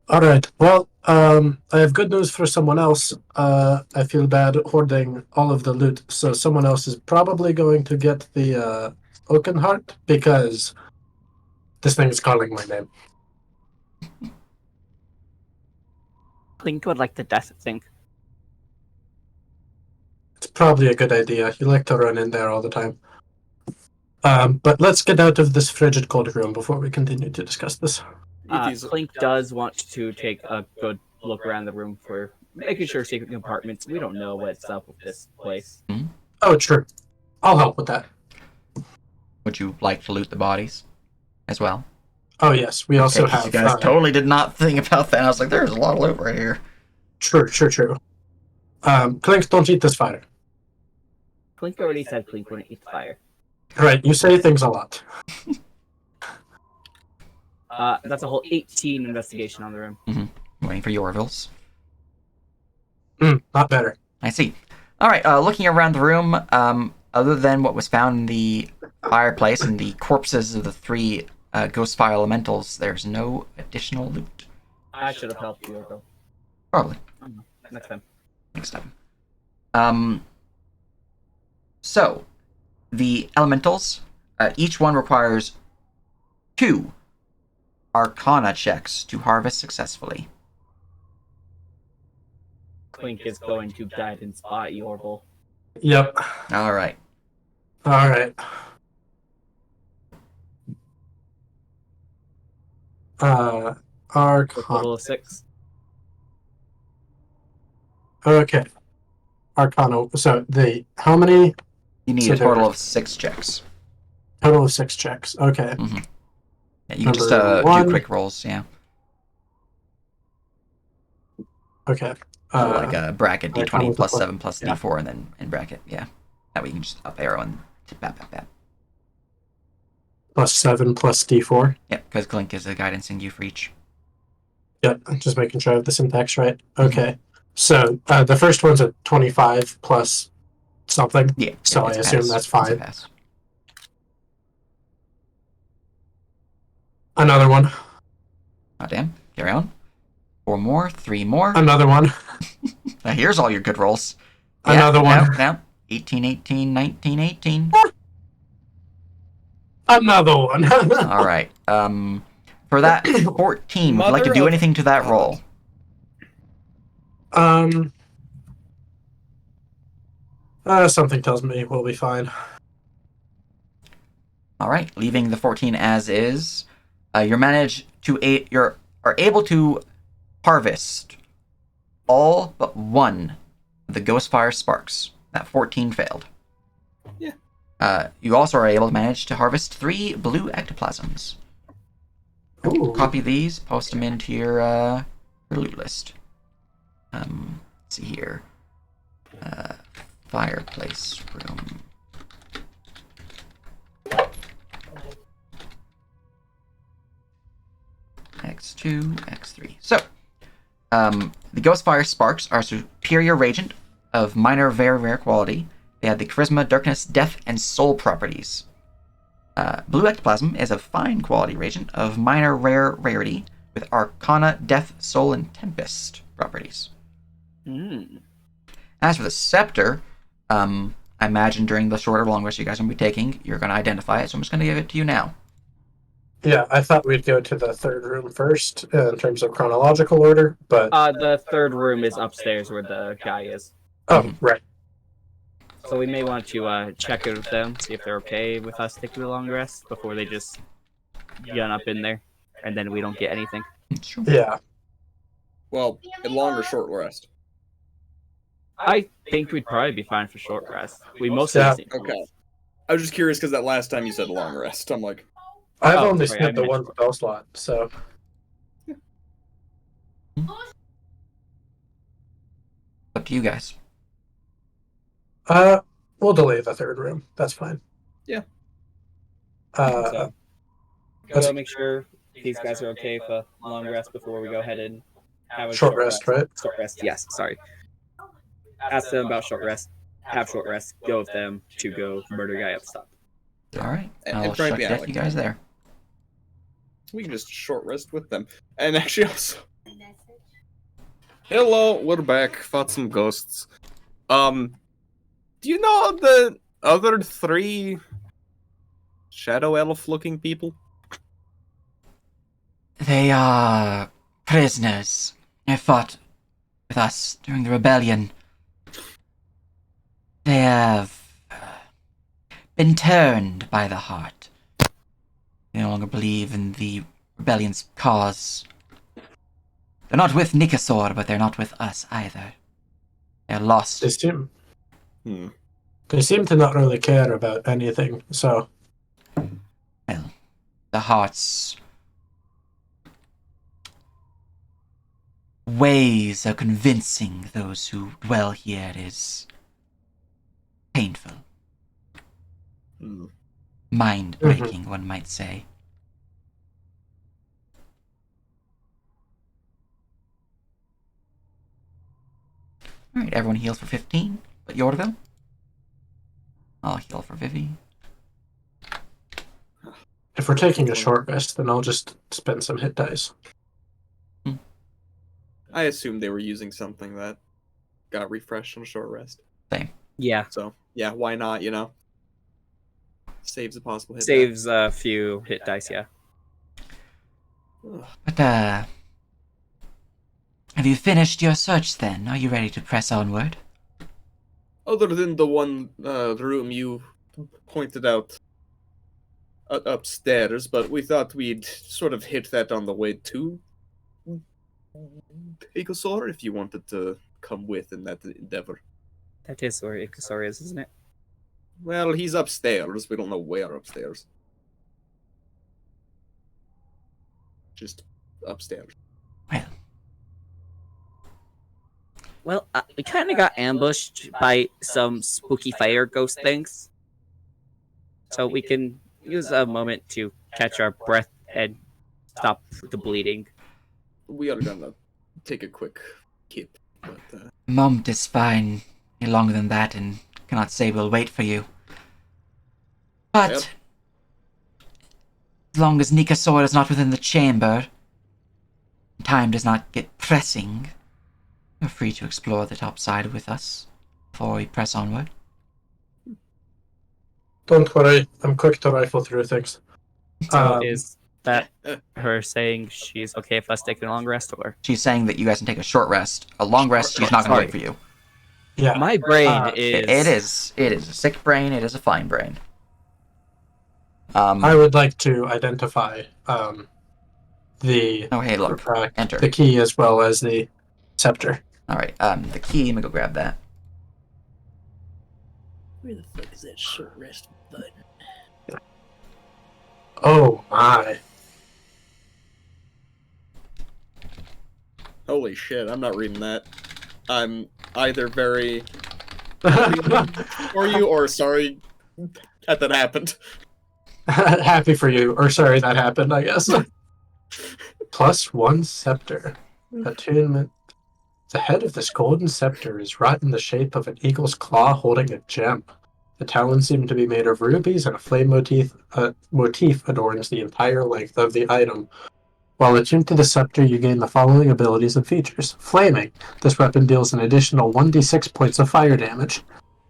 [SPEAKER 1] All right. Well, I have good news for someone else. I feel bad hoarding all of the loot, so someone else is probably going to get the Oaken Heart because this thing is calling my name.
[SPEAKER 6] Clink would like the death thing.
[SPEAKER 1] It's probably a good idea. You like to run in there all the time. But let's get out of this frigid cold room before we continue to discuss this.
[SPEAKER 6] Clink does want to take a good look around the room for making sure secret compartments. We don't know what's up with this place.
[SPEAKER 1] Oh, true. I'll help with that.
[SPEAKER 2] Would you like to loot the bodies as well?
[SPEAKER 1] Oh, yes. We also have...
[SPEAKER 2] You guys totally did not think about that. I was like, there's a lot of loot right here.
[SPEAKER 1] True. Clink, don't eat this fire.
[SPEAKER 6] Clink already said Clink wouldn't eat the fire.
[SPEAKER 1] Right, you say things a lot.
[SPEAKER 6] That's a whole 18 investigation on the room.
[SPEAKER 2] Waiting for Yorville's.
[SPEAKER 1] Not better.
[SPEAKER 2] I see. All right, looking around the room, other than what was found in the fireplace and the corpses of the 3 ghost fire elementals, there's no additional loot.
[SPEAKER 6] I should have helped you, though.
[SPEAKER 2] Probably.
[SPEAKER 6] Next time.
[SPEAKER 2] Next time. So, the elementals, each one requires 2 Arcana checks to harvest successfully.
[SPEAKER 6] Clink is going to guidance spot Yorville.
[SPEAKER 1] Yep.
[SPEAKER 2] All right.
[SPEAKER 6] A
[SPEAKER 1] Arcana.
[SPEAKER 6] total of 6.
[SPEAKER 1] Okay. Arcana. So how many?
[SPEAKER 2] You need a total of 6 checks.
[SPEAKER 1] Total of 6 checks. Okay.
[SPEAKER 2] Yeah, you can just
[SPEAKER 1] Number
[SPEAKER 2] do
[SPEAKER 1] 1.
[SPEAKER 2] quick rolls, yeah.
[SPEAKER 1] Okay.
[SPEAKER 2] Like a bracket
[SPEAKER 1] Arcana
[SPEAKER 2] D20 plus
[SPEAKER 1] plus
[SPEAKER 2] 7 plus
[SPEAKER 1] yeah.
[SPEAKER 2] D4 and then in bracket, yeah. That way you can just up arrow and bap.
[SPEAKER 1] Plus 7 plus D4.
[SPEAKER 2] Yep, because Clink is guidancing you for each.
[SPEAKER 1] Yep. Just making sure I have the syntax right. Okay. So the first one's a 25 plus something.
[SPEAKER 2] Yeah.
[SPEAKER 1] So I
[SPEAKER 2] it's a
[SPEAKER 1] assume
[SPEAKER 2] pass.
[SPEAKER 1] that's
[SPEAKER 2] It's a
[SPEAKER 1] fine.
[SPEAKER 2] pass.
[SPEAKER 1] Another one.
[SPEAKER 2] Oh, damn. Carry on. 4 more, 3 more.
[SPEAKER 1] Another one.
[SPEAKER 2] Now here's all your good rolls.
[SPEAKER 1] Another one.
[SPEAKER 2] Now. 18, 18, 19, 18.
[SPEAKER 1] Another one.
[SPEAKER 2] All right. For that 14, would you like to do anything to that roll?
[SPEAKER 1] Something tells me we'll be fine.
[SPEAKER 2] All right, leaving the 14 as is. You're able to harvest all but 1 of the Ghostfire Sparks. That 14 failed.
[SPEAKER 4] Yeah.
[SPEAKER 2] You also are able to manage to harvest 3 blue ectoplasms.
[SPEAKER 1] Ooh.
[SPEAKER 2] Copy these, post them into your loot list. Let's see here. Fireplace room. X2, X3. So, the Ghostfire Sparks are a superior reagent of minor, very rare quality. They have the Charisma, Darkness, Death, and Soul properties. Blue Ectoplasm is a fine quality reagent of minor, rare rarity with Arcana, Death, Soul, and Tempest properties. As for the Scepter, I imagine during the short or long rest you guys are going to be taking, you're going to identify it, so I'm just going to give it to you now.
[SPEAKER 1] Yeah, I thought we'd go to the third room first in terms of chronological order, but...
[SPEAKER 6] The third room is upstairs where the guy is.
[SPEAKER 1] Oh, right.
[SPEAKER 6] So we may want to check it with them, see if they're okay with us taking a long rest before they just gun up in there, and then we don't get anything.
[SPEAKER 2] Sure.
[SPEAKER 1] Yeah.
[SPEAKER 4] Well, a long or short rest?
[SPEAKER 6] I think we'd probably be fine for short rest. We mostly
[SPEAKER 1] Yeah.
[SPEAKER 6] just need to
[SPEAKER 4] Okay.
[SPEAKER 6] move.
[SPEAKER 4] I was just curious because that last time you said a long rest. I'm like,
[SPEAKER 1] I've
[SPEAKER 6] Oh,
[SPEAKER 1] only
[SPEAKER 6] sorry,
[SPEAKER 1] spent
[SPEAKER 6] I
[SPEAKER 1] the one
[SPEAKER 6] mentioned-
[SPEAKER 1] spell slot, so...
[SPEAKER 2] Up to you guys.
[SPEAKER 1] We'll delay the third room. That's fine.
[SPEAKER 4] Yeah.
[SPEAKER 6] So,
[SPEAKER 1] Let's-
[SPEAKER 6] gotta make sure these guys are okay with a long rest before we go ahead and have a
[SPEAKER 1] Short rest, right?
[SPEAKER 6] Short rest, yes, sorry. Ask them about short rest, have short rest, go with them to go murder guy up top.
[SPEAKER 2] All right.
[SPEAKER 4] And
[SPEAKER 2] I'll
[SPEAKER 4] frankly,
[SPEAKER 2] check
[SPEAKER 4] I
[SPEAKER 2] that
[SPEAKER 4] like
[SPEAKER 2] you guys there.
[SPEAKER 4] We can just short rest with them. And actually also hello, we're back. Fought some ghosts. Do you know the other 3 shadow elf looking people?
[SPEAKER 2] They are prisoners. They fought with us during the rebellion. They have been turned by the heart. They no longer believe in the rebellion's cause. They're not with Nikasor, but they're not with us either. They're lost.
[SPEAKER 1] They seem to not really care about anything. So
[SPEAKER 2] Well, the heart's ways of convincing those who dwell here is painful. Mind-breaking, one might say. Alright, everyone heals for 15, but Yorville? I'll heal for Vivi.
[SPEAKER 1] if we're taking a short rest, then I'll just spend some hit dice.
[SPEAKER 4] I assumed they were using something that got refreshed on a short rest.
[SPEAKER 2] Same.
[SPEAKER 6] Yeah,
[SPEAKER 4] So, yeah, why not, you know? Saves a possible hit.
[SPEAKER 6] saves a few hit dice, yeah.
[SPEAKER 2] But, have you finished your search then? Are you ready to press onward?
[SPEAKER 4] Other than the one room you pointed out upstairs, but we thought we'd sort of hit that on the way to Ikosor if you wanted to come with in that endeavor.
[SPEAKER 6] That is where Ikosor is, isn't it?
[SPEAKER 4] Well, he's upstairs. We don't know where upstairs. Just upstairs.
[SPEAKER 6] Well, we kind of got ambushed by some spooky fire ghost things. So we can use a moment to catch our breath and stop the bleeding.
[SPEAKER 4] We are gonna take a quick kip. But,
[SPEAKER 2] Moment is fine. Any longer than that, and cannot say we'll wait for you. But
[SPEAKER 4] Yep.
[SPEAKER 2] as long as Nikasor is not within the chamber, time does not get pressing, you're free to explore the top side with us before we press onward.
[SPEAKER 1] Don't worry, I'm quick to rifle through things.
[SPEAKER 6] So is that her saying she's okay if us taking a long rest, or?
[SPEAKER 2] She's saying that you guys can take a short rest. A long rest, she's not going to wait for you.
[SPEAKER 1] Yeah.
[SPEAKER 6] My brain
[SPEAKER 2] It is a sick brain. It is a fine brain.
[SPEAKER 1] I would like to identify the
[SPEAKER 2] Oh, hey, look. Enter.
[SPEAKER 1] the key as well as the scepter.
[SPEAKER 2] All right. The key. Let me go grab that.
[SPEAKER 7] Where the fuck is that short rest button?
[SPEAKER 1] Oh my.
[SPEAKER 4] holy shit, I'm not reading that. I'm either very for you or sorry that happened.
[SPEAKER 1] Happy for you, or sorry that happened, I guess. +1 scepter. Attunement. The head of this golden scepter is wrought in the shape of an eagle's claw holding a gem. The talons seem to be made of rubies, and a flame motif adorns the entire length of the item. While attuned to the scepter, you gain the following abilities and features. Flaming. This weapon deals an additional 1d6 points of fire damage.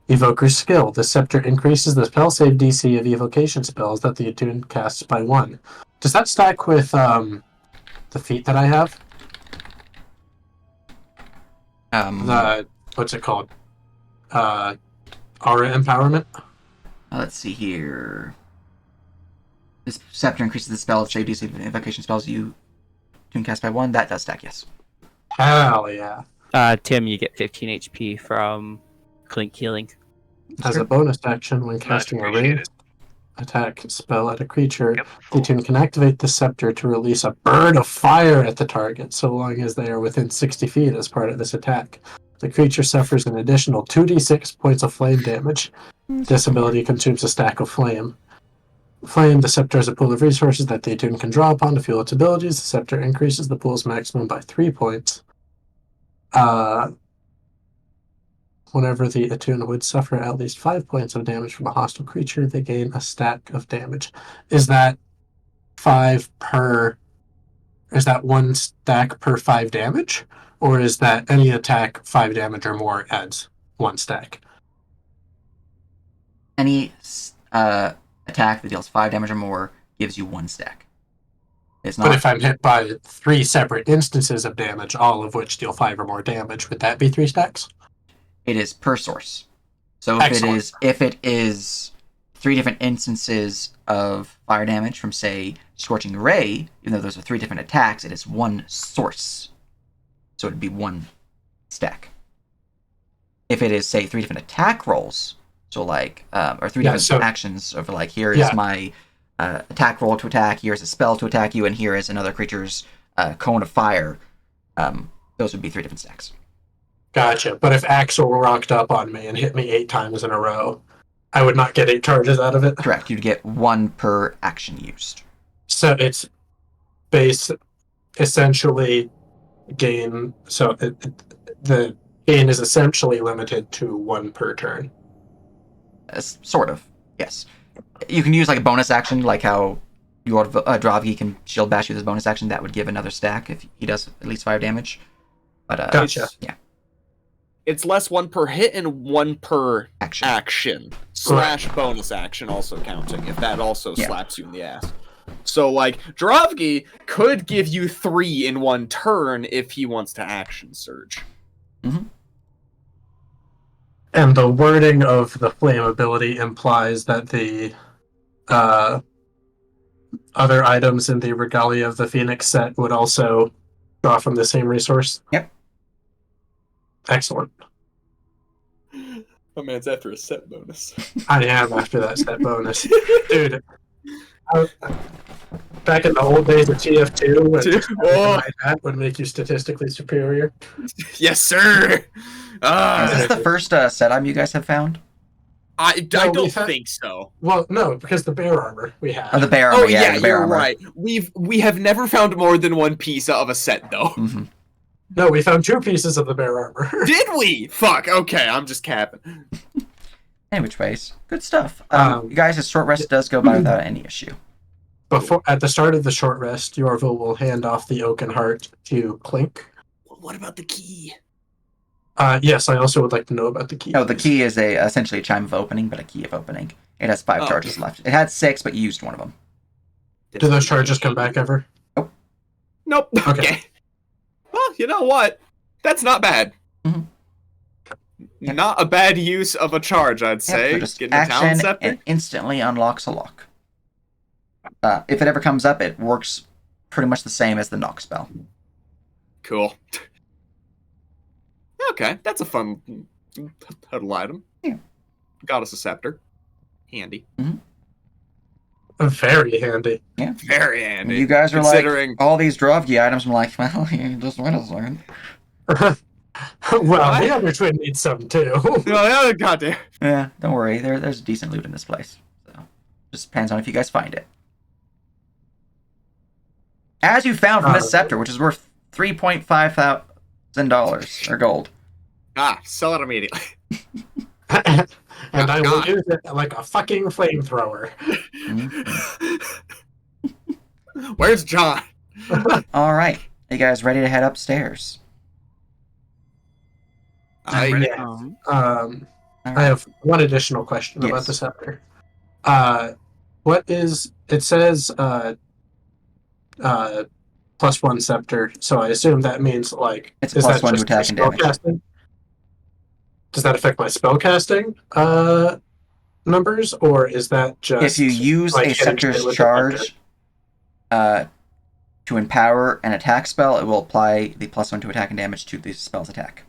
[SPEAKER 1] Evoker's Skill. The scepter increases the spell save DC of evocation spells that the attuned casts by 1. Does that stack with the feat that I have? What's it called? Aura Empowerment?
[SPEAKER 2] Let's see here. This scepter increases the spell save DC of invocation spells you can cast by 1. That does stack, yes.
[SPEAKER 1] Hell yeah.
[SPEAKER 6] Tim, you get 15 HP from Clink Healing.
[SPEAKER 1] As a bonus action, when casting a ranged attack spell at a creature, the attune can activate the scepter to release a bird of fire at the target, so long as they are within 60 feet as part of this attack. The creature suffers an additional 2d6 points of flame damage. This ability consumes a stack of flame. flame, the scepter is a pool of resources that the attuned can draw upon to fuel its abilities. The scepter increases the pool's maximum by 3 points. Whenever the attuned would suffer at least 5 points of damage from a hostile creature, they gain a stack of damage. Is that 5 per... Is that 1 stack per 5 damage? Or is that any attack 5 damage or more adds 1 stack?
[SPEAKER 2] Any attack that deals 5 damage or more gives you 1 stack. It's not.
[SPEAKER 1] But if I'm hit by 3 separate instances of damage, all of which deal 5 or more damage, would that be 3 stacks?
[SPEAKER 2] It is per source. So
[SPEAKER 1] Excellent.
[SPEAKER 2] if it is 3 different instances of fire damage from, say, Scorching Ray, even though those are 3 different attacks, it is 1 source. So it'd be 1 stack. If it is, say, 3 different attack rolls, so like, or 3 different actions of like, here is my attack roll to attack, here's a spell to attack you, and here is another creature's cone of fire, those would be 3 different stacks.
[SPEAKER 1] Gotcha. But if Axel rocked up on me and hit me 8 times in a row, I would not get 8 charges out of it?
[SPEAKER 2] Correct. You'd get 1 per action used.
[SPEAKER 1] So it's essentially gain... So the gain is essentially limited to 1 per turn.
[SPEAKER 2] Sort of, yes. You can use like a bonus action, like how your Dravgi can shield bash with his bonus action. That would give another stack if he does at least 5 damage. But
[SPEAKER 1] Gotcha.
[SPEAKER 2] Yeah.
[SPEAKER 4] It's less 1 per hit and 1 per
[SPEAKER 2] action.
[SPEAKER 4] Slash bonus action also counting, if that also slaps you in the ass. So, like, Dravgi could give you 3 in 1 turn if he wants to action surge.
[SPEAKER 2] Mm-hmm.
[SPEAKER 1] And the wording of the flame ability implies that the other items in the Regalia of the Phoenix set would also draw from the same resource?
[SPEAKER 2] Yep.
[SPEAKER 1] Excellent.
[SPEAKER 4] Oh man, it's after a set bonus.
[SPEAKER 1] I am after that set bonus. Dude, back in the old days of TF2, when that would make you statistically superior.
[SPEAKER 4] Yes, sir!
[SPEAKER 2] Is this the first set item you guys have found?
[SPEAKER 4] I don't think so.
[SPEAKER 1] Well, no, because the bear armor we have.
[SPEAKER 2] Oh, the bear armor, the bear
[SPEAKER 4] you're
[SPEAKER 2] armor.
[SPEAKER 4] Right. We have never found more than 1 piece of a set, though.
[SPEAKER 2] Mm-hmm.
[SPEAKER 1] No, we found 2 pieces of the bear armor.
[SPEAKER 4] Did we? Fuck, okay, I'm just capping.
[SPEAKER 2] Any which ways. Good stuff. You guys' short rest does go by without any issue.
[SPEAKER 1] At the start of the short rest, Yorville will hand off the Oaken Heart to Clink.
[SPEAKER 7] What about the key?
[SPEAKER 1] Yes, I also would like to know about the key.
[SPEAKER 2] Oh, the key is essentially a chime of opening, but a key of opening. It has 5 charges left. It had 6, but you used 1 of them.
[SPEAKER 1] Do those charges come back ever?
[SPEAKER 4] Nope. Okay. Well, you know what? That's not bad.
[SPEAKER 2] Mm-hmm.
[SPEAKER 4] Not a bad use of a charge, I'd say.
[SPEAKER 2] So just
[SPEAKER 4] getting a talent
[SPEAKER 2] action
[SPEAKER 4] scepter.
[SPEAKER 2] and instantly unlocks a lock. If it ever comes up, it works pretty much the same as the knock spell.
[SPEAKER 4] Cool. Okay, that's a fun huddle item.
[SPEAKER 2] Yeah.
[SPEAKER 4] Got us a scepter. Handy.
[SPEAKER 2] Mm-hmm.
[SPEAKER 1] Very handy.
[SPEAKER 2] Yeah.
[SPEAKER 4] Very handy.
[SPEAKER 2] You guys are like, all these Dravgi items, I'm like, well, you just wait a second.
[SPEAKER 1] Well, the other twin needs some too.
[SPEAKER 4] Oh, goddamn.
[SPEAKER 2] Yeah, don't worry. There's decent loot in this place. So just depends on if you guys find it. As you found from this scepter, which is worth $3,500 or gold.
[SPEAKER 4] Sell it immediately.
[SPEAKER 1] And I will use it like a fucking flamethrower.
[SPEAKER 4] Where's John?
[SPEAKER 2] All right. You guys ready to head upstairs?
[SPEAKER 1] I have one additional question about the scepter. What is it says +1 scepter, so I assume that means like
[SPEAKER 2] it's a +1 to attack and damage.
[SPEAKER 1] Casting? Does that affect my spellcasting numbers, or is that just
[SPEAKER 2] if you use
[SPEAKER 1] like
[SPEAKER 2] a scepter's charge to empower an attack spell, it will apply the +1 to attack and damage to the spell's attack.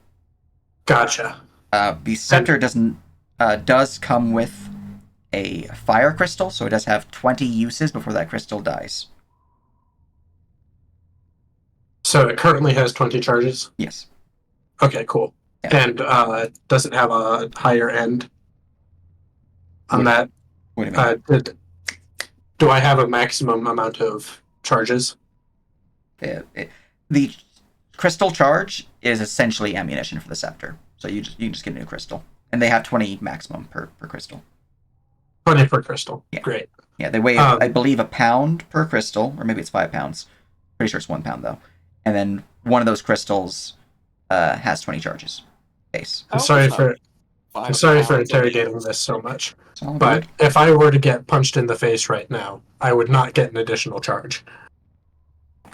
[SPEAKER 1] Gotcha.
[SPEAKER 2] The scepter does come with a fire crystal, so it does have 20 uses before that crystal dies.
[SPEAKER 1] So it currently has 20 charges?
[SPEAKER 2] Yes.
[SPEAKER 1] Okay, cool. Yeah. And does it have a higher end on that?
[SPEAKER 2] What do you mean?
[SPEAKER 1] Do I have a maximum amount of charges?
[SPEAKER 2] The crystal charge is essentially ammunition for the scepter, so you can just get a new crystal, and they have 20 maximum per crystal.
[SPEAKER 1] 20 per crystal.
[SPEAKER 2] Yeah.
[SPEAKER 1] Great.
[SPEAKER 2] Yeah, they weigh, I believe, a pound per crystal, or maybe it's 5 pounds. Pretty sure it's 1 pound though. And then one of those crystals has 20 charges base.
[SPEAKER 1] I'm
[SPEAKER 4] How
[SPEAKER 1] sorry
[SPEAKER 4] is
[SPEAKER 1] for
[SPEAKER 4] Five
[SPEAKER 1] I'm sorry for
[SPEAKER 4] pounds,
[SPEAKER 1] interrogating this so much.
[SPEAKER 2] It's all
[SPEAKER 1] But
[SPEAKER 2] good.
[SPEAKER 1] if I were to get punched in the face right now, I would not get an additional charge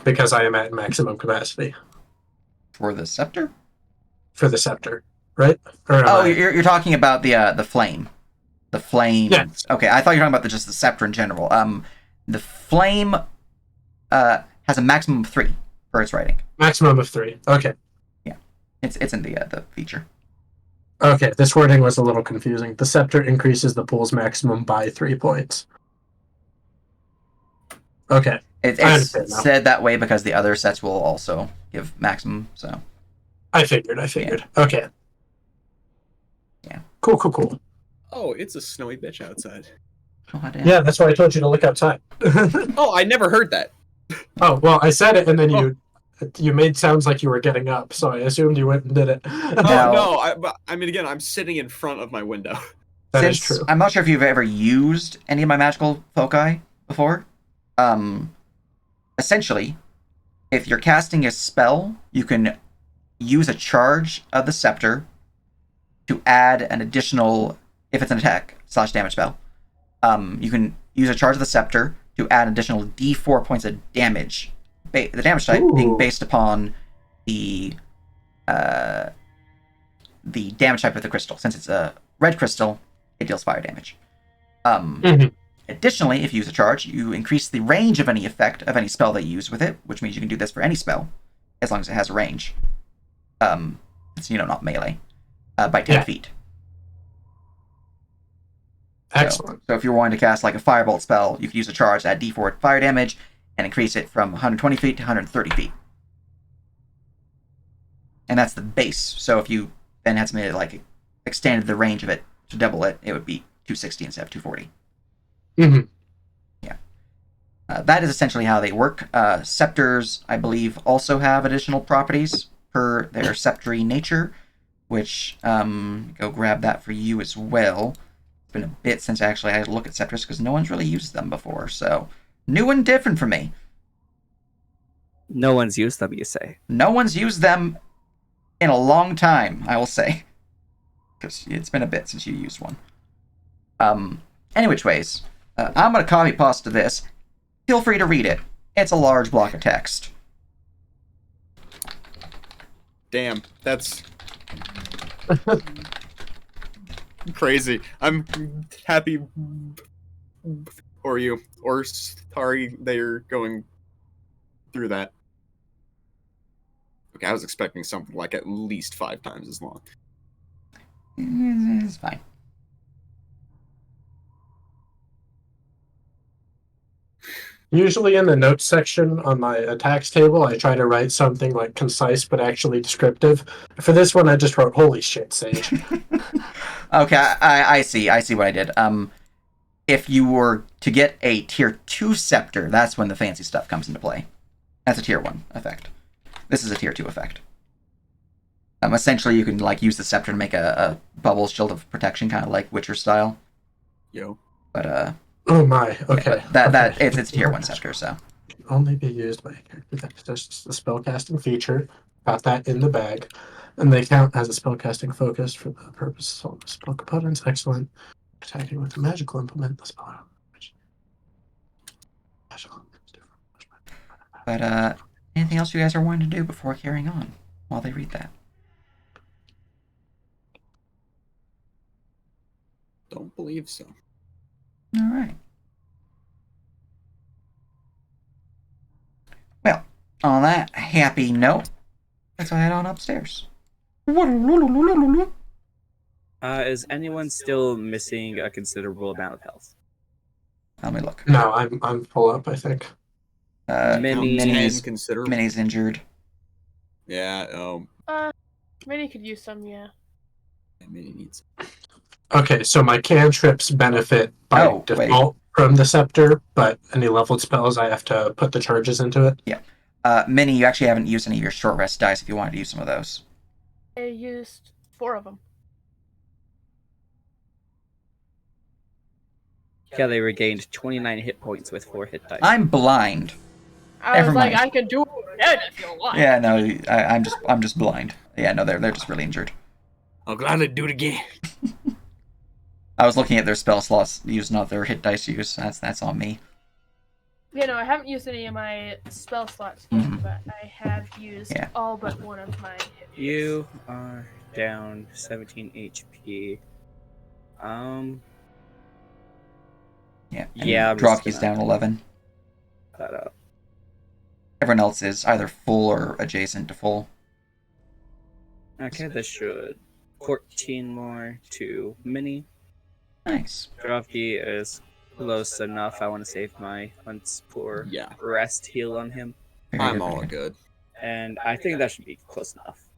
[SPEAKER 1] because I am at maximum capacity
[SPEAKER 2] For the scepter?
[SPEAKER 1] for the scepter, right? Or am
[SPEAKER 2] Oh,
[SPEAKER 1] I-
[SPEAKER 2] you're talking about the flame. The flame.
[SPEAKER 1] Yes.
[SPEAKER 2] Okay, I thought you were talking about just the scepter in general. The flame has a maximum of 3 for its rating.
[SPEAKER 1] maximum of 3. Okay.
[SPEAKER 2] It's in the feature.
[SPEAKER 1] Okay, this wording was a little confusing. The scepter increases the pool's maximum by 3 points. Okay. I
[SPEAKER 2] It's
[SPEAKER 1] understand now.
[SPEAKER 2] said that way because the other sets will also give maximum. So
[SPEAKER 1] I figured. Okay.
[SPEAKER 2] Yeah.
[SPEAKER 1] Cool.
[SPEAKER 4] Oh, it's a snowy bitch outside.
[SPEAKER 1] Yeah, that's why I told you to look outside.
[SPEAKER 4] Oh, I never heard that.
[SPEAKER 1] Oh, well, I said it and then you made sounds like you were getting up, so I assumed you went and did it.
[SPEAKER 2] Now-
[SPEAKER 4] No, I mean, again, I'm sitting in front of my window.
[SPEAKER 1] That is
[SPEAKER 2] Since
[SPEAKER 1] true.
[SPEAKER 2] I'm not sure if you've ever used any of my magical foci before. Essentially, if you're casting a spell, you can use a charge of the scepter to add an additional, if it's an attack / damage spell, you can use a charge of the scepter to add an additional D4 points of damage. The damage type being
[SPEAKER 1] Ooh.
[SPEAKER 2] based upon the damage type of the crystal. Since it's a red crystal, it deals fire damage.
[SPEAKER 1] Mhm.
[SPEAKER 2] Additionally, if you use a charge, you increase the range of any effect of any spell that you use with it, which means you can do this for any spell, as long as it has a range. It's, not melee, by 10
[SPEAKER 1] Yeah.
[SPEAKER 2] feet.
[SPEAKER 1] Excellent.
[SPEAKER 2] So if you're wanting to cast like a firebolt spell, you could use a charge to add D4 fire damage and increase it from 120 feet to 130 feet. And that's the base. So if you then had something that like extended the range of it to double it, it would be 260 instead of 240.
[SPEAKER 1] Mhm.
[SPEAKER 2] That is essentially how they work. Scepters, I believe, also have additional properties per their sceptry nature, which, go grab that for you as well. It's been a bit since actually I had to look at scepters because no one's really used them before, so new and different for me.
[SPEAKER 6] No one's used them, you say?
[SPEAKER 2] No one's used them in a long time, I will say. Because it's been a bit since you used one. Any which ways, I'm going to copy pasta this. Feel free to read it. It's a large block of text.
[SPEAKER 4] Damn, that's crazy. I'm happy for you, or sorry they're going through that. Okay, I was expecting something like at least 5 times as long.
[SPEAKER 2] It's fine.
[SPEAKER 1] Usually in the notes section on my attacks table, I try to write something like concise but actually descriptive. For this one, I just wrote "Holy shit, Sage."
[SPEAKER 2] Okay, I see. I see what I did. If you were to get a tier 2 scepter, that's when the fancy stuff comes into play. That's a tier 1 effect. This is a tier 2 effect. Essentially, you can like use the scepter to make a bubble shield of protection, kind of like Witcher style.
[SPEAKER 4] Yo.
[SPEAKER 2] But
[SPEAKER 1] Oh my. Okay.
[SPEAKER 2] that
[SPEAKER 1] okay.
[SPEAKER 2] it's a tier 1 scepter, so.
[SPEAKER 1] Only be used by a character that possesses the spellcasting feature. Got that in the bag. And they count as a spellcasting focus for the purpose of the spell components. Excellent. Attacking with a magical implement. The spell.
[SPEAKER 2] But anything else you guys are wanting to do before carrying on while they read that?
[SPEAKER 4] Don't believe so.
[SPEAKER 2] All right. Well, on that happy note, let's head on upstairs.
[SPEAKER 6] Is anyone still missing a considerable amount of health?
[SPEAKER 2] Let me look.
[SPEAKER 1] No, I'm full up, I think.
[SPEAKER 6] Mini-
[SPEAKER 2] Minnie's,
[SPEAKER 4] consider.
[SPEAKER 2] Minnie's injured.
[SPEAKER 4] Yeah.
[SPEAKER 5] Mini could use some, yeah.
[SPEAKER 4] Mini needs.
[SPEAKER 1] Okay, so my cantrips benefit by
[SPEAKER 2] Oh, wait.
[SPEAKER 1] default. from the scepter, but any leveled spells, I have to put the charges into it.
[SPEAKER 2] Minnie, you actually haven't used any of your short rest dice if you wanted to use some of those.
[SPEAKER 5] I used 4 of them.
[SPEAKER 6] Kelly regained 29 hit points with 4 hit dice.
[SPEAKER 2] I'm blind.
[SPEAKER 5] I
[SPEAKER 2] Never
[SPEAKER 5] was like,
[SPEAKER 2] mind.
[SPEAKER 5] I could do it again if you want.
[SPEAKER 2] Yeah, no, I'm just blind. Yeah, no, they're just really injured.
[SPEAKER 4] I'll gladly do it again.
[SPEAKER 2] I was looking at their spell slots used, not their hit dice used. That's on me.
[SPEAKER 5] You know, I haven't used any of my spell slots yet,
[SPEAKER 2] Mhm.
[SPEAKER 5] but I have used
[SPEAKER 2] Yeah.
[SPEAKER 5] all but one of my hit dice.
[SPEAKER 6] You are down 17 HP.
[SPEAKER 2] Yeah.
[SPEAKER 6] Yeah, I'm
[SPEAKER 2] Drop
[SPEAKER 6] just
[SPEAKER 2] is
[SPEAKER 6] gonna-
[SPEAKER 2] down 11.
[SPEAKER 6] That up.
[SPEAKER 2] Everyone else is either full or adjacent to full.
[SPEAKER 6] Okay, this should 14 more to Mini.
[SPEAKER 2] Nice.
[SPEAKER 6] Drovky is close enough. I want to save my once poor
[SPEAKER 4] Yeah,
[SPEAKER 6] rest heal on him,
[SPEAKER 2] Very
[SPEAKER 4] I'm
[SPEAKER 2] good,
[SPEAKER 4] all
[SPEAKER 2] very
[SPEAKER 4] good.
[SPEAKER 6] and I think that should be close enough.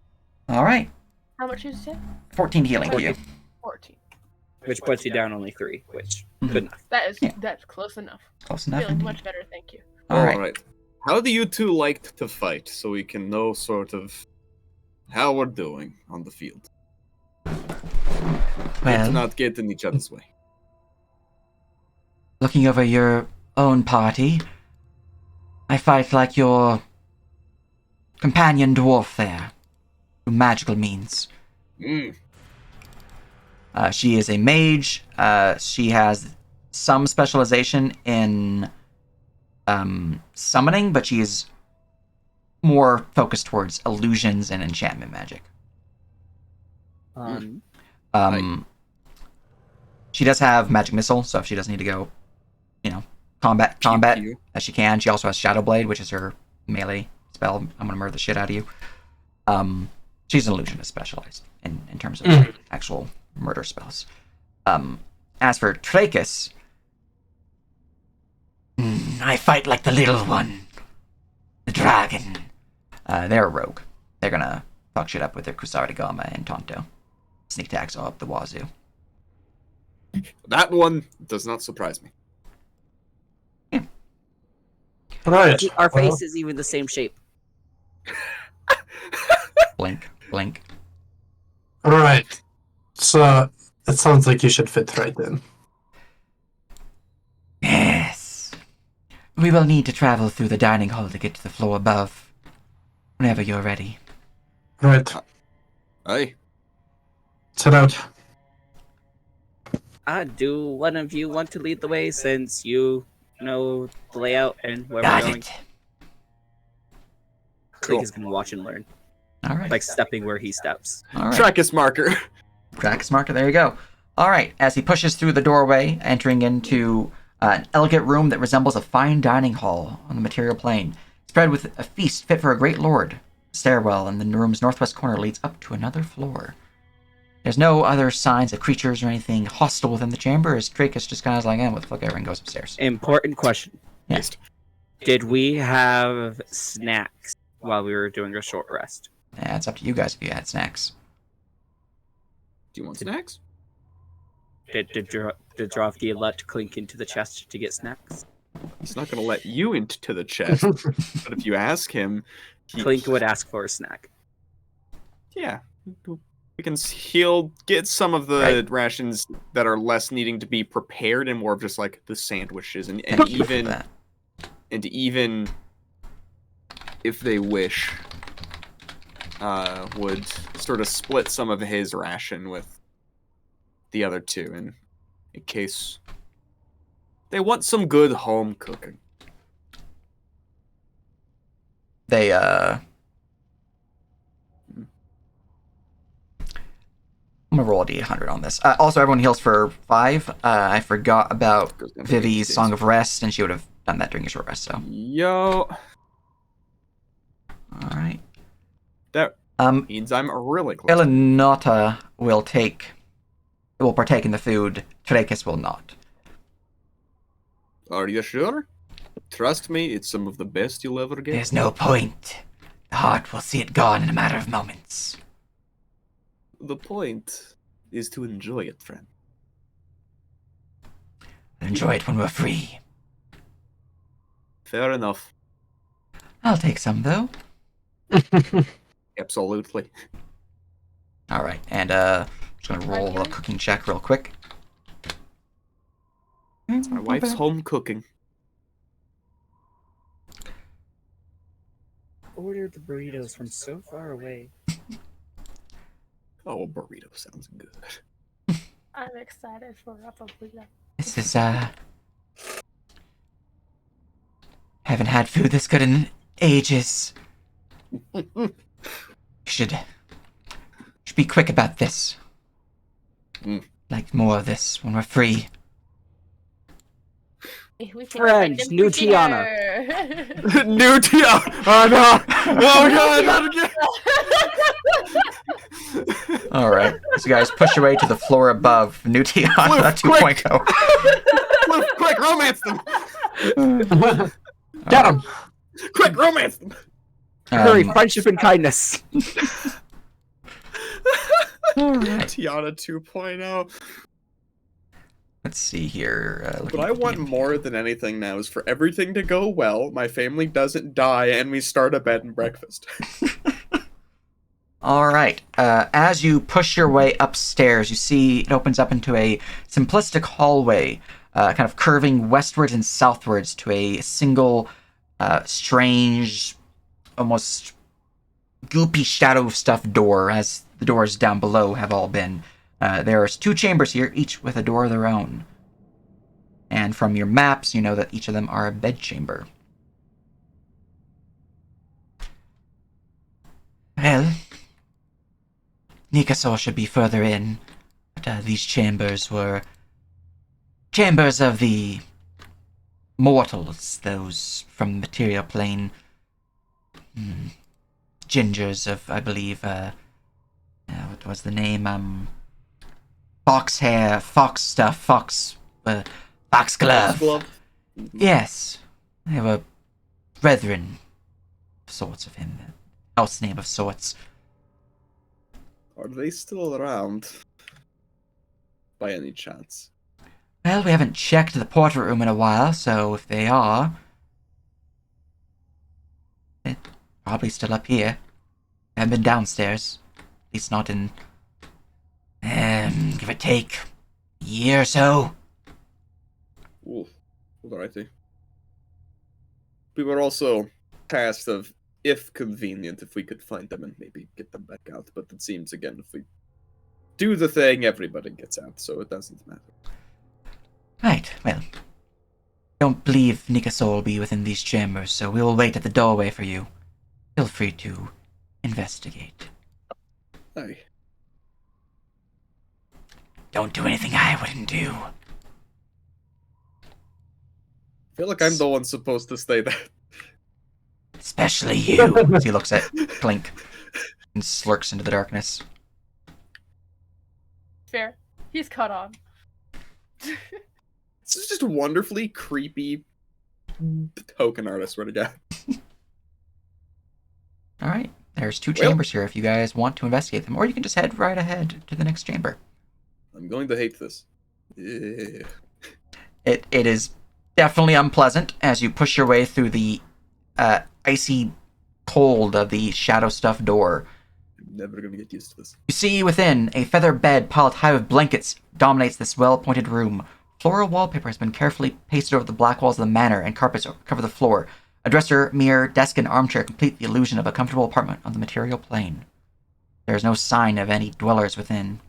[SPEAKER 2] All right.
[SPEAKER 5] How much is it?
[SPEAKER 2] 14 healing to you.
[SPEAKER 5] 14.
[SPEAKER 6] Which puts you down only 3, which
[SPEAKER 2] Mhm.
[SPEAKER 6] good enough.
[SPEAKER 5] That's close enough.
[SPEAKER 2] Close enough.
[SPEAKER 5] Feeling
[SPEAKER 2] Indeed.
[SPEAKER 5] much better, thank you.
[SPEAKER 2] All right.
[SPEAKER 4] How do you two like to fight, so we can know sort of how we're doing on the field? Let's
[SPEAKER 2] Well,
[SPEAKER 4] not get in each other's way.
[SPEAKER 2] looking over your own party, I fight like your companion dwarf there, through magical means.
[SPEAKER 4] Mm.
[SPEAKER 2] She is a mage. She has some specialization in summoning, but she is more focused towards illusions and enchantment magic. She does have magic missile, so if she does need to go, combat,
[SPEAKER 4] Pew.
[SPEAKER 2] as she can. She also has Shadow Blade, which is her melee spell. I'm gonna murder the shit out of you. She's an illusionist specialized in terms of actual murder spells. As for Trachis, I fight like the little one, the dragon. They're a rogue. They're gonna fuck shit up with their Kusarigama and Tonto. Sneak attacks all up the wazoo.
[SPEAKER 4] That one does not surprise me.
[SPEAKER 1] Right.
[SPEAKER 7] Our
[SPEAKER 1] well,
[SPEAKER 7] face is even the same shape.
[SPEAKER 2] Blink, blink.
[SPEAKER 1] All right. So it sounds like you should fit right in.
[SPEAKER 2] Yes. We will need to travel through the dining hall to get to the floor above. Whenever you're ready.
[SPEAKER 1] All right.
[SPEAKER 4] Aye.
[SPEAKER 1] Set out.
[SPEAKER 6] Do one of you want to lead the way since you know the layout and where
[SPEAKER 2] Got
[SPEAKER 6] we're going?
[SPEAKER 2] it.
[SPEAKER 6] Click is gonna watch and learn,
[SPEAKER 2] All right.
[SPEAKER 6] like stepping where he steps.
[SPEAKER 2] All right.
[SPEAKER 4] Trackus marker.
[SPEAKER 2] Practice marker, there you go. All right, as he pushes through the doorway, entering into an elegant room that resembles a fine dining hall on the material plane, spread with a feast fit for a great lord. The stairwell in the room's northwest corner leads up to another floor. There's no other signs of creatures or anything hostile within the chamber, as Trachis just kind of like, what the fuck, everyone goes upstairs.
[SPEAKER 6] Important question.
[SPEAKER 2] Yeah.
[SPEAKER 6] Did we have snacks while we were doing a short rest?
[SPEAKER 2] Yeah, it's up to you guys if you had snacks.
[SPEAKER 4] Do you want snacks?
[SPEAKER 6] Did Drovky let Clink into the chest to get snacks?
[SPEAKER 4] He's not going to let you into the chest. But if you ask him,
[SPEAKER 6] Clink would ask for a snack.
[SPEAKER 4] Yeah. He'll get some of the
[SPEAKER 2] Right.
[SPEAKER 4] rations that are less needing to be prepared and more of just like the sandwiches and
[SPEAKER 2] Thank you for
[SPEAKER 4] even
[SPEAKER 2] that.
[SPEAKER 4] and even if they wish, would sort of split some of his ration with the other two in case they want some good home cooking.
[SPEAKER 2] They, I'm gonna roll a d100 on this. Also, everyone heals for 5. I forgot about
[SPEAKER 4] Goes down to
[SPEAKER 2] Vivi's
[SPEAKER 4] 86.
[SPEAKER 2] Song of Rest, and she would have done that during a short rest, so.
[SPEAKER 4] Yo,
[SPEAKER 2] Alright.
[SPEAKER 4] that means I'm really close.
[SPEAKER 2] Elenota will partake in the food. Trachis will not.
[SPEAKER 4] Are you sure? Trust me, it's some of the best you'll ever get.
[SPEAKER 2] There's no point. The heart will see it gone in a matter of moments.
[SPEAKER 4] The point is to enjoy it, friend.
[SPEAKER 2] I'll enjoy it when we're free.
[SPEAKER 4] Fair enough.
[SPEAKER 2] I'll take some, though.
[SPEAKER 4] Absolutely.
[SPEAKER 2] Alright, and just gonna roll a cooking check real quick.
[SPEAKER 4] My wife's home cooking.
[SPEAKER 6] Ordered the burritos from so far away.
[SPEAKER 4] Oh, a burrito sounds good.
[SPEAKER 5] I'm excited for Rapabulla.
[SPEAKER 2] This is, haven't had food this good in ages. Should be quick about this. Like more of this when we're free.
[SPEAKER 6] Friends, new Tiana.
[SPEAKER 4] New Tiana! Oh no! Oh god, not again!
[SPEAKER 2] Alright, so you guys push your way to the floor above. New Tiana 2.0.
[SPEAKER 4] Cliff, quick, romance them!
[SPEAKER 1] Get him!
[SPEAKER 4] Quick, romance them!
[SPEAKER 6] Hurry, friendship and kindness.
[SPEAKER 2] Alright.
[SPEAKER 4] Tiana 2.0.
[SPEAKER 2] Let's see here.
[SPEAKER 4] What I want more than anything now is for everything to go well, my family doesn't die, and we start a bed and breakfast.
[SPEAKER 2] Alright, as you push your way upstairs, you see it opens up into a simplistic hallway, kind of curving westwards and southwards to a single, strange, almost goopy shadow stuffed door, as the doors down below have all been. There's 2 chambers here, each with a door of their own. And from your maps, you know that each of them are a bedchamber. Well, Nikasor should be further in, but these chambers were chambers of the mortals, those from the material plane. Gingers of, I believe, what was the name? Fox hair, fox stuff, fox glove. Yes, they were brethren, sorts of him, house name of sorts.
[SPEAKER 4] Are they still around? By any chance?
[SPEAKER 2] Well, we haven't checked the portrait room in a while, so if they are, they're probably still up here. They haven't been downstairs, at least not in, give or take, a year or so.
[SPEAKER 4] Ooh, alrighty. We were also tasked of, if convenient, if we could find them and maybe get them back out. But it seems, again, if we do the thing, everybody gets out, so it doesn't matter.
[SPEAKER 2] Right, well, don't believe Nikasol will be within these chambers, so we will wait at the doorway for you. Feel free to investigate.
[SPEAKER 4] Aye.
[SPEAKER 2] Don't do anything I wouldn't do.
[SPEAKER 4] I feel like I'm the one supposed to stay there.
[SPEAKER 2] Especially you. As he looks at Clink and slurks into the darkness.
[SPEAKER 5] Fair. He's caught on.
[SPEAKER 4] This is just a wonderfully creepy token art, I swear to God.
[SPEAKER 2] Alright, there's 2 chambers here if you guys want to investigate them, or you can just head right ahead to the next chamber.
[SPEAKER 4] I'm going to hate this. Yeah.
[SPEAKER 2] It is definitely unpleasant as you push your way through the icy cold of the shadow stuffed door.
[SPEAKER 4] I'm never going to get used to this.
[SPEAKER 2] You see within, a feather bed piled high with blankets dominates this well-appointed room. Floral wallpaper has been carefully pasted over the black walls of the manor, and carpets cover the floor. A dresser, mirror, desk, and armchair complete the illusion of a comfortable apartment on the material plane. There is no sign of any dwellers within.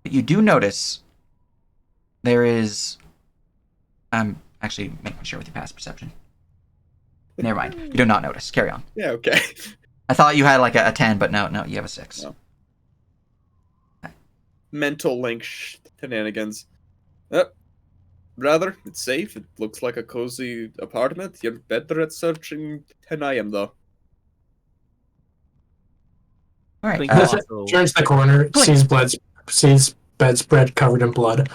[SPEAKER 2] But you do notice there is... actually making sure with your past perception. Never mind. You do not notice. Carry on.
[SPEAKER 4] Yeah, okay.
[SPEAKER 2] I thought you had like a 10, but no, you have a 6.
[SPEAKER 4] No. Mental link shenanigans. Brother, it's safe. It looks like a cozy apartment. You're better at searching than I am, though.
[SPEAKER 2] All right.
[SPEAKER 6] Clink also-
[SPEAKER 1] Turns the corner, sees bedspread covered in blood.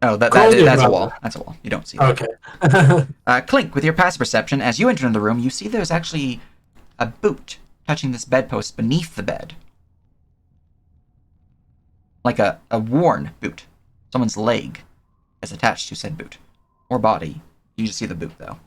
[SPEAKER 2] Oh, that's
[SPEAKER 1] Cozy
[SPEAKER 2] a
[SPEAKER 1] brother.
[SPEAKER 2] wall. That's a wall. You don't see that.
[SPEAKER 1] Okay.
[SPEAKER 2] Clink, with your passive perception, as you enter the room, you see there's actually a boot touching this bedpost beneath the bed. Like a worn boot. someone's leg is attached to said boot. Or body. You just see the boot, though.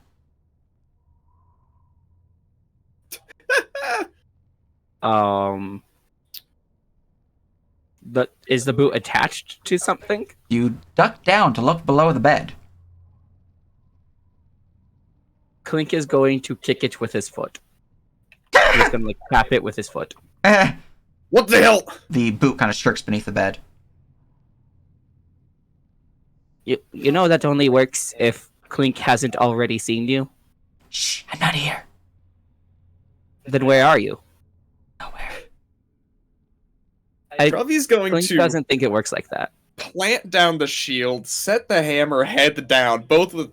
[SPEAKER 6] Is the boot attached to something?
[SPEAKER 2] You duck down to look below the bed.
[SPEAKER 6] Clink is going to kick it with his foot. He's gonna like tap it with his foot.
[SPEAKER 4] What the hell?
[SPEAKER 2] The boot kind of shirks beneath the bed.
[SPEAKER 6] You know that only works if Clink hasn't already seen you?
[SPEAKER 2] Shh, I'm not here.
[SPEAKER 6] Then where are you?
[SPEAKER 2] Nowhere.
[SPEAKER 4] Ruvy's going
[SPEAKER 6] Clink
[SPEAKER 4] to
[SPEAKER 6] doesn't think it works like that.
[SPEAKER 4] plant down the shield, set the hammer head down, both with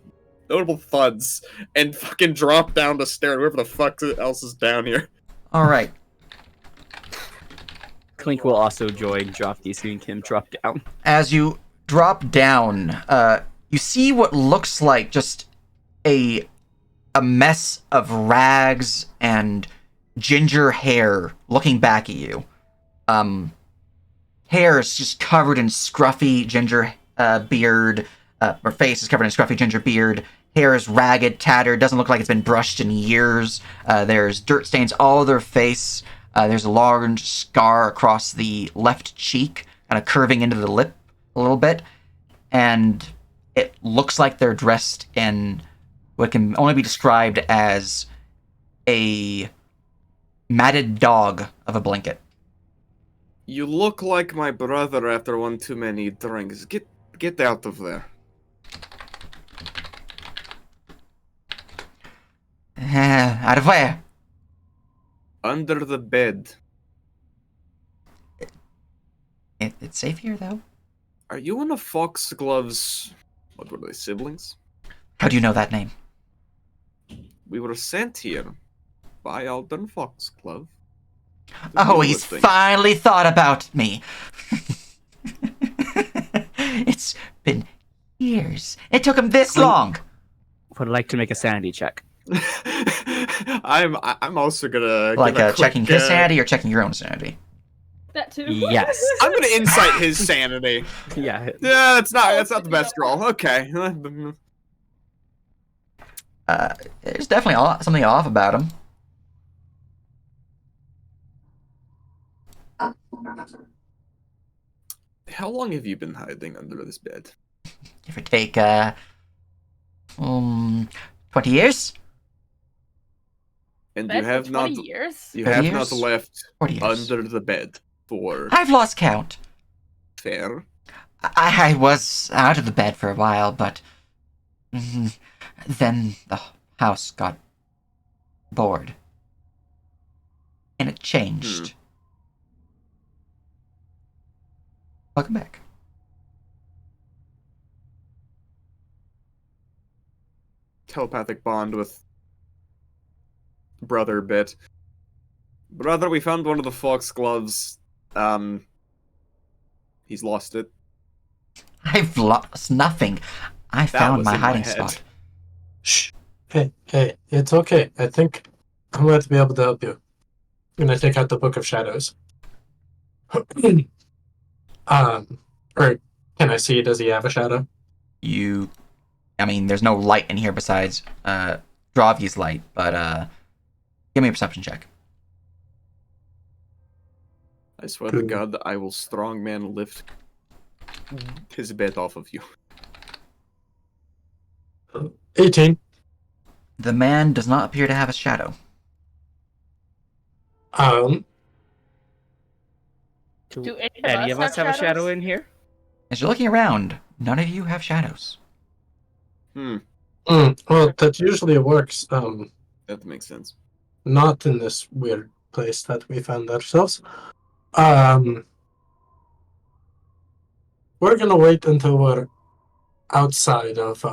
[SPEAKER 4] notable thuds, and fucking drop down the stair, whoever the fuck else is down here.
[SPEAKER 2] Alright.
[SPEAKER 6] Clink will also join Drofty, seeing him drop down.
[SPEAKER 2] As you drop down, you see what looks like just a mess of rags and ginger hair looking back at you. Hair is just covered in scruffy ginger beard. Her face is covered in scruffy ginger beard. Hair is ragged, tattered, doesn't look like it's been brushed in years. There's dirt stains all over their face. There's a large scar across the left cheek, kind of curving into the lip a little bit. And it looks like they're dressed in what can only be described as a matted dog of a blanket.
[SPEAKER 4] You look like my brother after one too many drinks. Get out of there.
[SPEAKER 2] Out of where?
[SPEAKER 4] Under the bed.
[SPEAKER 2] It's safe here, though.
[SPEAKER 4] Are you and the Foxgloves... What were they, siblings?
[SPEAKER 2] How do you know that name?
[SPEAKER 4] We were sent here by Alden Foxglove.
[SPEAKER 2] Oh, he's finally thought about me. It's been years. It took him this long.
[SPEAKER 6] Would like to make a sanity check.
[SPEAKER 4] I'm also gonna
[SPEAKER 2] Like
[SPEAKER 4] give a quick,
[SPEAKER 2] checking his sanity or checking your own sanity?
[SPEAKER 5] That too.
[SPEAKER 6] Yes.
[SPEAKER 4] I'm gonna insight his sanity.
[SPEAKER 6] Yeah.
[SPEAKER 4] Yeah, that's not the best roll. Okay.
[SPEAKER 2] There's definitely something off about him.
[SPEAKER 4] How long have you been hiding under this bed?
[SPEAKER 2] Give or take, 20 years?
[SPEAKER 4] And
[SPEAKER 5] Bed
[SPEAKER 4] you
[SPEAKER 5] for
[SPEAKER 4] have not
[SPEAKER 5] 20 years?
[SPEAKER 4] you
[SPEAKER 2] 30
[SPEAKER 4] have
[SPEAKER 2] years?
[SPEAKER 4] not left
[SPEAKER 2] 40 years.
[SPEAKER 4] under the bed for
[SPEAKER 2] I've lost count.
[SPEAKER 4] fair.
[SPEAKER 2] I was out of the bed for a while, but then the house got bored. And it changed. Welcome back.
[SPEAKER 4] Telepathic bond with brother bit. Brother, we found one of the Foxgloves. He's lost it.
[SPEAKER 2] I've lost nothing. I found
[SPEAKER 4] was
[SPEAKER 2] my
[SPEAKER 4] in my
[SPEAKER 2] hiding
[SPEAKER 4] head.
[SPEAKER 2] spot.
[SPEAKER 1] Shh. Hey, it's okay. I think I'm going to be able to help you. I'm going to take out the Book of Shadows. Or can I see, does he have a shadow?
[SPEAKER 2] I mean, there's no light in here besides Dravi's light, but give me a perception check.
[SPEAKER 4] I swear to God that I will strongman lift his bed off of you.
[SPEAKER 1] 18.
[SPEAKER 2] The man does not appear to have a shadow.
[SPEAKER 5] Do
[SPEAKER 6] Any of us have a shadow
[SPEAKER 5] shadows?
[SPEAKER 6] in here?
[SPEAKER 2] As you're looking around, none of you have shadows.
[SPEAKER 1] Well, that usually works.
[SPEAKER 4] That makes sense.
[SPEAKER 1] Not in this weird place that we found ourselves. We're gonna wait until we're outside of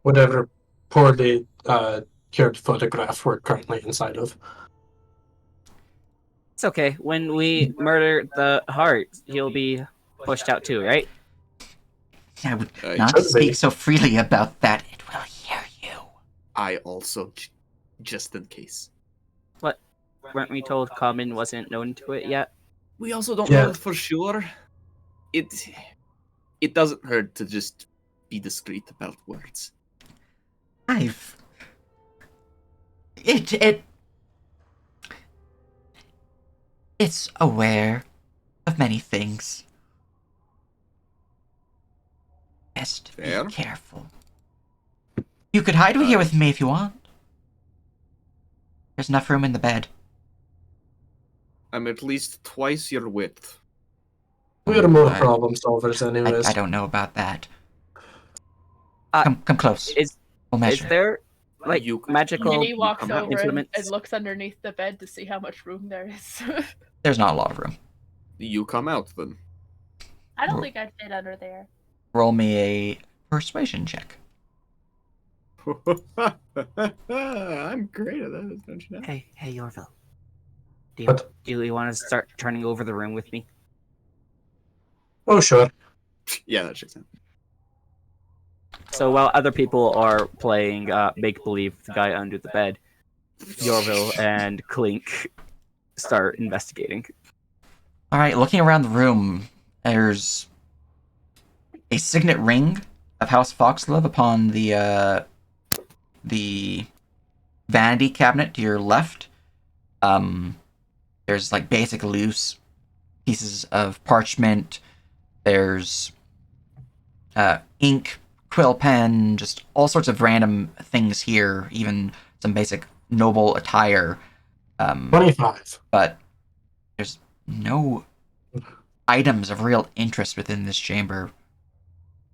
[SPEAKER 1] whatever poorly cured photograph we're currently inside of.
[SPEAKER 6] It's okay. When we murder the heart, he'll be pushed out too, right?
[SPEAKER 2] I would
[SPEAKER 4] Uh,
[SPEAKER 2] not
[SPEAKER 1] should be.
[SPEAKER 2] speak so freely about that. It will hear you.
[SPEAKER 4] I also, just in case.
[SPEAKER 6] Weren't we told Common wasn't known to it yet?
[SPEAKER 4] We also don't
[SPEAKER 1] Yeah.
[SPEAKER 4] know it for sure. it doesn't hurt to just be discreet about words.
[SPEAKER 2] It's aware of many things. Best
[SPEAKER 4] Fair.
[SPEAKER 2] be careful. You could hide here with me if you want. There's enough room in the bed.
[SPEAKER 4] I'm at least twice your width.
[SPEAKER 1] We're more
[SPEAKER 2] I-
[SPEAKER 1] problem solvers, anyways.
[SPEAKER 2] I don't know about that.
[SPEAKER 6] Uh,
[SPEAKER 2] Come close.
[SPEAKER 6] Is
[SPEAKER 2] We'll
[SPEAKER 6] is
[SPEAKER 2] measure.
[SPEAKER 6] there like
[SPEAKER 4] You-
[SPEAKER 6] magical
[SPEAKER 5] Minnie walks
[SPEAKER 4] come out.
[SPEAKER 5] over and
[SPEAKER 6] implements?
[SPEAKER 5] looks underneath the bed to see how much room there is.
[SPEAKER 2] There's not a lot of room.
[SPEAKER 4] You come out then.
[SPEAKER 5] I don't think I'd fit under there.
[SPEAKER 2] Roll me a persuasion check.
[SPEAKER 4] I'm great at that, don't you know?
[SPEAKER 6] Hey, Yorville. Do
[SPEAKER 1] What?
[SPEAKER 6] you want to start turning over the room with me?
[SPEAKER 1] Oh, sure.
[SPEAKER 4] Yeah, that checks out.
[SPEAKER 6] So while other people are playing make believe, the guy under the bed, Yorville and Clink start investigating.
[SPEAKER 2] All right, looking around the room, there's a signet ring of House Foxglove upon the vanity cabinet to your left. There's like basic loose pieces of parchment. There's ink, quill pen, just all sorts of random things here. Even some basic noble attire.
[SPEAKER 1] 25.
[SPEAKER 2] But there's no items of real interest within this chamber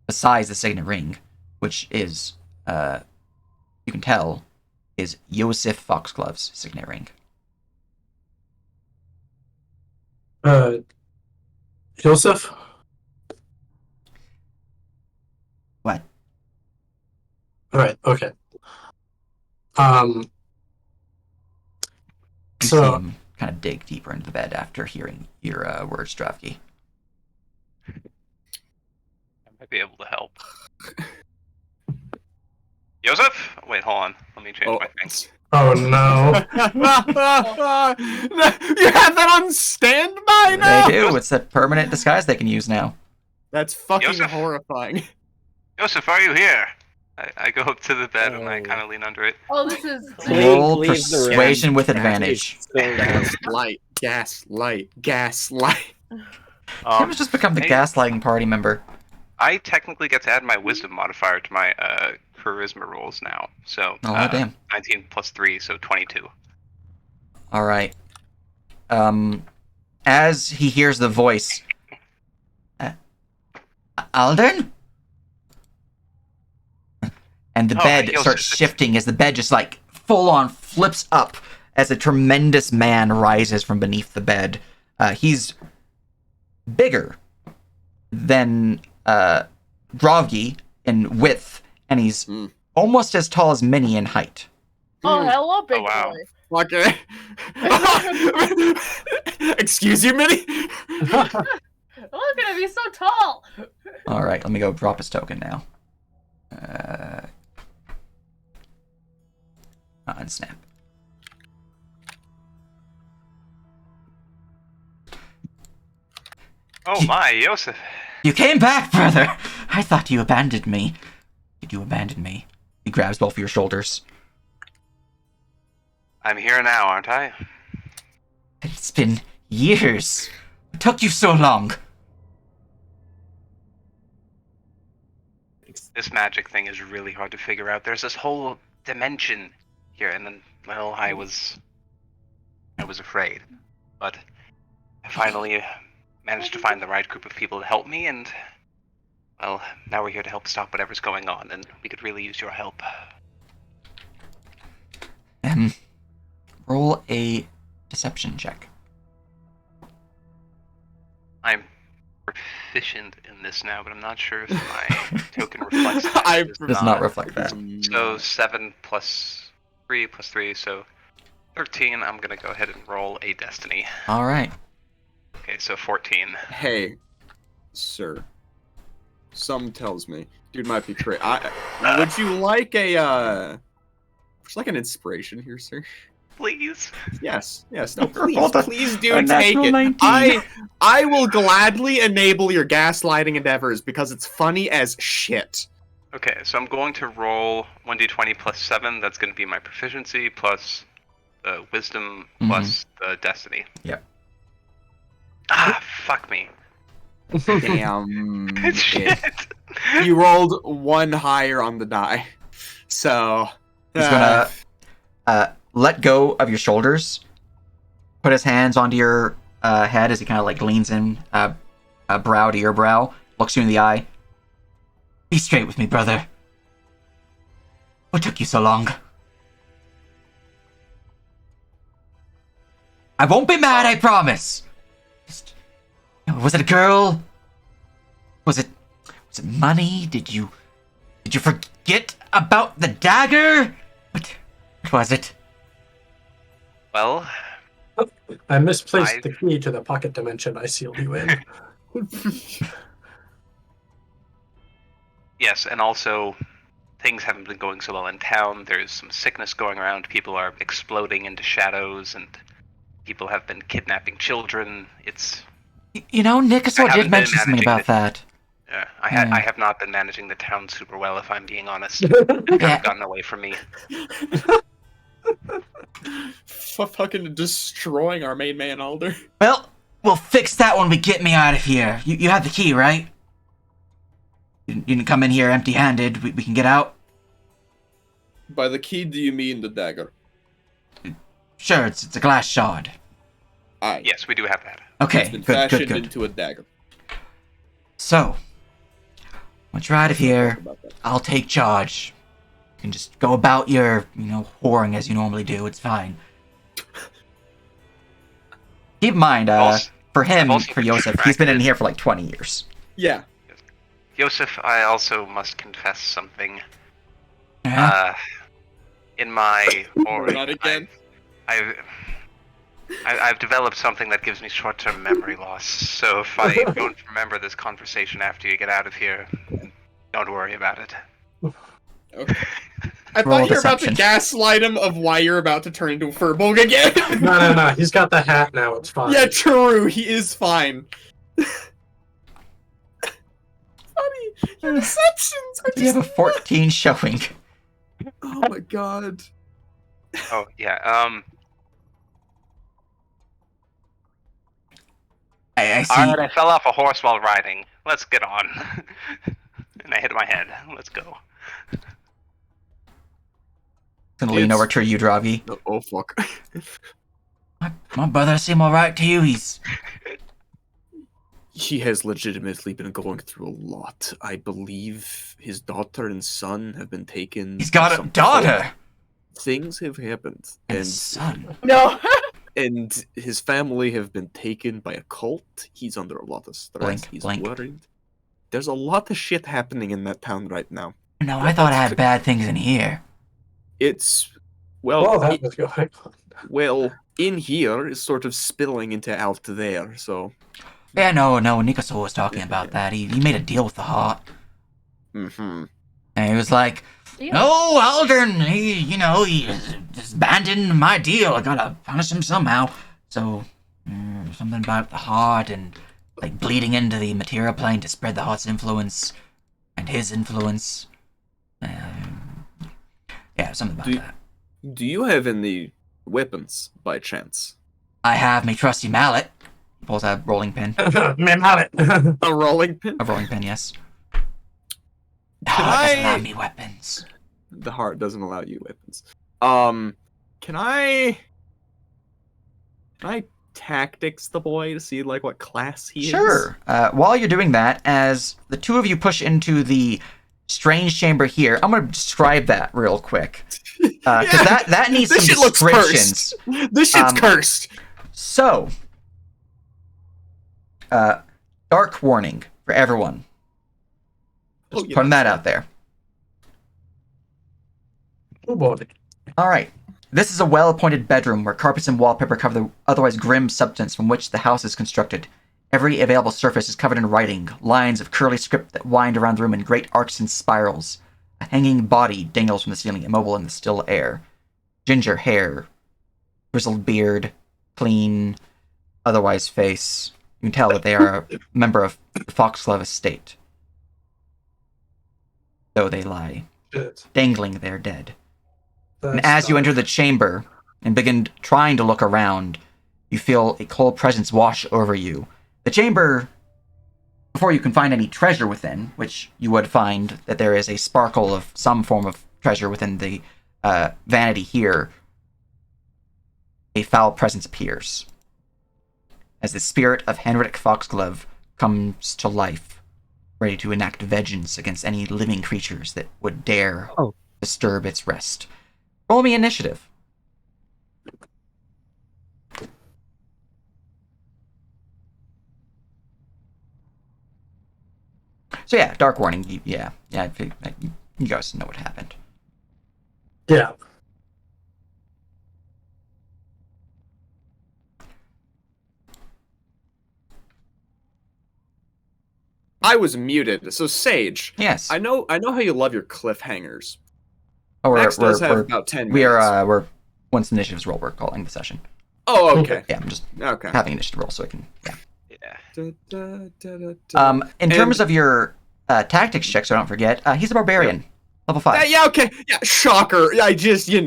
[SPEAKER 2] besides the signet ring, which is, you can tell, is Yosef Foxglove's signet ring.
[SPEAKER 1] Joseph?
[SPEAKER 2] What?
[SPEAKER 1] Alright, okay.
[SPEAKER 2] You see
[SPEAKER 1] So,
[SPEAKER 2] him kind of dig deeper into the bed after hearing your words, Dravki.
[SPEAKER 3] I might be able to help. Joseph? Wait, hold on. Let me change my thing.
[SPEAKER 1] oh no.
[SPEAKER 4] You have that on standby now?
[SPEAKER 2] They do. It's a permanent disguise they can use now.
[SPEAKER 4] That's fucking
[SPEAKER 3] Joseph?
[SPEAKER 4] horrifying.
[SPEAKER 3] Joseph, are you here? I go up to the bed and I kind of lean under it.
[SPEAKER 5] Oh, this is.
[SPEAKER 2] Roll
[SPEAKER 6] leave the room.
[SPEAKER 2] persuasion with advantage.
[SPEAKER 4] Gaslight.
[SPEAKER 2] Tim's just become the
[SPEAKER 3] hey,
[SPEAKER 2] gaslighting party member.
[SPEAKER 3] I technically get to add my wisdom modifier to my charisma rolls now. So
[SPEAKER 2] Oh, damn.
[SPEAKER 3] 19 plus 3, so 22.
[SPEAKER 2] All right. As he hears the voice, Aldern? And the
[SPEAKER 3] Oh,
[SPEAKER 2] bed
[SPEAKER 3] Joseph,
[SPEAKER 2] starts
[SPEAKER 3] it's-
[SPEAKER 2] shifting as the bed just like full on flips up as a tremendous man rises from beneath the bed. He's bigger than Dravgi in width, and he's
[SPEAKER 4] Mm.
[SPEAKER 2] almost as tall as Minnie in height.
[SPEAKER 5] Oh, hello, big
[SPEAKER 3] wow.
[SPEAKER 5] boy.
[SPEAKER 4] Okay. Excuse you, Minnie?
[SPEAKER 5] Look at him, he's so tall.
[SPEAKER 2] All right, let me go drop his token now. Unsnap.
[SPEAKER 3] Oh my, Joseph.
[SPEAKER 2] You came back, brother! I thought you abandoned me. Did you abandon me? He grabs both of your shoulders.
[SPEAKER 3] I'm here now, aren't I?
[SPEAKER 2] It's been years. It took you so long.
[SPEAKER 3] This magic thing is really hard to figure out. There's this whole dimension here, and then, well, I was afraid. But I finally managed to find the right group of people to help me, and, well, now we're here to help stop whatever's going on, and we could really use your help.
[SPEAKER 2] Roll a deception check.
[SPEAKER 3] I'm proficient in this now, but I'm not sure if my token reflects that.
[SPEAKER 4] I
[SPEAKER 3] It
[SPEAKER 2] Does not reflect that.
[SPEAKER 3] So 7 plus 3, so 13. I'm gonna go ahead and roll a destiny.
[SPEAKER 2] All right.
[SPEAKER 3] Okay, so 14.
[SPEAKER 4] Hey, sir. Some tells me dude might be crazy. Would you like a would you like an inspiration here, sir?
[SPEAKER 3] Please. please?
[SPEAKER 4] Yes. No,
[SPEAKER 2] Rolled
[SPEAKER 4] please do
[SPEAKER 2] a
[SPEAKER 4] take
[SPEAKER 2] natural
[SPEAKER 4] it.
[SPEAKER 2] 19.
[SPEAKER 4] I will gladly enable your gaslighting endeavors because it's funny as shit.
[SPEAKER 3] Okay, so I'm going to roll 1d20 plus 7. That's going to be my proficiency plus the wisdom plus the destiny.
[SPEAKER 2] Yep.
[SPEAKER 3] Ah, fuck me.
[SPEAKER 4] Damn.
[SPEAKER 3] Shit.
[SPEAKER 4] You rolled one higher on the die. So
[SPEAKER 2] He's gonna let go of your shoulders, put his hands onto your head as he kind of like leans in, brow to your brow, looks you in the eye. Be straight with me, brother. What took you so long? I won't be mad, I promise. Just, was it a girl? Was it money? Did you forget about the dagger? What was it?
[SPEAKER 3] Well,
[SPEAKER 1] I misplaced the key to the pocket dimension I sealed you in.
[SPEAKER 3] yes, and also things haven't been going so well in town. There's some sickness going around. People are exploding into shadows, and people have been kidnapping children. It's...
[SPEAKER 2] You know, Nikasaur did mention something about that.
[SPEAKER 3] Yeah, I have not been managing the town super well, if I'm being honest. It's kind of gotten away from me.
[SPEAKER 4] Fucking destroying our main man, Alder.
[SPEAKER 2] Well, we'll fix that when we get me out of here. You have the key, right? You didn't come in here empty-handed. We can get out?
[SPEAKER 4] By the key, do you mean the dagger?
[SPEAKER 2] Sure, it's a glass shard.
[SPEAKER 4] Aye.
[SPEAKER 3] Yes, we do have that.
[SPEAKER 2] Okay,
[SPEAKER 4] It's been
[SPEAKER 2] good.
[SPEAKER 4] fashioned into a dagger.
[SPEAKER 2] So, once you're out of here, I'll take charge. You can just go about your, whoring as you normally do. It's fine. Keep in mind, for him, for Yosef, he's been in here for like 20 years.
[SPEAKER 4] Yeah.
[SPEAKER 3] Yosef, I also must confess something.
[SPEAKER 2] Uh-huh.
[SPEAKER 3] In my
[SPEAKER 4] Not again.
[SPEAKER 3] I've developed something that gives me short-term memory loss. So if I don't remember this conversation after you get out of here, don't worry about it.
[SPEAKER 4] Okay. I
[SPEAKER 2] Roll
[SPEAKER 4] thought you were about to
[SPEAKER 2] deception.
[SPEAKER 4] gaslight him of why you're about to turn into a Furbolg again.
[SPEAKER 1] No. He's got the hat now. It's fine.
[SPEAKER 4] Yeah, true. He is fine. Funny. Your deceptions are
[SPEAKER 2] You have a
[SPEAKER 4] just...
[SPEAKER 2] 14 showing.
[SPEAKER 4] Oh my god.
[SPEAKER 3] Oh, yeah,
[SPEAKER 2] I see.
[SPEAKER 3] Alright, I fell off a horse while riding. Let's get on. And I hit my head. Let's go.
[SPEAKER 2] Gonna lean over to you, Droggy.
[SPEAKER 4] Oh fuck.
[SPEAKER 2] My brother seem alright to you?
[SPEAKER 4] He has legitimately been going through a lot. I believe his daughter and son have been taken.
[SPEAKER 2] He's got a
[SPEAKER 4] some
[SPEAKER 2] daughter!
[SPEAKER 4] cult. Things have happened.
[SPEAKER 2] And son.
[SPEAKER 5] No.
[SPEAKER 4] And his family have been taken by a cult. He's under a lot of stress. He's
[SPEAKER 2] Blink.
[SPEAKER 4] worried. There's a lot of shit happening in that town right now.
[SPEAKER 2] No, I thought I had bad things in here.
[SPEAKER 4] It's
[SPEAKER 1] Well, that was going on.
[SPEAKER 4] well, in here is sort of spilling into out there, so
[SPEAKER 2] Yeah, no, Nikasaur was talking about that. He made a deal with the Heart.
[SPEAKER 4] mm-hmm.
[SPEAKER 2] And he was like,
[SPEAKER 5] Deal?
[SPEAKER 2] no, Aldrin, he just abandoned my deal. I gotta punish him somehow. So, something about the Heart and, like, bleeding into the material plane to spread the Heart's influence and his influence. Yeah, something about that.
[SPEAKER 4] Do you have any weapons by chance?
[SPEAKER 2] I have my trusty mallet. He pulls out a rolling pin.
[SPEAKER 1] Man, have it.
[SPEAKER 4] A rolling pin?
[SPEAKER 2] A rolling pin, yes. The
[SPEAKER 4] Can
[SPEAKER 2] Heart doesn't
[SPEAKER 4] I-
[SPEAKER 2] allow me weapons.
[SPEAKER 4] The heart doesn't allow you weapons. Can I tactics the boy to see like what class he is?
[SPEAKER 2] Sure. While you're doing that, as the two of you push into the strange chamber here, I'm going to describe that real quick. Because
[SPEAKER 4] Yeah,
[SPEAKER 2] that needs
[SPEAKER 4] this
[SPEAKER 2] some
[SPEAKER 4] shit looks
[SPEAKER 2] descriptions.
[SPEAKER 4] This shit's
[SPEAKER 2] Um,
[SPEAKER 4] cursed.
[SPEAKER 2] So, dark warning for everyone. Just
[SPEAKER 4] Oh, yeah,
[SPEAKER 2] putting that out there.
[SPEAKER 1] Oh boy.
[SPEAKER 2] All right. This is a well-appointed bedroom where carpets and wallpaper cover the otherwise grim substance from which the house is constructed. Every available surface is covered in writing, lines of curly script that wind around the room in great arcs and spirals. A hanging body dangles from the ceiling, immobile in the still air. Ginger hair grizzled beard, clean, otherwise face. You can tell that they are a member of the Foxglove estate. Though they lie,
[SPEAKER 1] Shit.
[SPEAKER 2] dangling there dead. And
[SPEAKER 1] That's
[SPEAKER 2] as you
[SPEAKER 1] dark.
[SPEAKER 2] enter the chamber and begin trying to look around, you feel a cold presence wash over you. The chamber, before you can find any treasure within, which you would find that there is a sparkle of some form of treasure within the vanity here, a foul presence appears. As the spirit of Henrik Foxglove comes to life, ready to enact vengeance against any living creatures that would dare disturb its rest. Roll me initiative. So yeah, dark warning. I think you guys know what happened.
[SPEAKER 1] Yeah.
[SPEAKER 4] I was muted. So Sage,
[SPEAKER 2] Yes.
[SPEAKER 4] I know how you love your cliffhangers.
[SPEAKER 2] Oh,
[SPEAKER 4] Max does have about 10 minutes.
[SPEAKER 2] we're once initiatives roll, we're calling the session.
[SPEAKER 4] Oh, okay.
[SPEAKER 2] Yeah, I'm just
[SPEAKER 4] Okay.
[SPEAKER 2] having initiative roll so I can. Yeah.
[SPEAKER 3] Yeah.
[SPEAKER 2] In terms of your tactics check, so don't forget, he's a barbarian, level 5.
[SPEAKER 4] Yeah, okay. Yeah, shocker. I just, who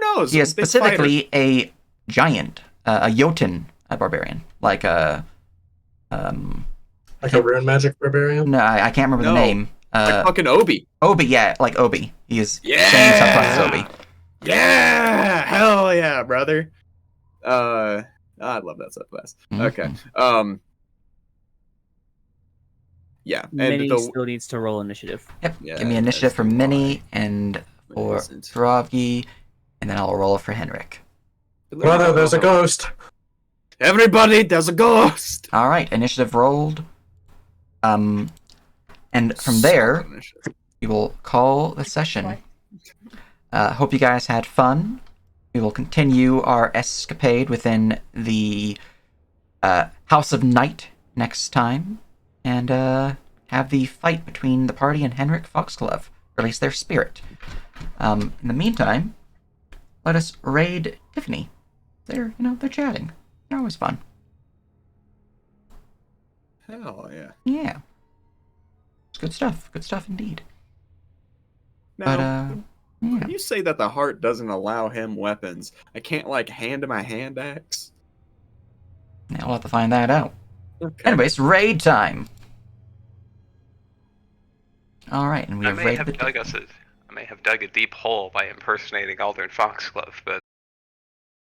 [SPEAKER 4] knows?
[SPEAKER 2] He is
[SPEAKER 4] Big
[SPEAKER 2] specifically a giant, a Jotun barbarian, like a
[SPEAKER 1] Like a rune magic barbarian?
[SPEAKER 2] no, I can't remember the
[SPEAKER 4] No.
[SPEAKER 2] name.
[SPEAKER 4] Like fucking Obi.
[SPEAKER 2] Obi, yeah, like Obi. He is
[SPEAKER 4] Yeah.
[SPEAKER 2] same subclass as Obi.
[SPEAKER 4] Yeah, hell yeah, brother. I love that subclass. Okay.
[SPEAKER 2] Mhm.
[SPEAKER 4] Yeah, and
[SPEAKER 6] Minnie still needs to roll initiative.
[SPEAKER 2] Yep.
[SPEAKER 4] Yeah,
[SPEAKER 2] Give me initiative
[SPEAKER 4] that's
[SPEAKER 2] for
[SPEAKER 4] the
[SPEAKER 2] Minnie
[SPEAKER 4] lie.
[SPEAKER 2] and for
[SPEAKER 4] Isn't.
[SPEAKER 2] Drovgi, and then I'll roll for Henrik.
[SPEAKER 1] Brother, there's a ghost.
[SPEAKER 4] Everybody, there's a ghost.
[SPEAKER 2] All right, initiative rolled. And from there,
[SPEAKER 4] Solid initiative.
[SPEAKER 2] we will call the session. Hope you guys had fun. We will continue our escapade within the House of Night next time, and have the fight between the party and Henrik Foxglove. Release their spirit. In the meantime, let us raid Tiffany. They're chatting. They're always fun.
[SPEAKER 4] Hell yeah.
[SPEAKER 2] Yeah. It's good stuff. Good stuff indeed.
[SPEAKER 4] Now,
[SPEAKER 2] But yeah.
[SPEAKER 4] when you say that the heart doesn't allow him weapons, I can't hand him a hand axe.
[SPEAKER 2] Yeah, we'll have to find that out.
[SPEAKER 4] Okay.
[SPEAKER 2] Anyways, raid time. All right, and we
[SPEAKER 3] I
[SPEAKER 2] have
[SPEAKER 3] may
[SPEAKER 2] raided
[SPEAKER 3] have dug a deep hole by impersonating Aldrin Foxglove, but